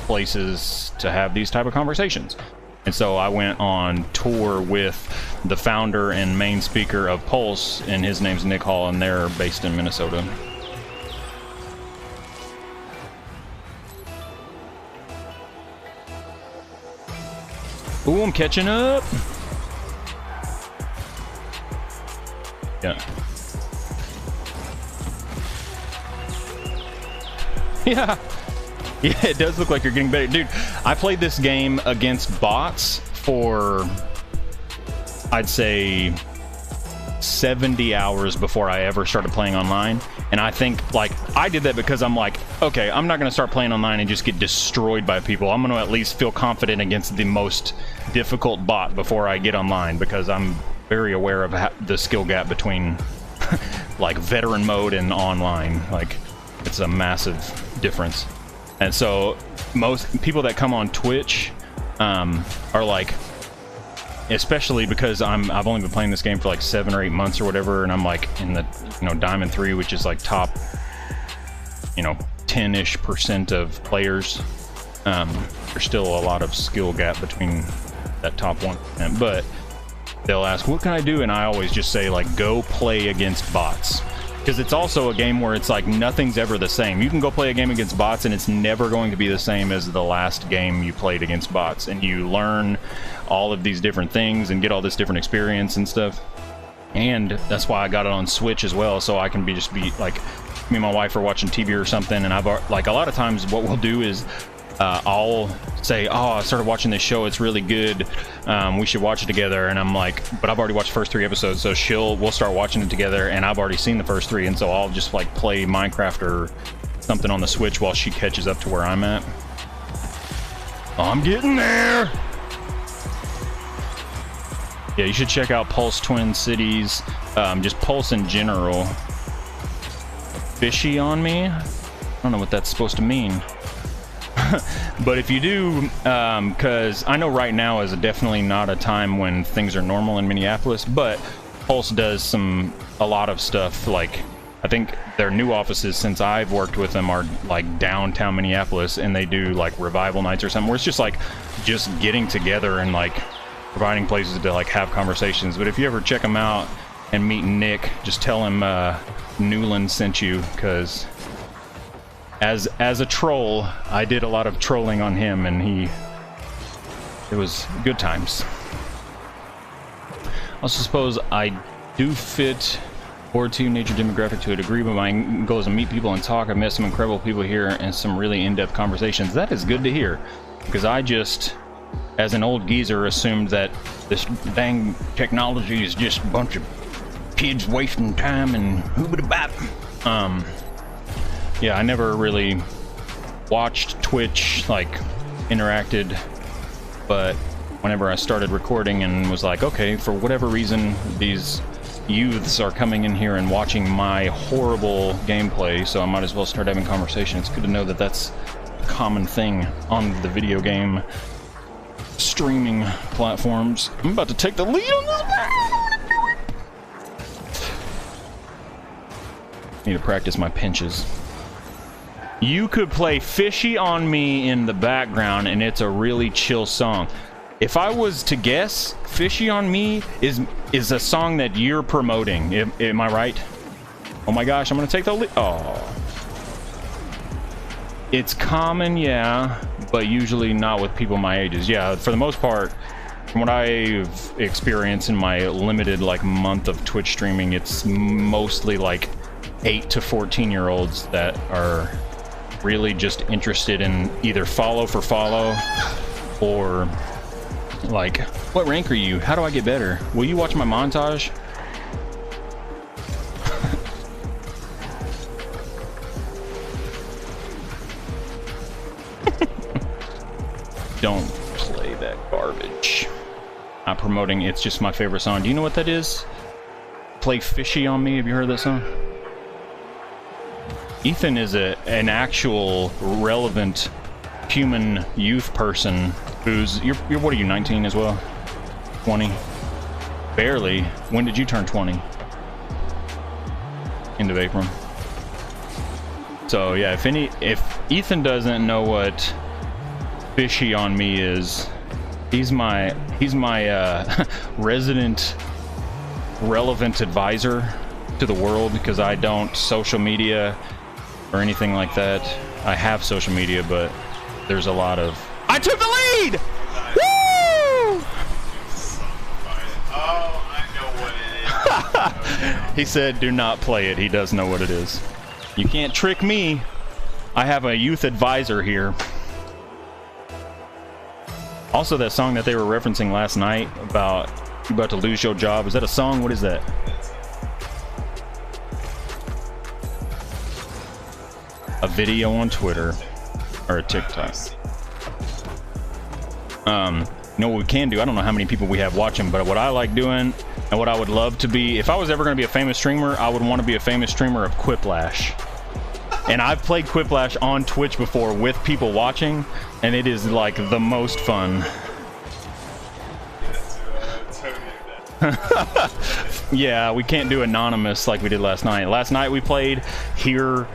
places to have these type of conversations. And so I went on tour with the founder and main speaker of Pulse, and his name's Nick Hall, and they're based in Minnesota. Ooh, I'm catching up. Yeah. Yeah. Yeah, it does look like you're getting better. Dude, I played this game against bots for, I'd say, 70 hours before I ever started playing online. And I think, like, I did that because I'm like, okay, I'm not going to start playing online and just get destroyed by people. I'm going to at least feel confident against the most difficult bot before I get online, because I'm very aware of the skill gap between, like, veteran mode and online. Like, it's a massive difference. And so most people that come on Twitch are like, especially because I've only been playing this game for like 7 or 8 months or whatever, and I'm like in the, you know, Diamond 3, which is like top, you know, 10-ish% of players. There's still a lot of skill gap between that top 1%, but they'll ask, what can I do? And I always just say, like, go play against bots. Because it's also a game where it's like nothing's ever the same. You can go play a game against bots and it's never going to be the same as the last game you played against bots. And you learn all of these different things and get all this different experience and stuff. And that's why I got it on Switch as well, so I can just be like, me and my wife are watching TV or something, and I've like, a lot of times what we'll do is I'll say, oh, I started watching this show, it's really good, we should watch it together. And I'm like, but I've already watched the first 3 episodes, so we'll start watching it together, and I've already seen the first 3, and so I'll just like play Minecraft or something on the Switch while she catches up to where I'm at. I'm getting there. Yeah, you should check out Pulse Twin Cities, just Pulse in general. Fishy on me? I don't know what that's supposed to mean. But if you do, because I know right now is definitely not a time when things are normal in Minneapolis, but Pulse does a lot of stuff. Like, I think their new offices, since I've worked with them, are like downtown Minneapolis, and they do like revival nights or something where it's just like getting together and like providing places to like have conversations. But if you ever check them out and meet Nick, just tell him Newland sent you, because as a troll, I did a lot of trolling on him, and it was good times. I also suppose I do fit Board 2 nature demographic to a degree, but my goal is to meet people and talk. I've met some incredible people here and some really in-depth conversations. That is good to hear, because I just, as an old geezer, assumed that this dang technology is just a bunch of kids wasting time and hoobity-bop. Yeah, I never really watched Twitch, like, interacted, but whenever I started recording and was like, okay, for whatever reason, these youths are coming in here and watching my horrible gameplay, so I might as well start having conversation. It's good to know that that's a common thing on the video game streaming platforms. I'm about to take the lead on this. Need to practice my pinches. You could play Fishy on Me in the background and it's a really chill song. If I was to guess, Fishy on Me is a song that you're promoting. Am I right? Oh my gosh, I'm gonna take the lead. Oh. It's common, yeah, but usually not with people my ages. Yeah, for the most part, from what I've experienced in my limited like month of Twitch streaming, it's mostly like 8 to 14-year-olds that are really just interested in either follow for follow or Like, what rank are you? How do I get better? Will you watch my montage? Don't play that garbage. Not promoting, it's just my favorite song. Do you know what that is? Play Fishy on Me. Have you heard that song? Ethan is an actual relevant human youth person who's you're what are you, 19 as well? 20? Barely. When did you turn 20? End of April. So yeah, if Ethan doesn't know what Fishy on Me is, he's my resident relevant advisor to the world, because I don't social media or anything like that. I have social media, but there's a lot of... I took the lead! Woo! Oh, I know what it is. He said, do not play it. He does know what it is. You can't trick me. I have a youth advisor here. Also, that song that they were referencing last night about you about to lose your job. Is that a song? What is that? A video on Twitter or a TikTok. You know what we can do? I don't know how many people we have watching, but what I like doing and what I would love to be, if I was ever going to be a famous streamer, I would want to be a famous streamer of Quiplash. And I've played Quiplash on Twitch before with people watching, and it is like the most fun. Yeah, we can't do anonymous like we did last night. Last night we played here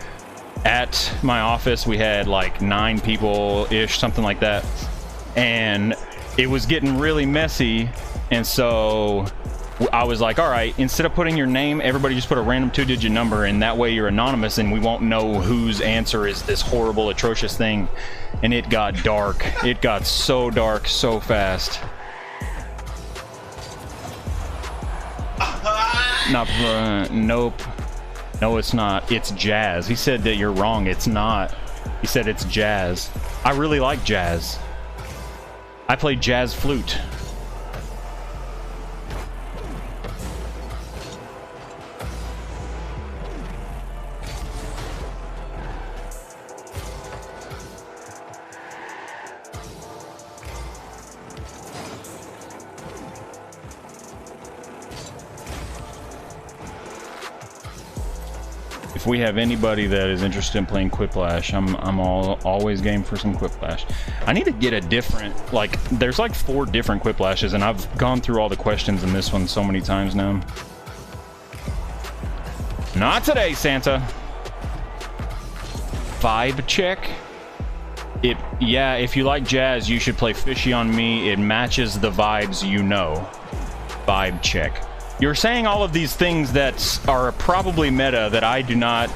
at my office. We had like 9 people-ish, something like that. And it was getting really messy. And so I was like, all right, instead of putting your name, everybody just put a random 2-digit number, and that way you're anonymous and we won't know whose answer is this horrible, atrocious thing. And it got dark. It got so dark so fast. Nope. No, it's not. It's jazz. He said that you're wrong. It's not. He said it's jazz. I really like jazz. I play jazz flute. If we have anybody that is interested in playing Quiplash, I'm always game for some Quiplash. I need to get a different, like, there's like 4 different Quiplashes, and I've gone through all the questions in this one so many times now. Not today, Santa. Vibe check. Yeah, if you like jazz, you should play Fishy on Me. It matches the vibes, you know. Vibe check. You're saying all of these things that are probably meta that I do not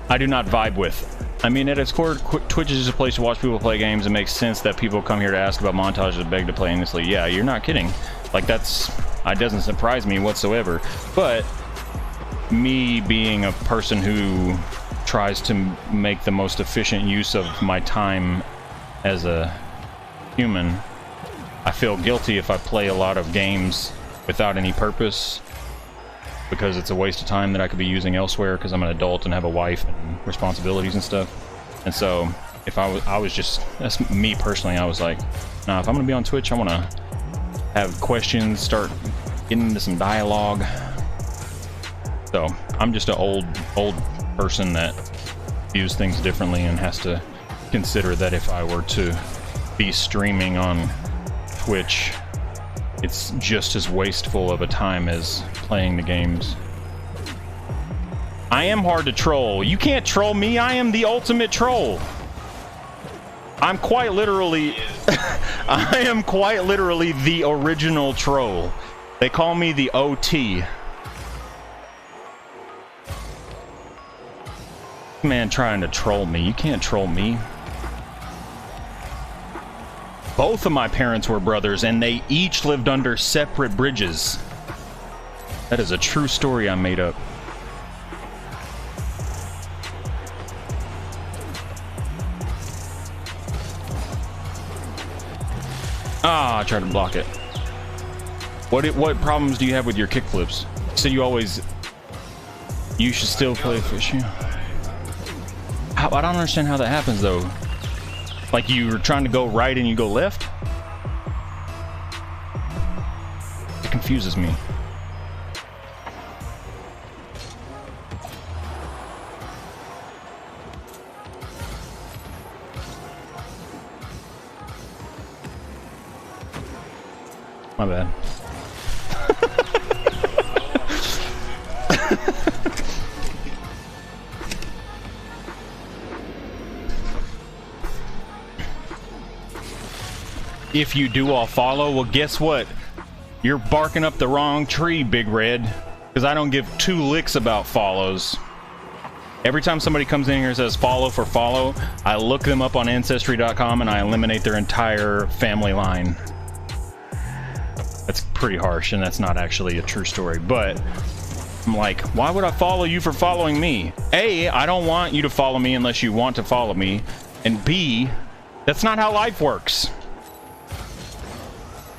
vibe with. I mean, at its core, Twitch is just a place to watch people play games. It makes sense that people come here to ask about montages and beg to play endlessly. Yeah, you're not kidding. Like, it doesn't surprise me whatsoever. But me being a person who tries to make the most efficient use of my time as a human, I feel guilty if I play a lot of games without any purpose, because it's a waste of time that I could be using elsewhere, because I'm an adult and have a wife and responsibilities and stuff. And so if I was just, that's me personally, I was like, nah, if I'm gonna be on Twitch, I want to have questions, start getting into some dialogue. So I'm just an old person that views things differently and has to consider that if I were to be streaming on Twitch, it's just as wasteful of a time as playing the games. I am hard to troll. You can't troll me. I am the ultimate troll. I'm quite literally... I am quite literally the original troll. They call me the OT. Man trying to troll me. You can't troll me. Both of my parents were brothers, and they each lived under separate bridges. That is a true story I made up. Ah, I tried to block it. What problems do you have with your kickflips? You said you should still play fishing. I don't understand how that happens though. Like you're trying to go right and you go left? It confuses me. My bad. If you do all follow, well, guess what? You're barking up the wrong tree, Big Red. Because I don't give two licks about follows. Every time somebody comes in here and says follow for follow, I look them up on Ancestry.com and I eliminate their entire family line. That's pretty harsh, and that's not actually a true story, but I'm like, why would I follow you for following me? A, I don't want you to follow me unless you want to follow me, and B, that's not how life works.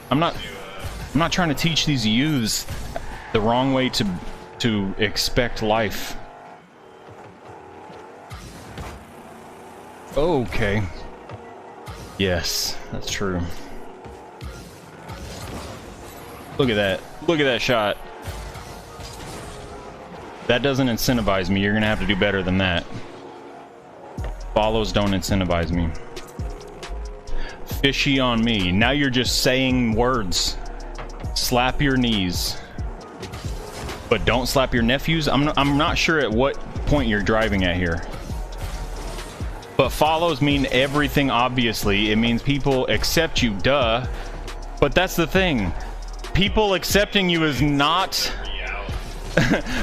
I'm not trying to teach these youths the wrong way to expect life. Okay. Yes, that's true. Look at that. Look at that shot. That doesn't incentivize me. You're gonna have to do better than that. Follows don't incentivize me. Fishy on me. Now you're just saying words. Slap your knees. But don't slap your nephews. I'm not sure at what point you're driving at here. But follows mean everything, obviously. It means people accept you, duh. But that's the thing. People accepting you is not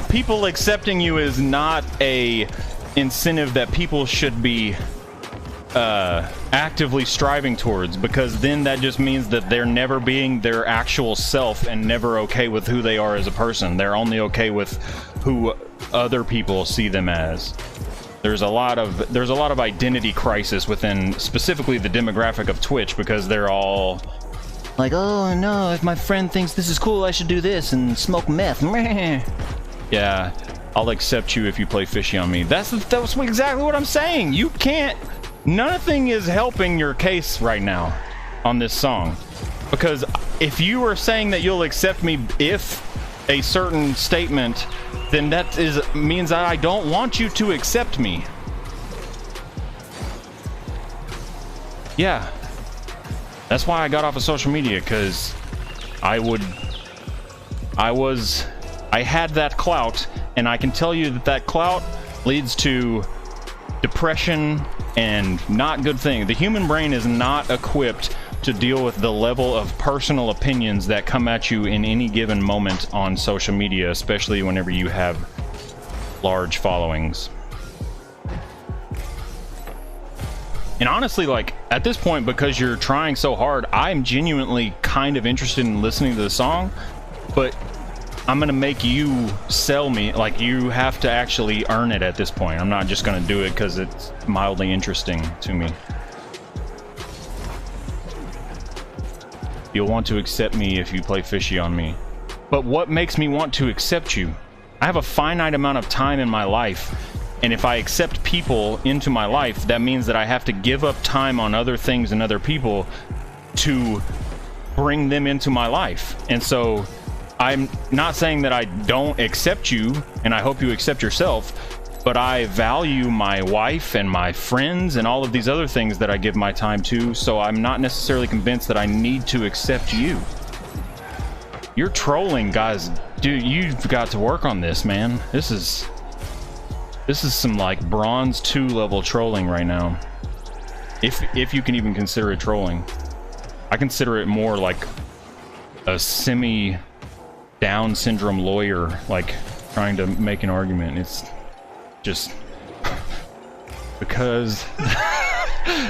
people accepting you is not a incentive that people should be actively striving towards, because then that just means that they're never being their actual self and never okay with who they are as a person. They're only okay with who other people see them as. There's a lot of identity crisis within specifically the demographic of Twitch, because they're all like, oh no, if my friend thinks this is cool, I should do this and smoke meth. Yeah, I'll accept you if you play fishy on me. That's exactly what I'm saying. You can't. Nothing is helping your case right now on this song, because if you are saying that you'll accept me if a certain statement, then that means that I don't want you to accept me. Yeah. That's why I got off of social media, because I had that clout, and I can tell you that clout leads to depression and not good things. The human brain is not equipped to deal with the level of personal opinions that come at you in any given moment on social media, especially whenever you have large followings. And honestly, like, at this point, because you're trying so hard, I'm genuinely kind of interested in listening to the song, but I'm gonna make you sell me. Like, you have to actually earn it at this point. I'm not just gonna do it because it's mildly interesting to me. You'll want to accept me if you play fishy on me. But what makes me want to accept you? I have a finite amount of time in my life, and if I accept people into my life, that means that I have to give up time on other things and other people to bring them into my life. And so I'm not saying that I don't accept you, and I hope you accept yourself, but I value my wife and my friends and all of these other things that I give my time to, so I'm not necessarily convinced that I need to accept you. You're trolling, guys. Dude, you've got to work on this, man. This is some like bronze 2 level trolling right now. If you can even consider it trolling. I consider it more like a semi Down syndrome lawyer, like trying to make an argument. It's just because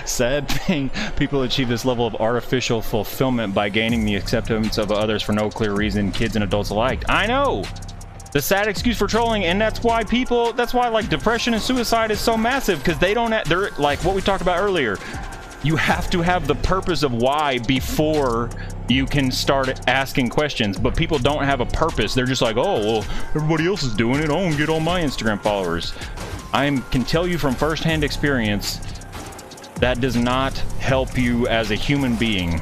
sad thing, people achieve this level of artificial fulfillment by gaining the acceptance of others for no clear reason, kids and adults alike. I know! The sad excuse for trolling, and that's why like depression and suicide is so massive, because they don't they're like what we talked about earlier. You have to have the purpose of why before you can start asking questions. But people don't have a purpose. They're just like, oh, well, everybody else is doing it. I won't get all my Instagram followers. I can tell you from firsthand experience, that does not help you as a human being.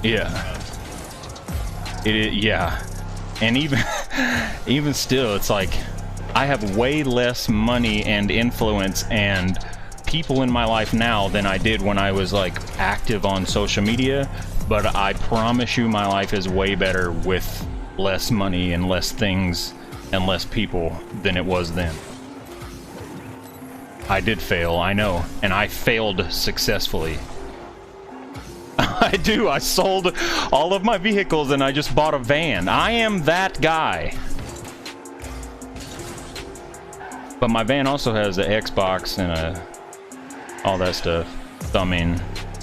Yeah. Yeah. And even still, it's like, I have way less money and influence and people in my life now than I did when I was like active on social media, but I promise you my life is way better with less money and less things and less people than it was then. I did fail, I know, and I failed successfully. I do. I sold all of my vehicles and I just bought a van. I am that guy. But my van also has an Xbox and all that stuff. So I mean,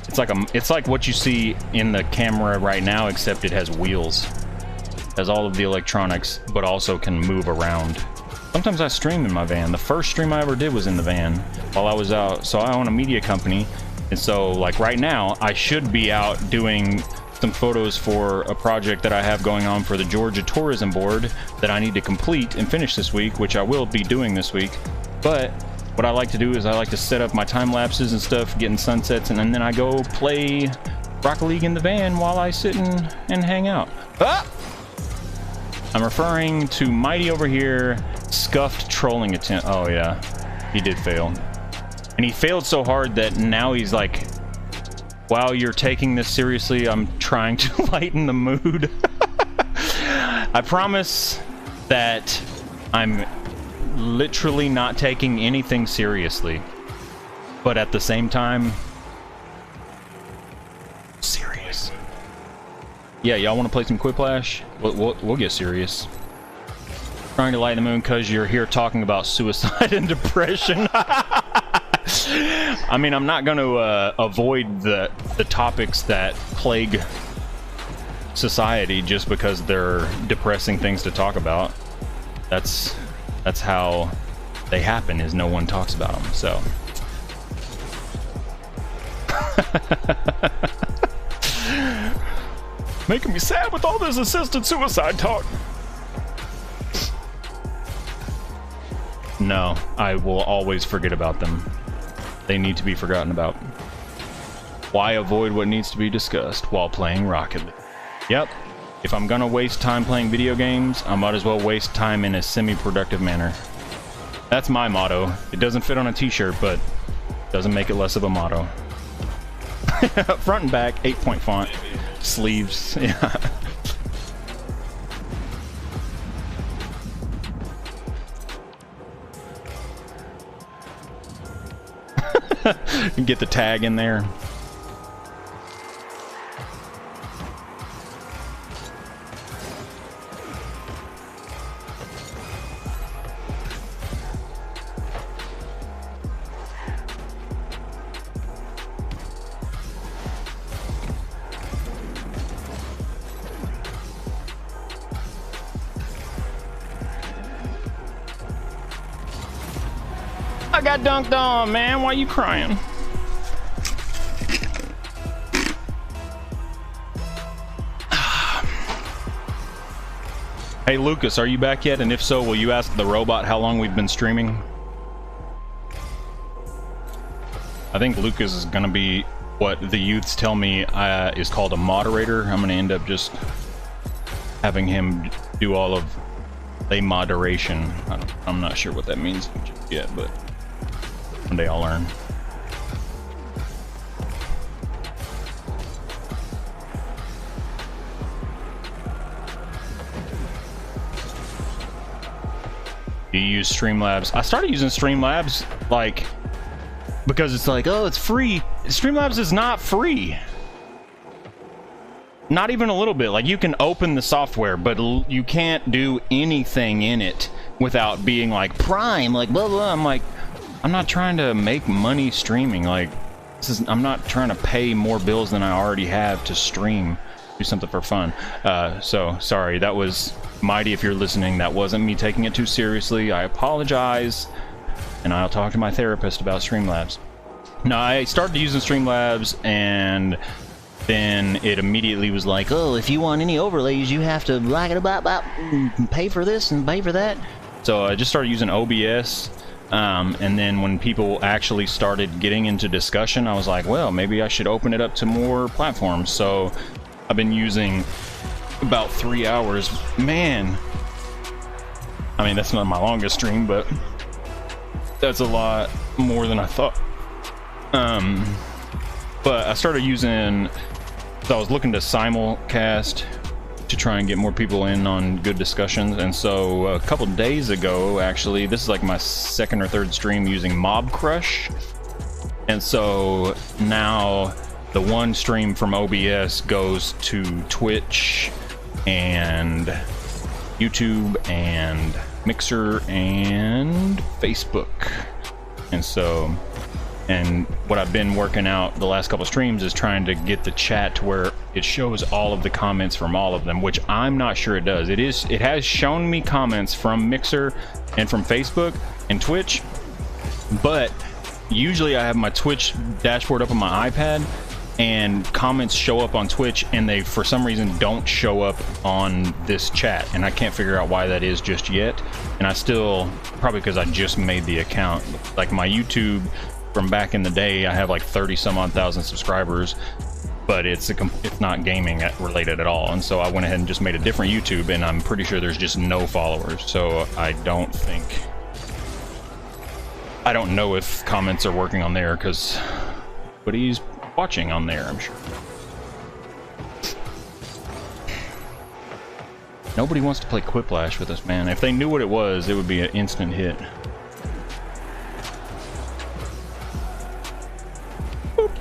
it's like what you see in the camera right now, except it has wheels. It has all of the electronics, but also can move around. Sometimes I stream in my van. The first stream I ever did was in the van while I was out. So I own a media company. And so, like right now, I should be out doing some photos for a project that I have going on for the Georgia Tourism Board that I need to complete and finish this week, which I will be doing this week. But what I like to do is I like to set up my time lapses and stuff, getting sunsets, and then I go play Rocket League in the van while I sit and hang out. Ah! I'm referring to Mighty over here, scuffed trolling attempt. Oh yeah, he did fail. And he failed so hard that now he's like, while you're taking this seriously, I'm trying to lighten the mood. I promise that I'm literally not taking anything seriously. But at the same time, serious. Yeah, y'all want to play some Quiplash? We'll get serious. Trying to lighten the mood because you're here talking about suicide and depression. I mean, I'm not going to avoid the topics that plague society just because they're depressing things to talk about. That's how they happen, is no one talks about them. So making me sad with all this assisted suicide talk. No, I will always forget about them. They need to be forgotten about. Why avoid what needs to be discussed while playing Rocket League? Yep. If I'm gonna waste time playing video games, I might as well waste time in a semi-productive manner. That's my motto. It doesn't fit on a t-shirt, but doesn't make it less of a motto. Front and back, 8-point font. Sleeves, yeah. And get the tag in there. I got dunked on, man. Why you crying? Hey Lucas, are you back yet? And if so, will you ask the robot how long we've been streaming? I think Lucas is gonna be what the youths tell me is called a moderator. I'm gonna end up just having him do all of a moderation. I'm not sure what that means yet, but one day I'll learn. You use Streamlabs. I started using Streamlabs like because it's like, oh, it's free. Streamlabs is not free. Not even a little bit. Like, you can open the software, but you can't do anything in it without being like Prime, like blah blah. I'm like, I'm not trying to make money streaming. Like, I'm not trying to pay more bills than I already have to stream. Do something for fun. So sorry, that was Mighty. If you're listening, that wasn't me taking it too seriously. I apologize, and I'll talk to my therapist about Streamlabs. No, I started using Streamlabs, and then it immediately was like, oh, if you want any overlays, you have to like it about pay for this and pay for that. So I just started using OBS, and then when people actually started getting into discussion, I was like, well, maybe I should open it up to more platforms. So I've been using about 3 hours. Man, I mean, that's not my longest stream, but that's a lot more than I thought. But I started using, so I was looking to simulcast to try and get more people in on good discussions, and so a couple days ago, actually, this is like my second or third stream using Mob Crush, and so now the one stream from OBS goes to Twitch and YouTube and Mixer and Facebook. And so, and what I've been working out the last couple streams is trying to get the chat to where it shows all of the comments from all of them, which I'm not sure it does. It has shown me comments from Mixer and from Facebook and Twitch, but usually I have my Twitch dashboard up on my iPad, and comments show up on Twitch, and they for some reason don't show up on this chat, and I can't figure out why that is just yet. And I still, probably because I just made the account. Like my YouTube from back in the day, I have like 30 some odd thousand subscribers, but it's not gaming related at all. And so I went ahead and just made a different YouTube, and I'm pretty sure there's just no followers. So I don't know if comments are working on there, because nobody's watching on there, I'm sure. Nobody wants to play Quiplash with us, man. If they knew what it was, it would be an instant hit. Boop.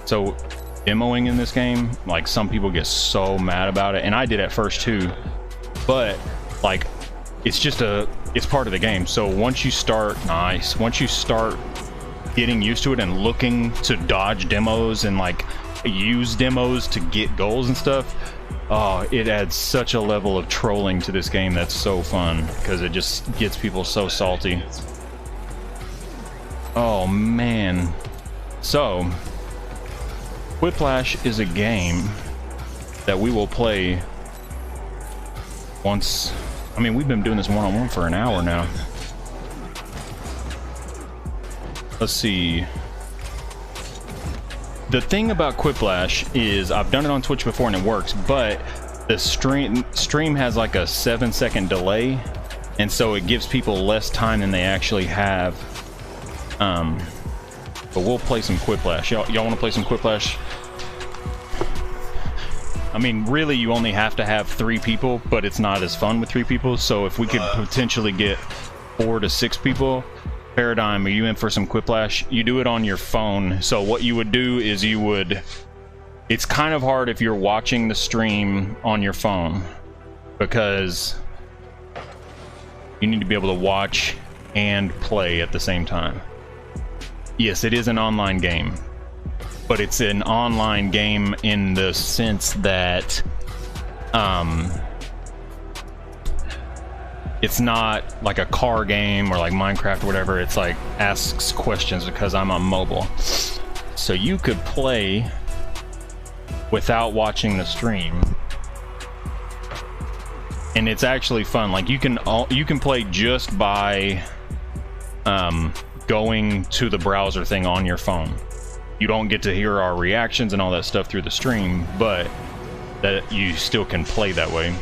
So, demoing in this game, like, some people get so mad about it, and I did at first too, but like, it's just it's part of the game. So once you start getting used to it and looking to dodge demos and like use demos to get goals and stuff, oh, it adds such a level of trolling to this game that's so fun, because it just gets people so salty. Oh man. So Quiplash is a game that we will play once. I mean, we've been doing this one-on-one for an hour now. Let's see. The thing about Quiplash is I've done it on Twitch before and it works, but the stream has like a 7-second delay, and so it gives people less time than they actually have. But we'll play some Quiplash. Y'all want to play some Quiplash? I mean, really, you only have to have 3 people, but it's not as fun with 3 people. So if we could potentially get 4 to 6 people, Paradigm, are you in for some Quiplash? You do it on your phone. So what you would do is it's kind of hard if you're watching the stream on your phone, because you need to be able to watch and play at the same time. Yes, it is an online game, but it's an online game in the sense that it's not like a car game or like Minecraft or whatever. It's like asks questions, because I'm on mobile. So you could play without watching the stream, and it's actually fun. Like you can play just by going to the browser thing on your phone. You don't get to hear our reactions and all that stuff through the stream, but that you still can play that way.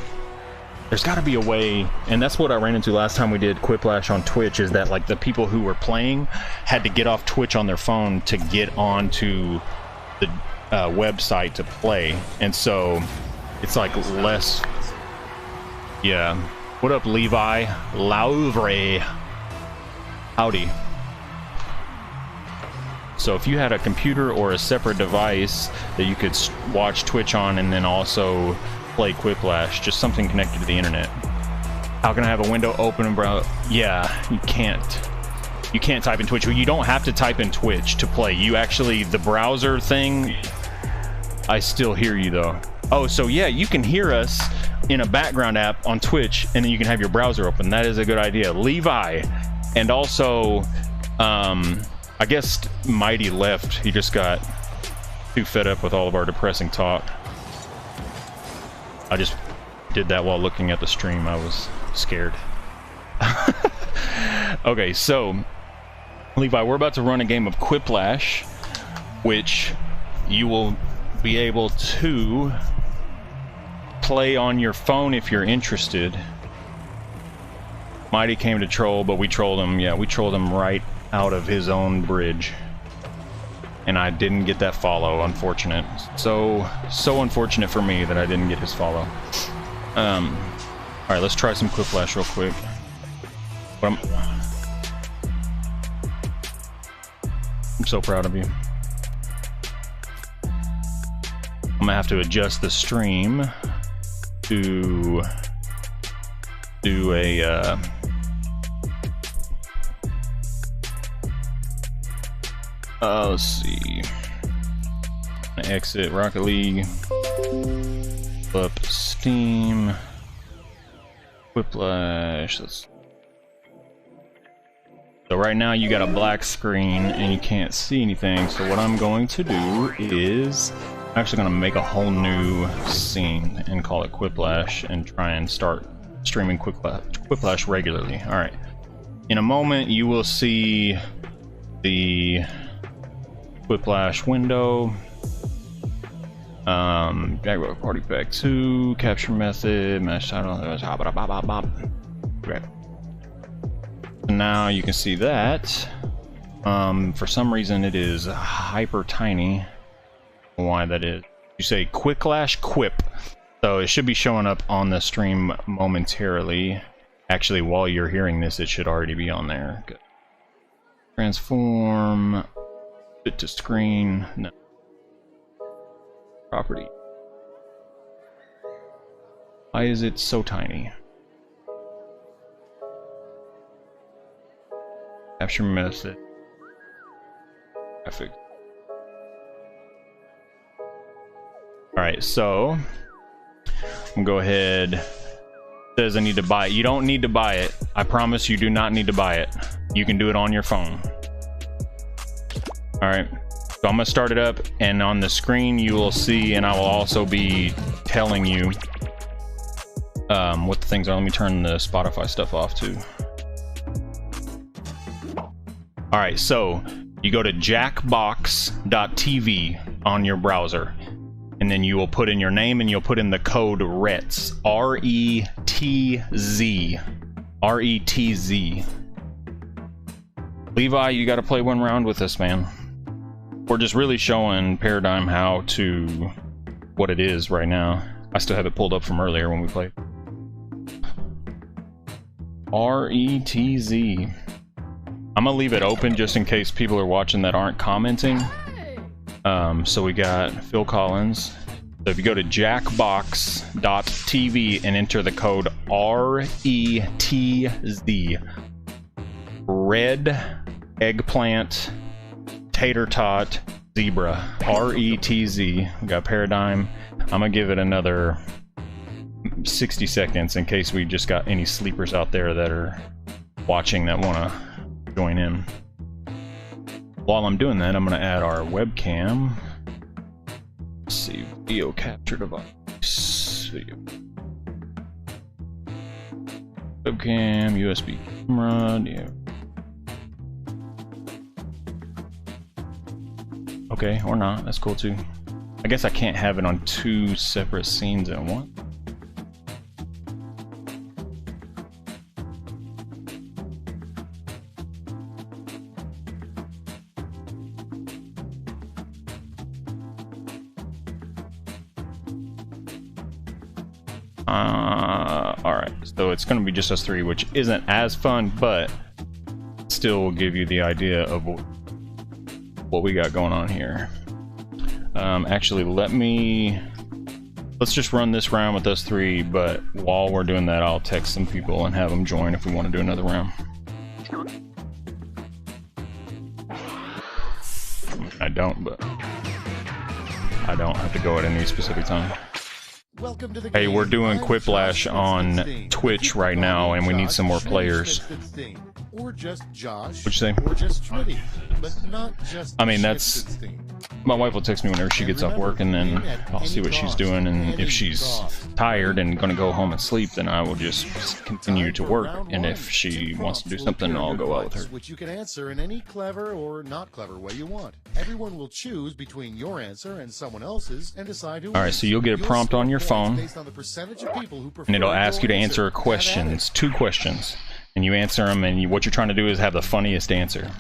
There's got to be a way, and that's what I ran into last time we did Quiplash on Twitch, is that like the people who were playing had to get off Twitch on their phone to get onto the website to play, and so it's like less. Yeah. What up, Levi Lauvre? Howdy. So if you had a computer or a separate device that you could watch Twitch on and then also play Quiplash, just something connected to the internet. How can I have a window open and browse? Yeah, you can't. You can't type in Twitch. You don't have to type in Twitch to play. You actually, the browser thing, I still hear you though. Oh, so yeah, you can hear us in a background app on Twitch, and then you can have your browser open. That is a good idea. Levi, and also, I guess Mighty left. He just got too fed up with all of our depressing talk. I just did that while looking at the stream. I was scared. Okay, so Levi, we're about to run a game of Quiplash, which you will be able to play on your phone if you're interested. Mighty came to troll, but we trolled him. Yeah, we trolled him right out of his own bridge. And I didn't get that follow, unfortunate. So unfortunate for me that I didn't get his follow. Alright, let's try some Quiplash real quick. I'm so proud of you. I'm gonna have to adjust the stream to do a let's see. Exit Rocket League. Up Steam. Quiplash. So right now you got a black screen and you can't see anything. So what I'm going to do is I'm actually going to make a whole new scene and call it Quiplash and try and start streaming Quiplash regularly. All right. In a moment you will see the Quiplash window. Jaguar Party Pack 2, capture method, match title. Okay. Now you can see that. For some reason it is hyper tiny. Why that is? You say Quiplash Quip, so it should be showing up on the stream momentarily. Actually, while you're hearing this, it should already be on there. Good. Transform. Fit to screen. No. Property. Why is it so tiny? Capture method. Graphic. Alright, so I'm gonna go ahead. It says I need to buy it. You don't need to buy it. I promise you do not need to buy it. You can do it on your phone. Alright. So I'm gonna start it up, and on the screen you will see, and I will also be telling you what the things are. Let me turn the Spotify stuff off too. Alright, so you go to jackbox.tv on your browser, and then you will put in your name and you'll put in the code RETZ. R-E-T-Z. R-E-T-Z. Levi, you gotta play one round with us, man. We're just really showing Paradigm what it is right now. I still have it pulled up from earlier when we played. R-E-T-Z. I'm gonna leave it open just in case people are watching that aren't commenting. So we got Phil Collins. So if you go to jackbox.tv and enter the code R-E-T-Z. Red, eggplant, tater tot, zebra. R-E-T-Z. We got Paradigm. I'm gonna give it another 60 seconds in case we just got any sleepers out there that are watching that want to join in. While I'm doing that, I'm going to add our webcam. Let's see, video capture device. Video. Webcam, USB camera. Yeah. Okay, or not. That's cool too. I guess I can't have it on two separate scenes at once. Alright, so it's going to be just us three, which isn't as fun, but still will give you the idea of what we got going on here. Actually, let's just run this round with us three, but while we're doing that, I'll text some people and have them join if we want to do another round. I don't, but I don't have to go at any specific time. Welcome to the Hey, game. we're doing I'm Quiplash Josh on Schmitzenstein. Twitch If you right can now, call me and we need Josh some more Schmitty players. Schmitzenstein, or just Josh. What'd you say? Or just Schmitty, but not just I mean, that's... Schmitzenstein. My wife will text me whenever she gets off work, and then I'll see what she's doing, and if she's tired and gonna go home and sleep, then I will just continue to work, and if she wants to do something, I'll go out with her. Which you can answer in any clever or not clever way you want. Everyone will choose between your answer and someone else's and decide who Alright, wins. so you'll get a prompt on your phone, Based on the percentage of people who prefer and it'll ask you to your answer Have at it. questions, 2 questions, and you answer them, and what you're trying to do is have the funniest answer.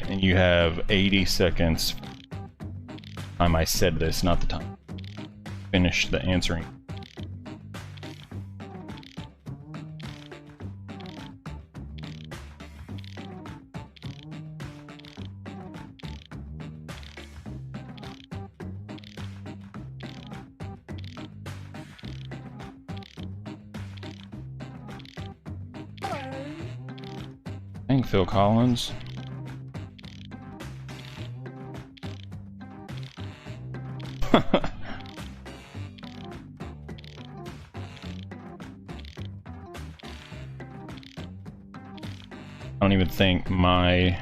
And you have 80 seconds. I said this, not the time. Finish the answering. Thank Phil Collins. I don't even think my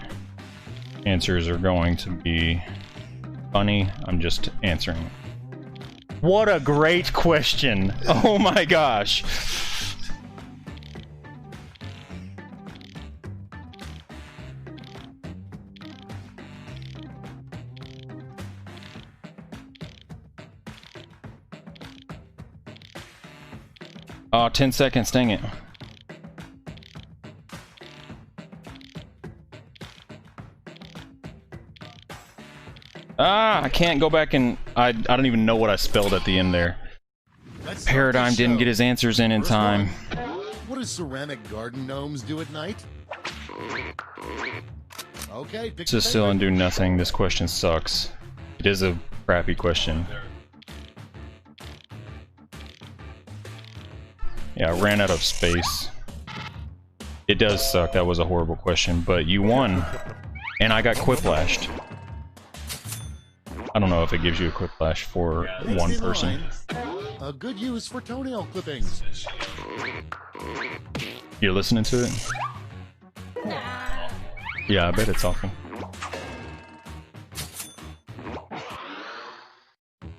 answers are going to be funny. I'm just answering. What a great question! Oh my gosh! Oh, 10 seconds, dang it. Ah, I can't go back and... I don't even know what I spelled at the end there. Paradigm didn't get his answers in time. What do ceramic garden gnomes do at night? Okay, pick Sit still and do nothing. This question sucks. It is a crappy question. Yeah, I ran out of space. It does suck. That was a horrible question, but you won. And I got Quiplashed. I don't know if it gives you a Quiplash for one person. A good use for toenail clippings. You're listening to it? Yeah, I bet it's awful.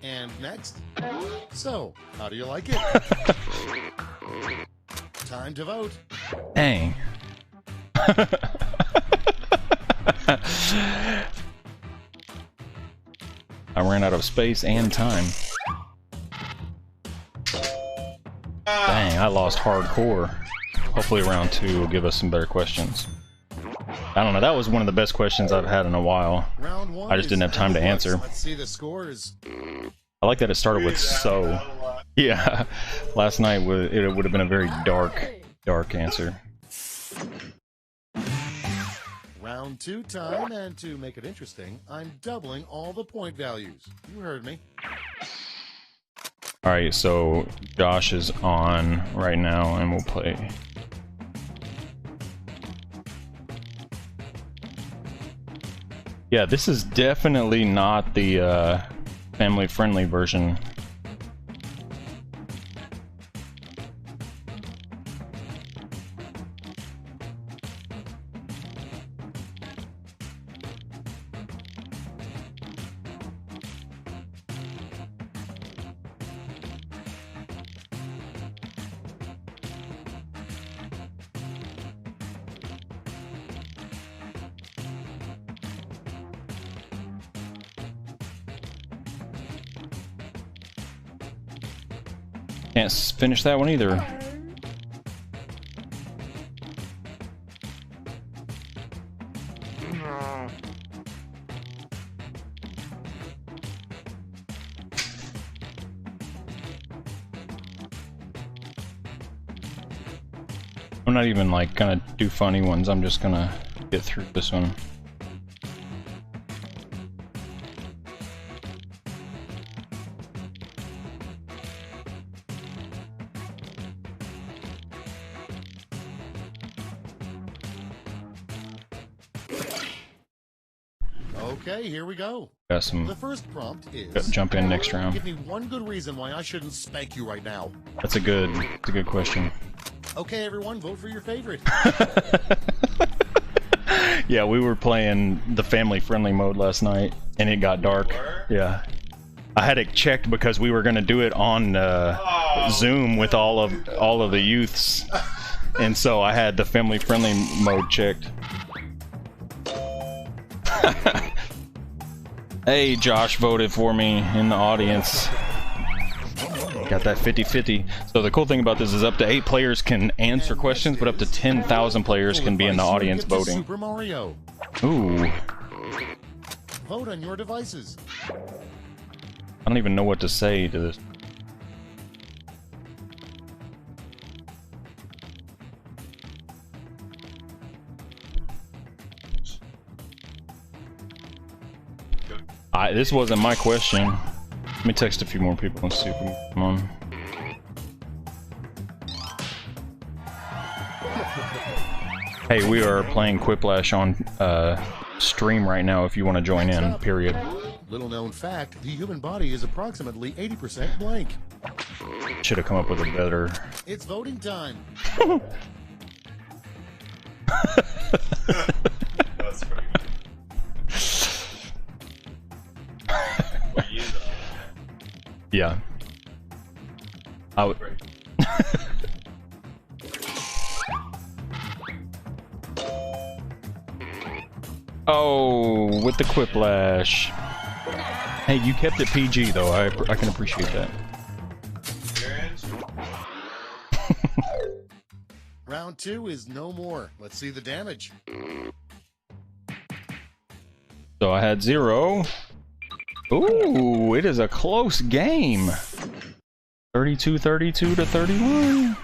And next. So, how do you like it? Time to vote. Dang. I ran out of space and time. Dang, I lost hardcore. Hopefully round 2 will give us some better questions. I don't know, that was one of the best questions I've had in a while. Round 1 I just didn't have time to answer. Let's see the scores. I like that it started with so. Yeah, last night it would have been a very dark answer. Round 2 time, and to make it interesting, I'm doubling all the point values. You heard me. Alright, so Josh is on right now, and we'll play. Yeah, this is definitely not the family-friendly version. Can't finish that one either. I'm not even like gonna do funny ones, I'm just gonna get through this one. Okay, here we go. Got The some. first prompt is... Jump in next round. Give me one good reason why I shouldn't spank you right now. That's a good question. Okay, everyone, vote for your favorite. Yeah, we were playing the family-friendly mode last night, and it got dark. Yeah, I had it checked because we were gonna do it on Zoom with all of the youths, and so I had the family-friendly mode checked. Hey, Josh voted for me in the audience. Got that 50-50. So the cool thing about this is up to 8 players can answer questions, but up to 10,000 players can be in the audience voting. Super Mario. Ooh. Vote on your devices. I don't even know what to say to this. This wasn't my question. Let me text a few more people and see if we can come on. Hey, we are playing Quiplash on stream right now if you want to join in, period. Little known fact, the human body is approximately 80% blank. Should have come up with a better... It's voting time. That's pretty good. For you, though. Yeah. I would... Oh, with the Quiplash. Hey, you kept it PG though. I can appreciate that. Round 2 is no more. Let's see the damage. So I had 0. Ooh, it is a close game. 32-32 to 31.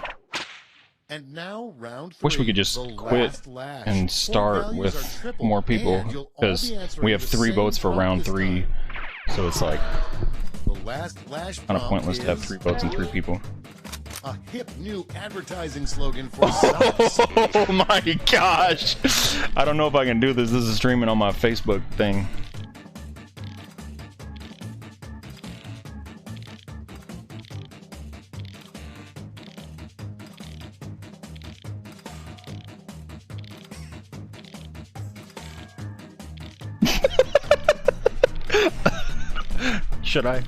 And now round 3. Wish we could just quit and start with more people, because we have 3 votes for round 3. So it's like the last flash kind of pointless to have 3 votes and 3 people. A hip new advertising slogan for socks. Oh my gosh! I don't know if I can do this. This is streaming on my Facebook thing. Should I?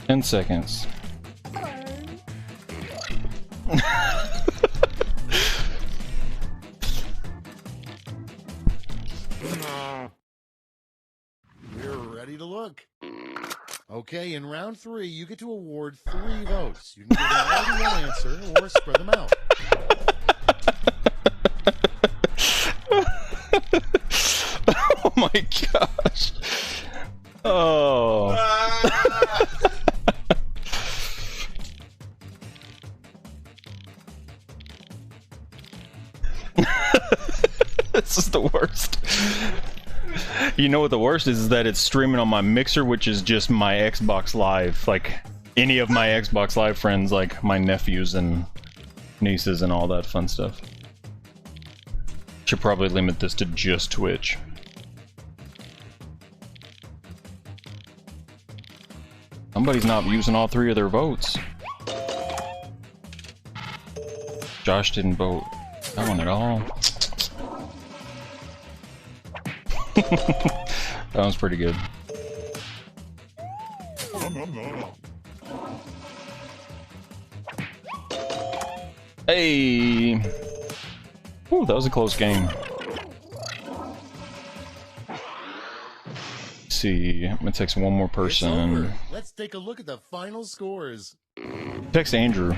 Ten seconds. We're ready to look. Okay, in round 3, you get to award 3 votes. You can give an all-in-one answer or spread them out. Oh my gosh. Oh. This is the worst. You know what the worst is that it's streaming on my mixer, which is just my Xbox Live. Like, any of my Xbox Live friends, like my nephews and nieces and all that fun stuff. Should probably limit this to just Twitch. Somebody's not using all 3 of their votes. Josh didn't vote that one at all. That one's pretty good. Hey! Ooh, that was a close game. Let's see, I'm gonna text one more person. Let's take a look at the final scores. Text Andrew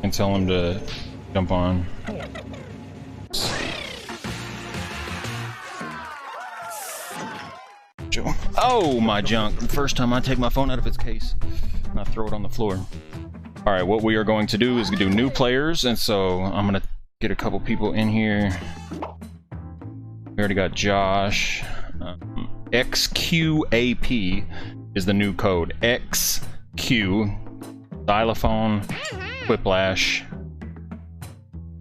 and tell him to jump on. Oh, my junk. The first time I take my phone out of its case and I throw it on the floor. Alright, what we are going to do is do new players, and so I'm gonna get a couple people in here. We already got Josh, XQAP, is the new code XQ, Xylophone, Quiplash,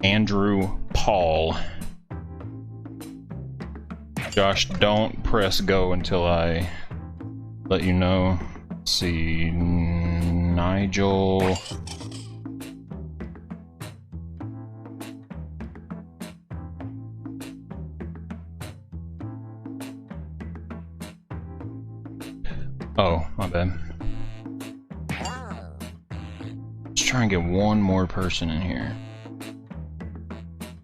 Andrew, Paul. Josh, don't press go until I let you know. Let's see, Nigel. Oh, my bad. Let's try and get one more person in here.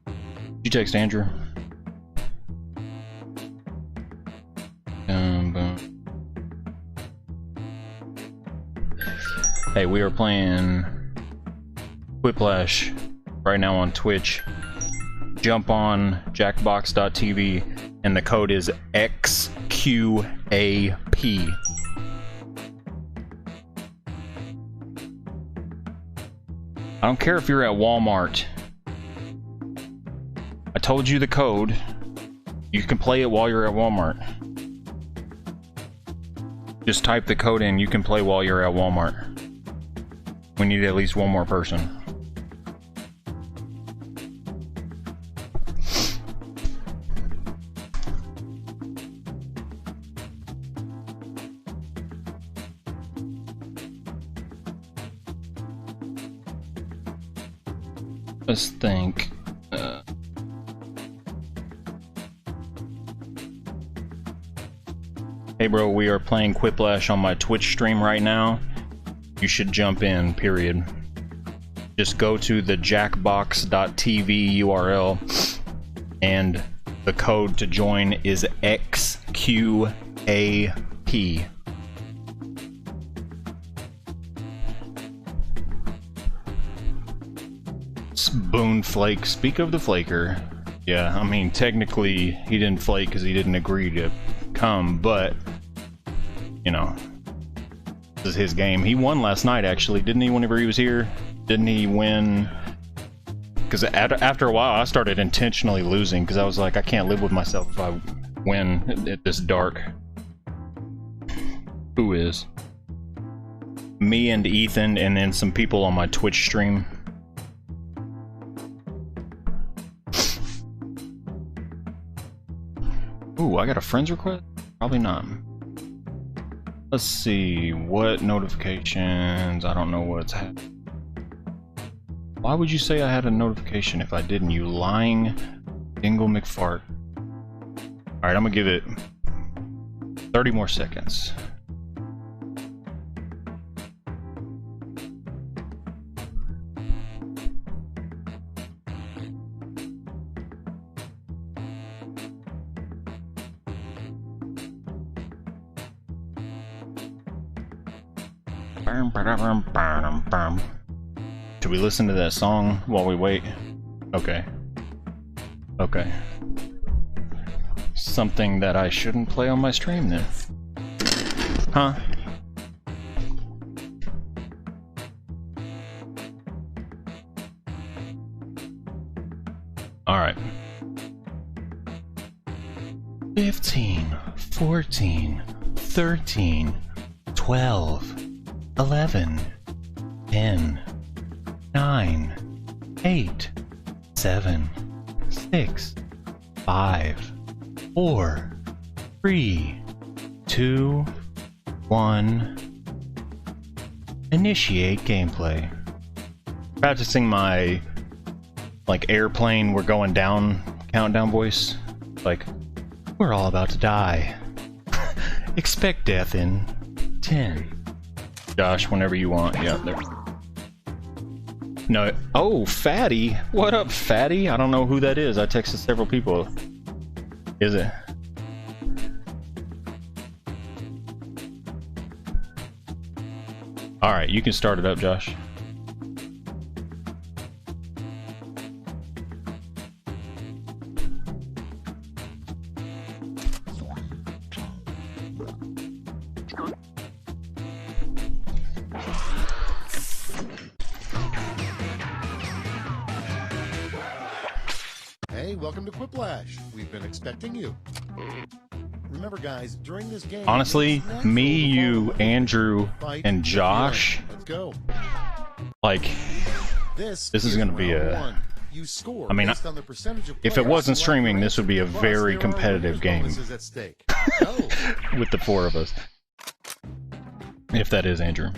Did you text Andrew? Boom. Hey, we are playing Quiplash right now on Twitch. Jump on jackbox.tv and the code is XQAP. I don't care if you're at Walmart. I told you the code. You can play it while you're at Walmart. Just type the code in. You can play while you're at Walmart. We need at least one more person. Let's think. Hey bro, we are playing Quiplash on my Twitch stream right now. You should jump in, period. Just go to the jackbox.tv URL and the code to join is XQAP. Spoon Flake, speak of the flaker. Yeah, I mean, technically he didn't flake because he didn't agree to come, but you know, this is his game. He won last night, actually, didn't he? Whenever he was here, didn't he win? Because after a while, I started intentionally losing because I was like, I can't live with myself if I win at this dark. Who is? Me and Ethan, and then some people on my Twitch stream. Ooh, I got a friend's request? Probably not. Let's see, what notifications? I don't know what's happening. Why would you say I had a notification if I didn't, you lying dingle McFart? Alright, I'm gonna give it 30 more seconds. Should we listen to that song while we wait? Okay. Okay. Something that I shouldn't play on my stream then. Huh? Alright. 15, 14, 13, 12, 11, 10, 9, 8, 7, 6, 5, 4, 3, 2, 1. Initiate gameplay. Practicing my like airplane we're going down countdown voice. Like, we're all about to die. Expect death in 10. Josh, whenever you want. Yeah, there. No. Oh, Fatty. What up, Fatty? I don't know who that is. I texted several people. Is it? Alright, you can start it up, Josh. Hey, welcome to Quiplash. We've been expecting you. remember, guys, during this game, Honestly, it's natural me, to you, follow Andrew, fight, and Josh, let's go. like, This is gonna be round a... one. You score I mean, based on the percentage of if it players wasn't who like streaming, your this would be a answer. Plus, very there are competitive winners' game bonuses at stake. Go. with the 4 of us. If that is Andrew.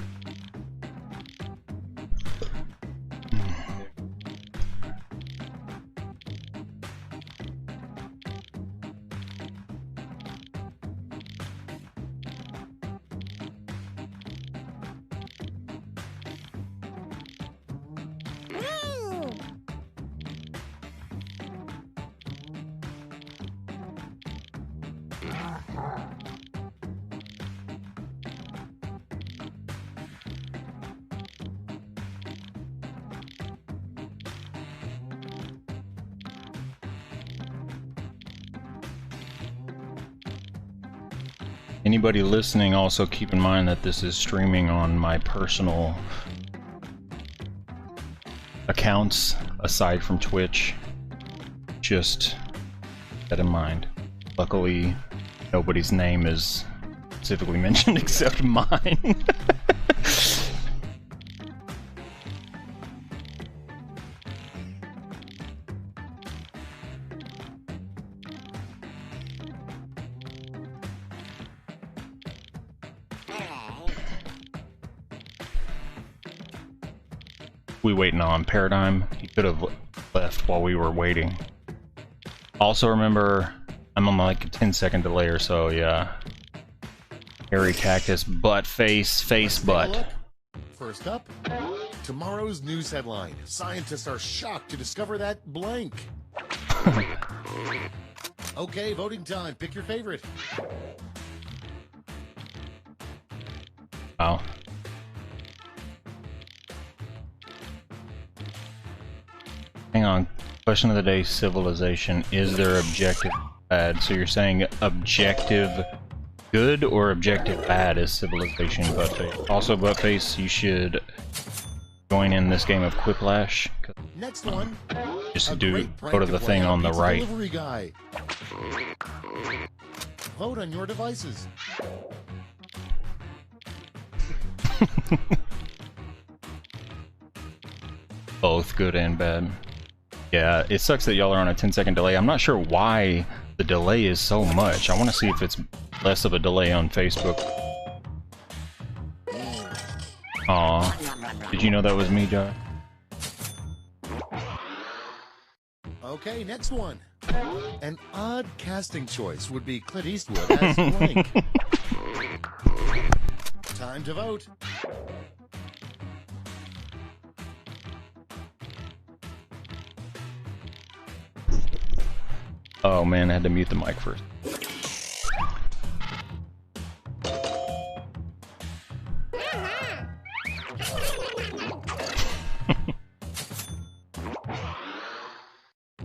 Anybody listening, also keep in mind that this is streaming on my personal accounts aside from Twitch. Just keep that in mind. Luckily, nobody's name is specifically mentioned except mine. We waiting on Paradigm. He could have left while we were waiting. Also remember, I'm on like a 10-second delay or so, yeah. Hairy cactus, butt face, face butt. First up, tomorrow's news headline. Scientists are shocked to discover that blank. Okay, voting time. Pick your favorite. Wow. Hang on. Question of the day, civilization. Is there objective bad? So you're saying objective good or objective bad is civilization buttface. Also buttface, you should join in this game of Quiplash. Next one. Just A do great prank go to to the play thing on the Pizza right. Delivery guy. Vote on your devices. Both good and bad. Yeah, it sucks that y'all are on a 10-second delay. I'm not sure why the delay is so much. I want to see if it's less of a delay on Facebook. Aw. Did you know that was me, Josh? Okay, next one. An odd casting choice would be Clint Eastwood as blank. Time to vote. Oh man, I had to mute the mic first.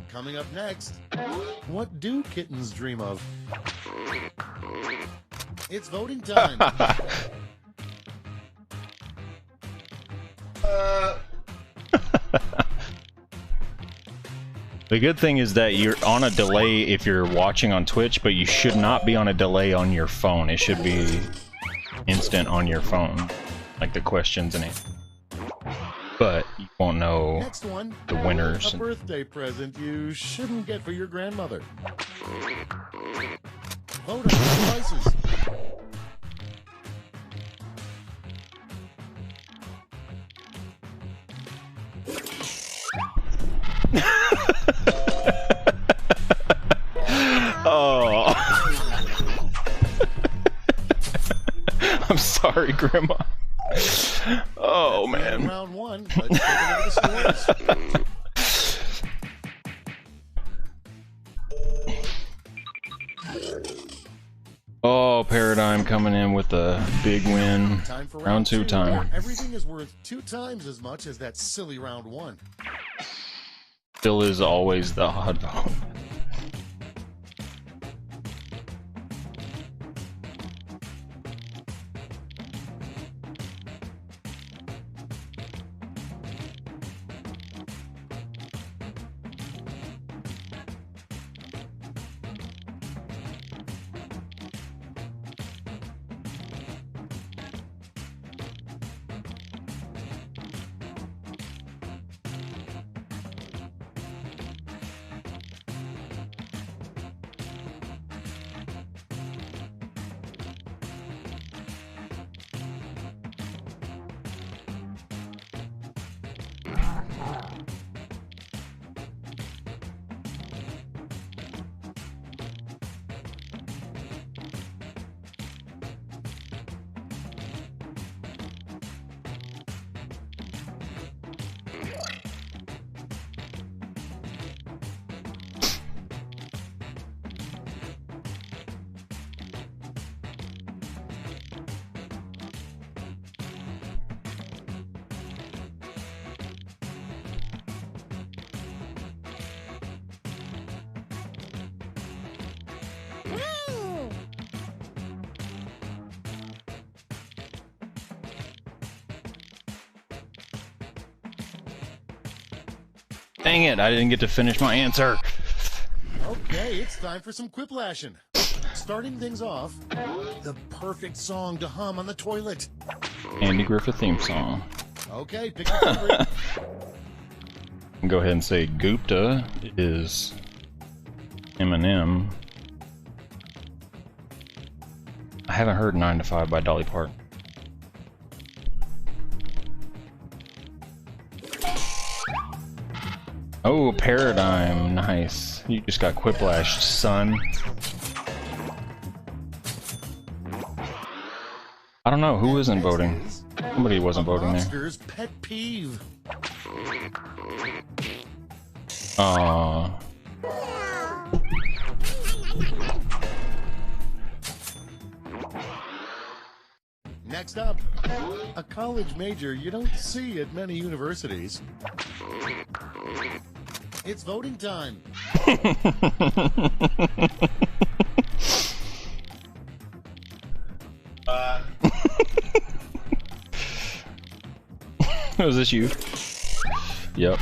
Coming up next, what do kittens dream of? It's voting time. The good thing is that you're on a delay if you're watching on Twitch, but you should not be on a delay on your phone. It should be instant on your phone, like the questions and it. But you won't know Next one. the winners. A birthday present you shouldn't get for your grandmother. Vote on your devices. Oh. I'm sorry, Grandma. Oh, man. Round one. Let's take a look at the scores. Oh, Paradigm coming in with a big win. Time for Round two time. Everything is worth 2 times as much as that silly round one. Still is always the odd vote. Dang it, I didn't get to finish my answer. Okay, it's time for some quiplashing. Starting things off, the perfect song to hum on the toilet. Andy Griffith theme song. Okay, pick your favorite. Go ahead and say Gupta is Eminem. I haven't heard 9 to 5 by Dolly Parton. Oh, Paradigm, nice. You just got quiplashed, son. I don't know, who isn't voting? Somebody wasn't voting there. Monster's pet peeve. Aww. Next up, a college major you don't see at many universities. It's voting time. Was this you? Yep.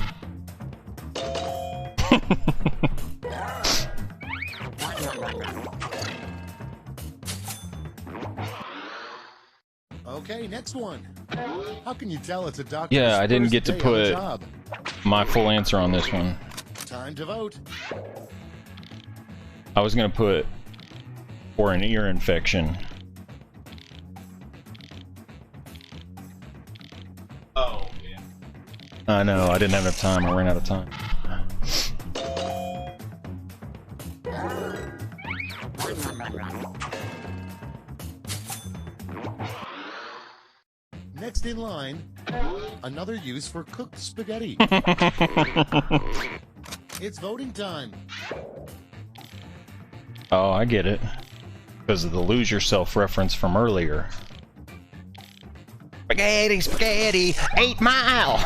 Okay, next one. How can you tell it's a doctor? Yeah, I didn't get to put my full answer on this one. Time to vote. I was gonna put for an ear infection. Oh, yeah. I know, I didn't have enough time. I ran out of time. Next in line, another use for cooked spaghetti. It's voting time. Oh, I get it. Because of the lose yourself reference from earlier. Spaghetti, spaghetti, 8 Mile!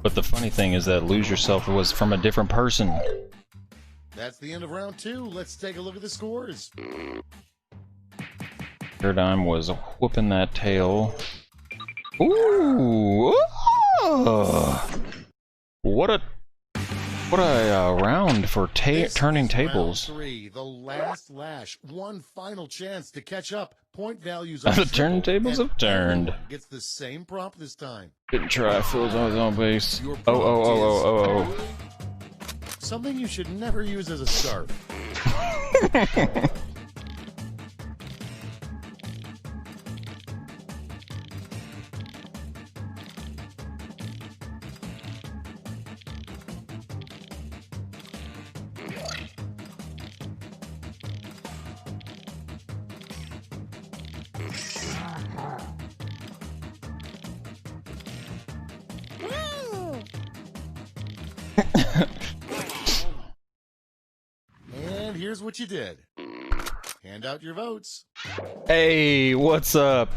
But the funny thing is that lose yourself was from a different person. That's the end of round 2. Let's take a look at the scores. Paradigm was whooping that tail. Ooh! What a round for turning tables. Round 3, the last lash. One final chance to catch up. Point values The are turntables have turned. Gets the same prompt this time. Didn't try, fools on his own base. Your Oh. Something you should never use as a scarf. And here's what you did. Hand out your votes. Hey, what's up?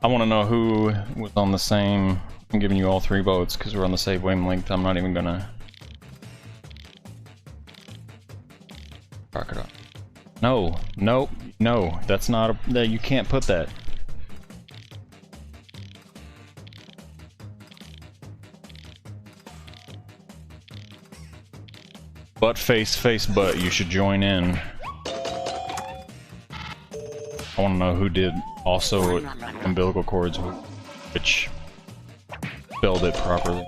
I want to know who was on the same. I'm giving you all 3 votes because we're on the same wavelength. I'm not even gonna. Crocodile. No, nope, no. That's not a. You can't put that. Butt face butt. You should join in. I want to know who did also umbilical cords, which spelled it properly.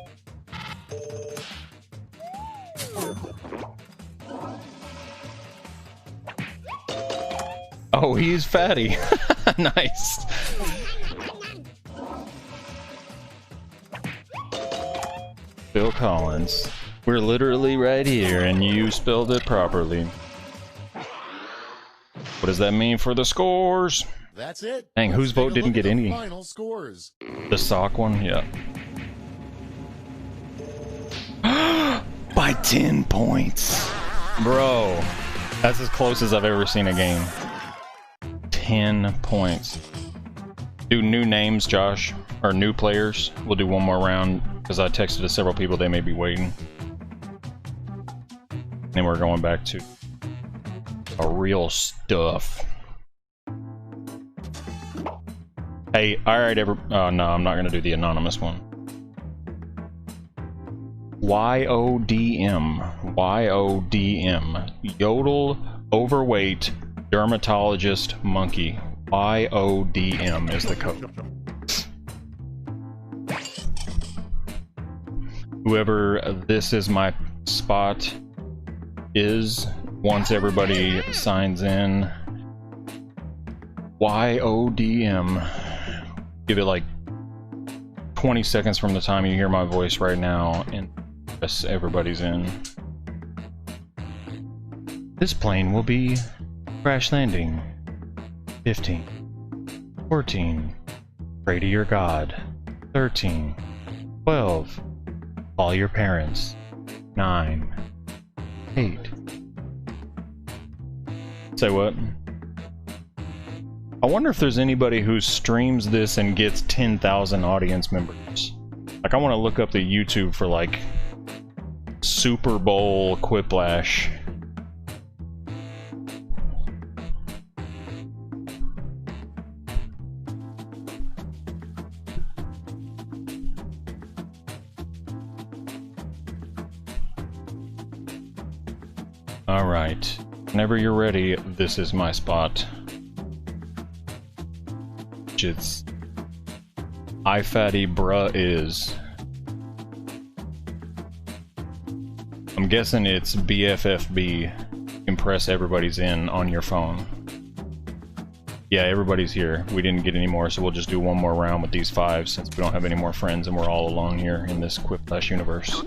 Oh, he's fatty. Nice. Bill Collins. We're literally right here, and you spelled it properly. What does that mean for the scores? That's it. Dang, whose Let's take vote a didn't look get at the any? final scores. The sock one? Yeah. By 10 points. Bro, that's as close as I've ever seen a game. 10 points. Do new names, Josh, or new players. We'll do one more round, because I texted to several people, they may be waiting. Then we're going back to a real stuff. Hey, alright, oh no, I'm not gonna do the anonymous one. YODM. YODM. Yodel, overweight, dermatologist, monkey. YODM is the code. Whoever this is my spot is, once everybody signs in, YODM. Give it like 20 seconds from the time you hear my voice right now, and yes, everybody's in. This plane will be crash landing. 15, 14, pray to your God. 13, 12, call your parents. 9, 8. Say what? I wonder if there's anybody who streams this and gets 10,000 audience members. Like, I want to look up the YouTube for, like, Super Bowl Quiplash. Alright. Whenever you're ready, this is my spot. It's I fatty bruh is. I'm guessing it's BFFB. Impress everybody's in on your phone. Yeah, everybody's here. We didn't get any more, so we'll just do one more round with these 5 since we don't have any more friends and we're all alone here in this Quiplash universe.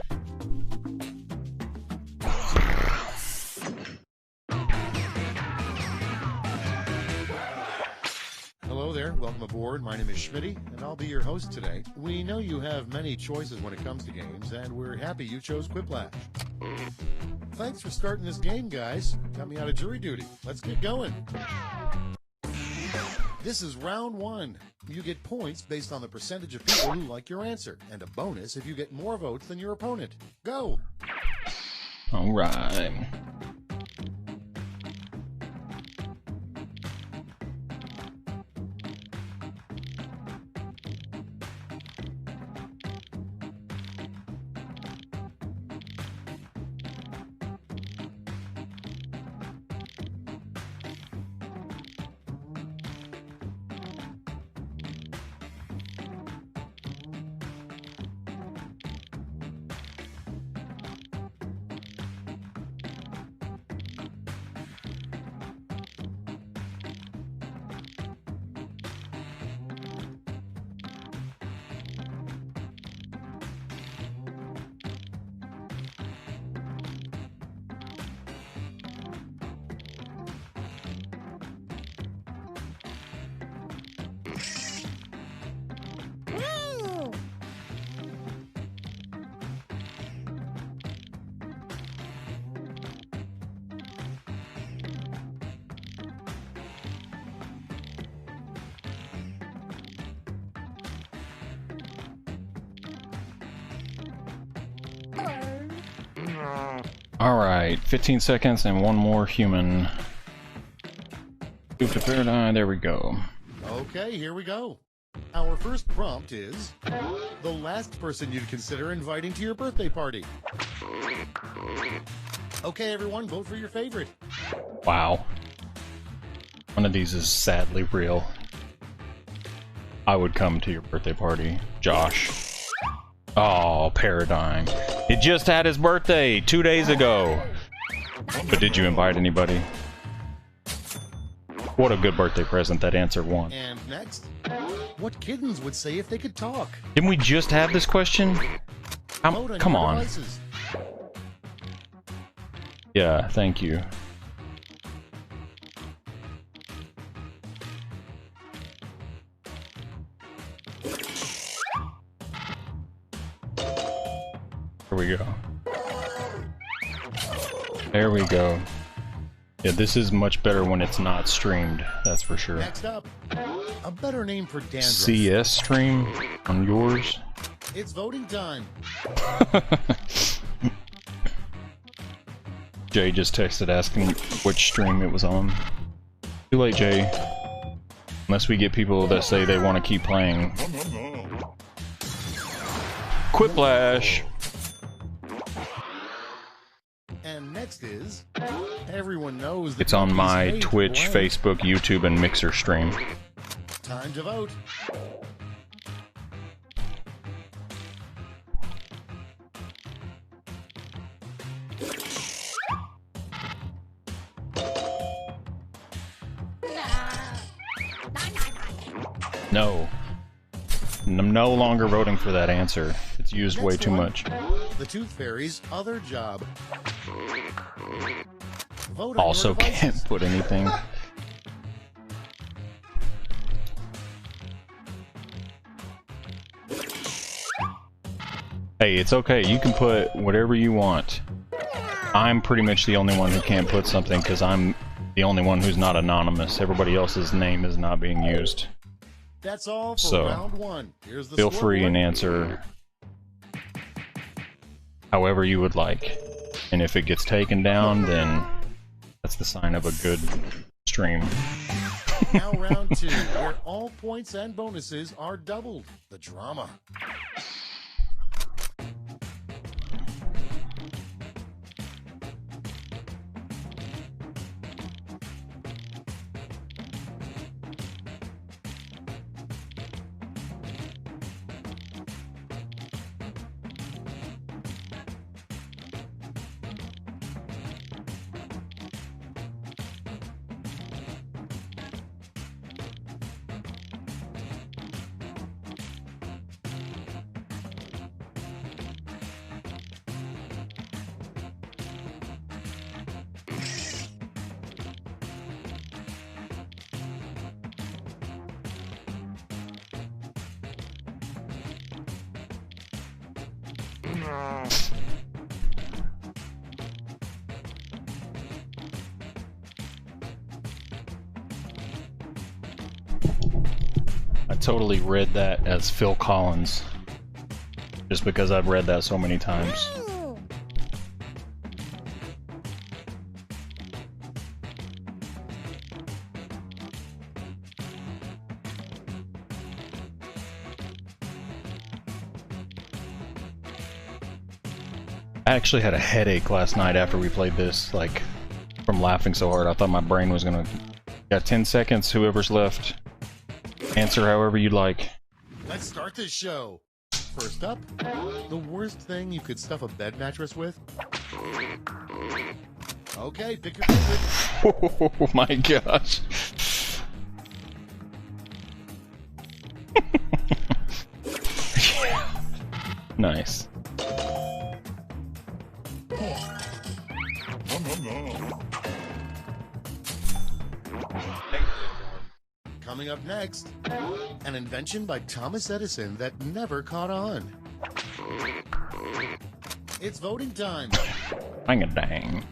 Welcome aboard. My name is Schmitty, and I'll be your host today. We know you have many choices when it comes to games, and we're happy you chose Quiplash. Thanks for starting this game, guys. Got me out of jury duty. Let's get going. This is round 1. You get points based on the percentage of people who like your answer, and a bonus if you get more votes than your opponent. Go! All right. Alright, 15 seconds and one more human. Move to paradigm, there we go. Okay, here we go. Our first prompt is the last person you'd consider inviting to your birthday party. Okay, everyone, vote for your favorite. Wow. One of these is sadly real. I would come to your birthday party, Josh. Oh, Paradigm. It just had his birthday 2 days ago. But did you invite anybody? What a good birthday present. That answer won. And next, what kittens would say if they could talk? Didn't we just have this question? Come on. Devices. Yeah, thank you. Here we go. There we go. Yeah, this is much better when it's not streamed, that's for sure. Next up, a better name for dandruff. CS stream on yours? It's voting time. Jay just texted asking which stream it was on. Too late, Jay. Unless we get people that say they want to keep playing. Quiplash! And next is, everyone knows It's on my monkey's Twitch, blank. Facebook, YouTube, and Mixer stream. Time to vote. No. I'm no longer voting for that answer. It's used way Next too one, much. The Tooth Fairy's other job. Vote on Also your devices. can't put anything. Hey, it's okay. You can put whatever you want. I'm pretty much the only one who can't put something because I'm the only one who's not anonymous. Everybody else's name is not being used. That's all for So, round one. Here's the Feel free and scoreboard. answer however you would like. And if it gets taken down, then that's the sign of a good stream. Now round two, where all points and bonuses are doubled. The drama. I totally read that as Phil Collins. Just because I've read that so many times. I actually had a headache last night after we played this, like, from laughing so hard. I thought my brain was gonna... Got 10 seconds, whoever's left. Answer however you'd like. Let's start this show. First up, the worst thing you could stuff a bed mattress with. Okay, pick your favorite. Oh my gosh. Nice. Coming up next, an invention by Thomas Edison that never caught on. It's voting time. Dang a dang.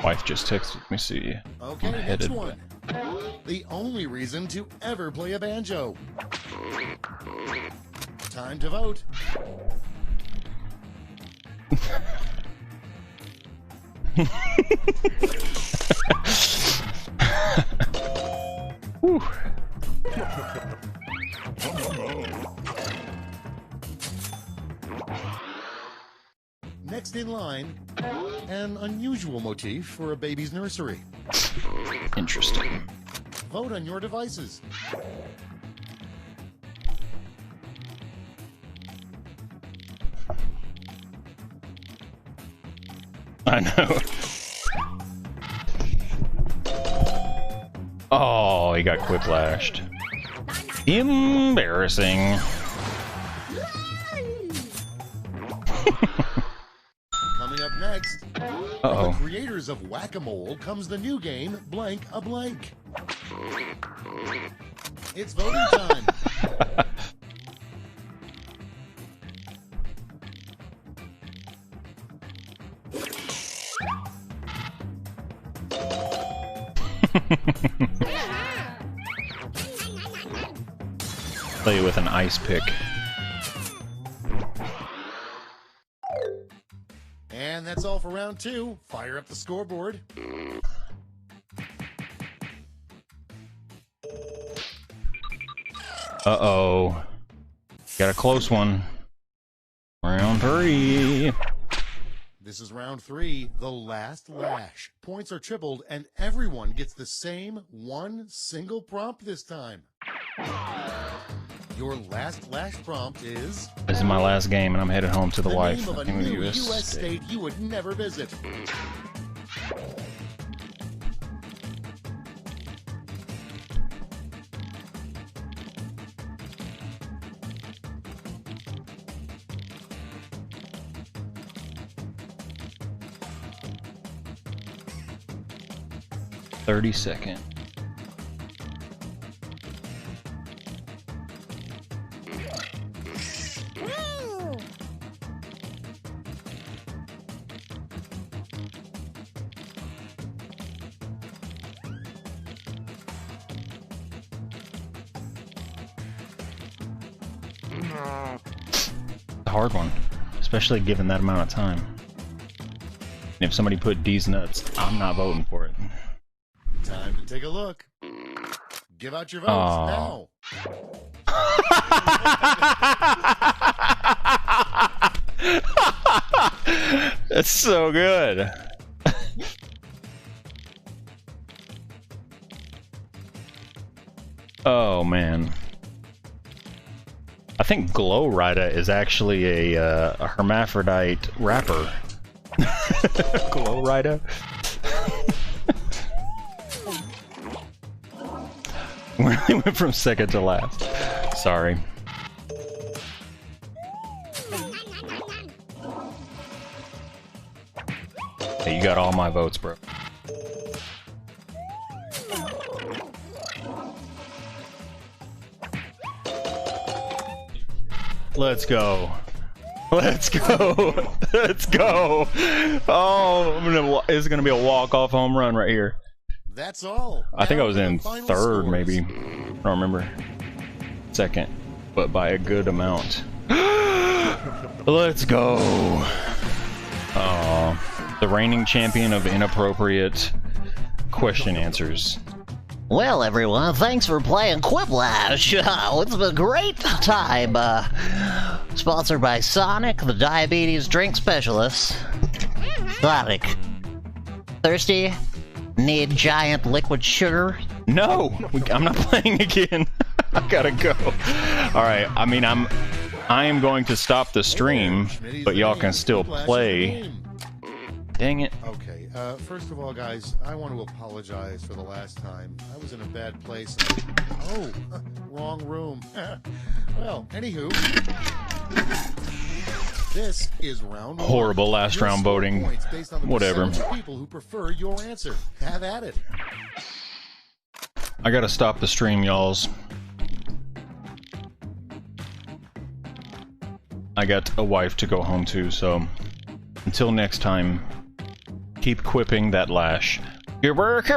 Wife just texted me, see. Okay, I'm next headed. one. The only reason to ever play a banjo. Time to vote. Whew. Next in line, an unusual motif for a baby's nursery. Interesting. Vote on your devices. I know. Oh, he got quicklashed. Embarrassing. Coming up next, from Uh-oh. the creators of Whack-A-Mole comes the new game, Blank a Blank. It's voting time. Play with an ice pick. And that's all for round 2. Fire up the scoreboard. Uh-oh. Got a close one. Round 3. This is round 3, the last lash. Points are tripled, and everyone gets the same one single prompt this time. Your last lash prompt is... This is my last game, and I'm headed home to the wife. name of a in the new US U.S. state you would never visit. 30-second. A hard one, especially given that amount of time. And if somebody put D's nuts, I'm not voting for it. Time to take a look. Give out your votes now. That's so good. Oh man. I think Glow Rider is actually a hermaphrodite rapper. Glow Rider. We went from second to last. Sorry. Hey, you got all my votes, bro. Let's go. Let's go. Let's go. Oh, it's gonna be a walk-off home run right here. That's all. I think I was in Final third, scores. maybe. I don't remember. Second, but by a good amount. Let's go. Oh, the reigning champion of inappropriate question answers. Well, everyone, thanks for playing Quiplash. It's been a great time. Sponsored by Sonic, the diabetes drink specialist. Sonic. Thirsty? Need giant liquid sugar? No, I'm not playing again. I gotta go. All right. I mean, I am going to stop the stream, but y'all can still play. Dang it. Okay, first of all, guys, I want to apologize for the last time. I was in a bad place. Oh, wrong room. Well, anywho, this is round one. Horrible last Your round score voting. points based on the Whatever. percentage of people who prefer your answer. Have at it. I gotta stop the stream, y'alls. I got a wife to go home to, so until next time, keep quipping that lash. Fare thee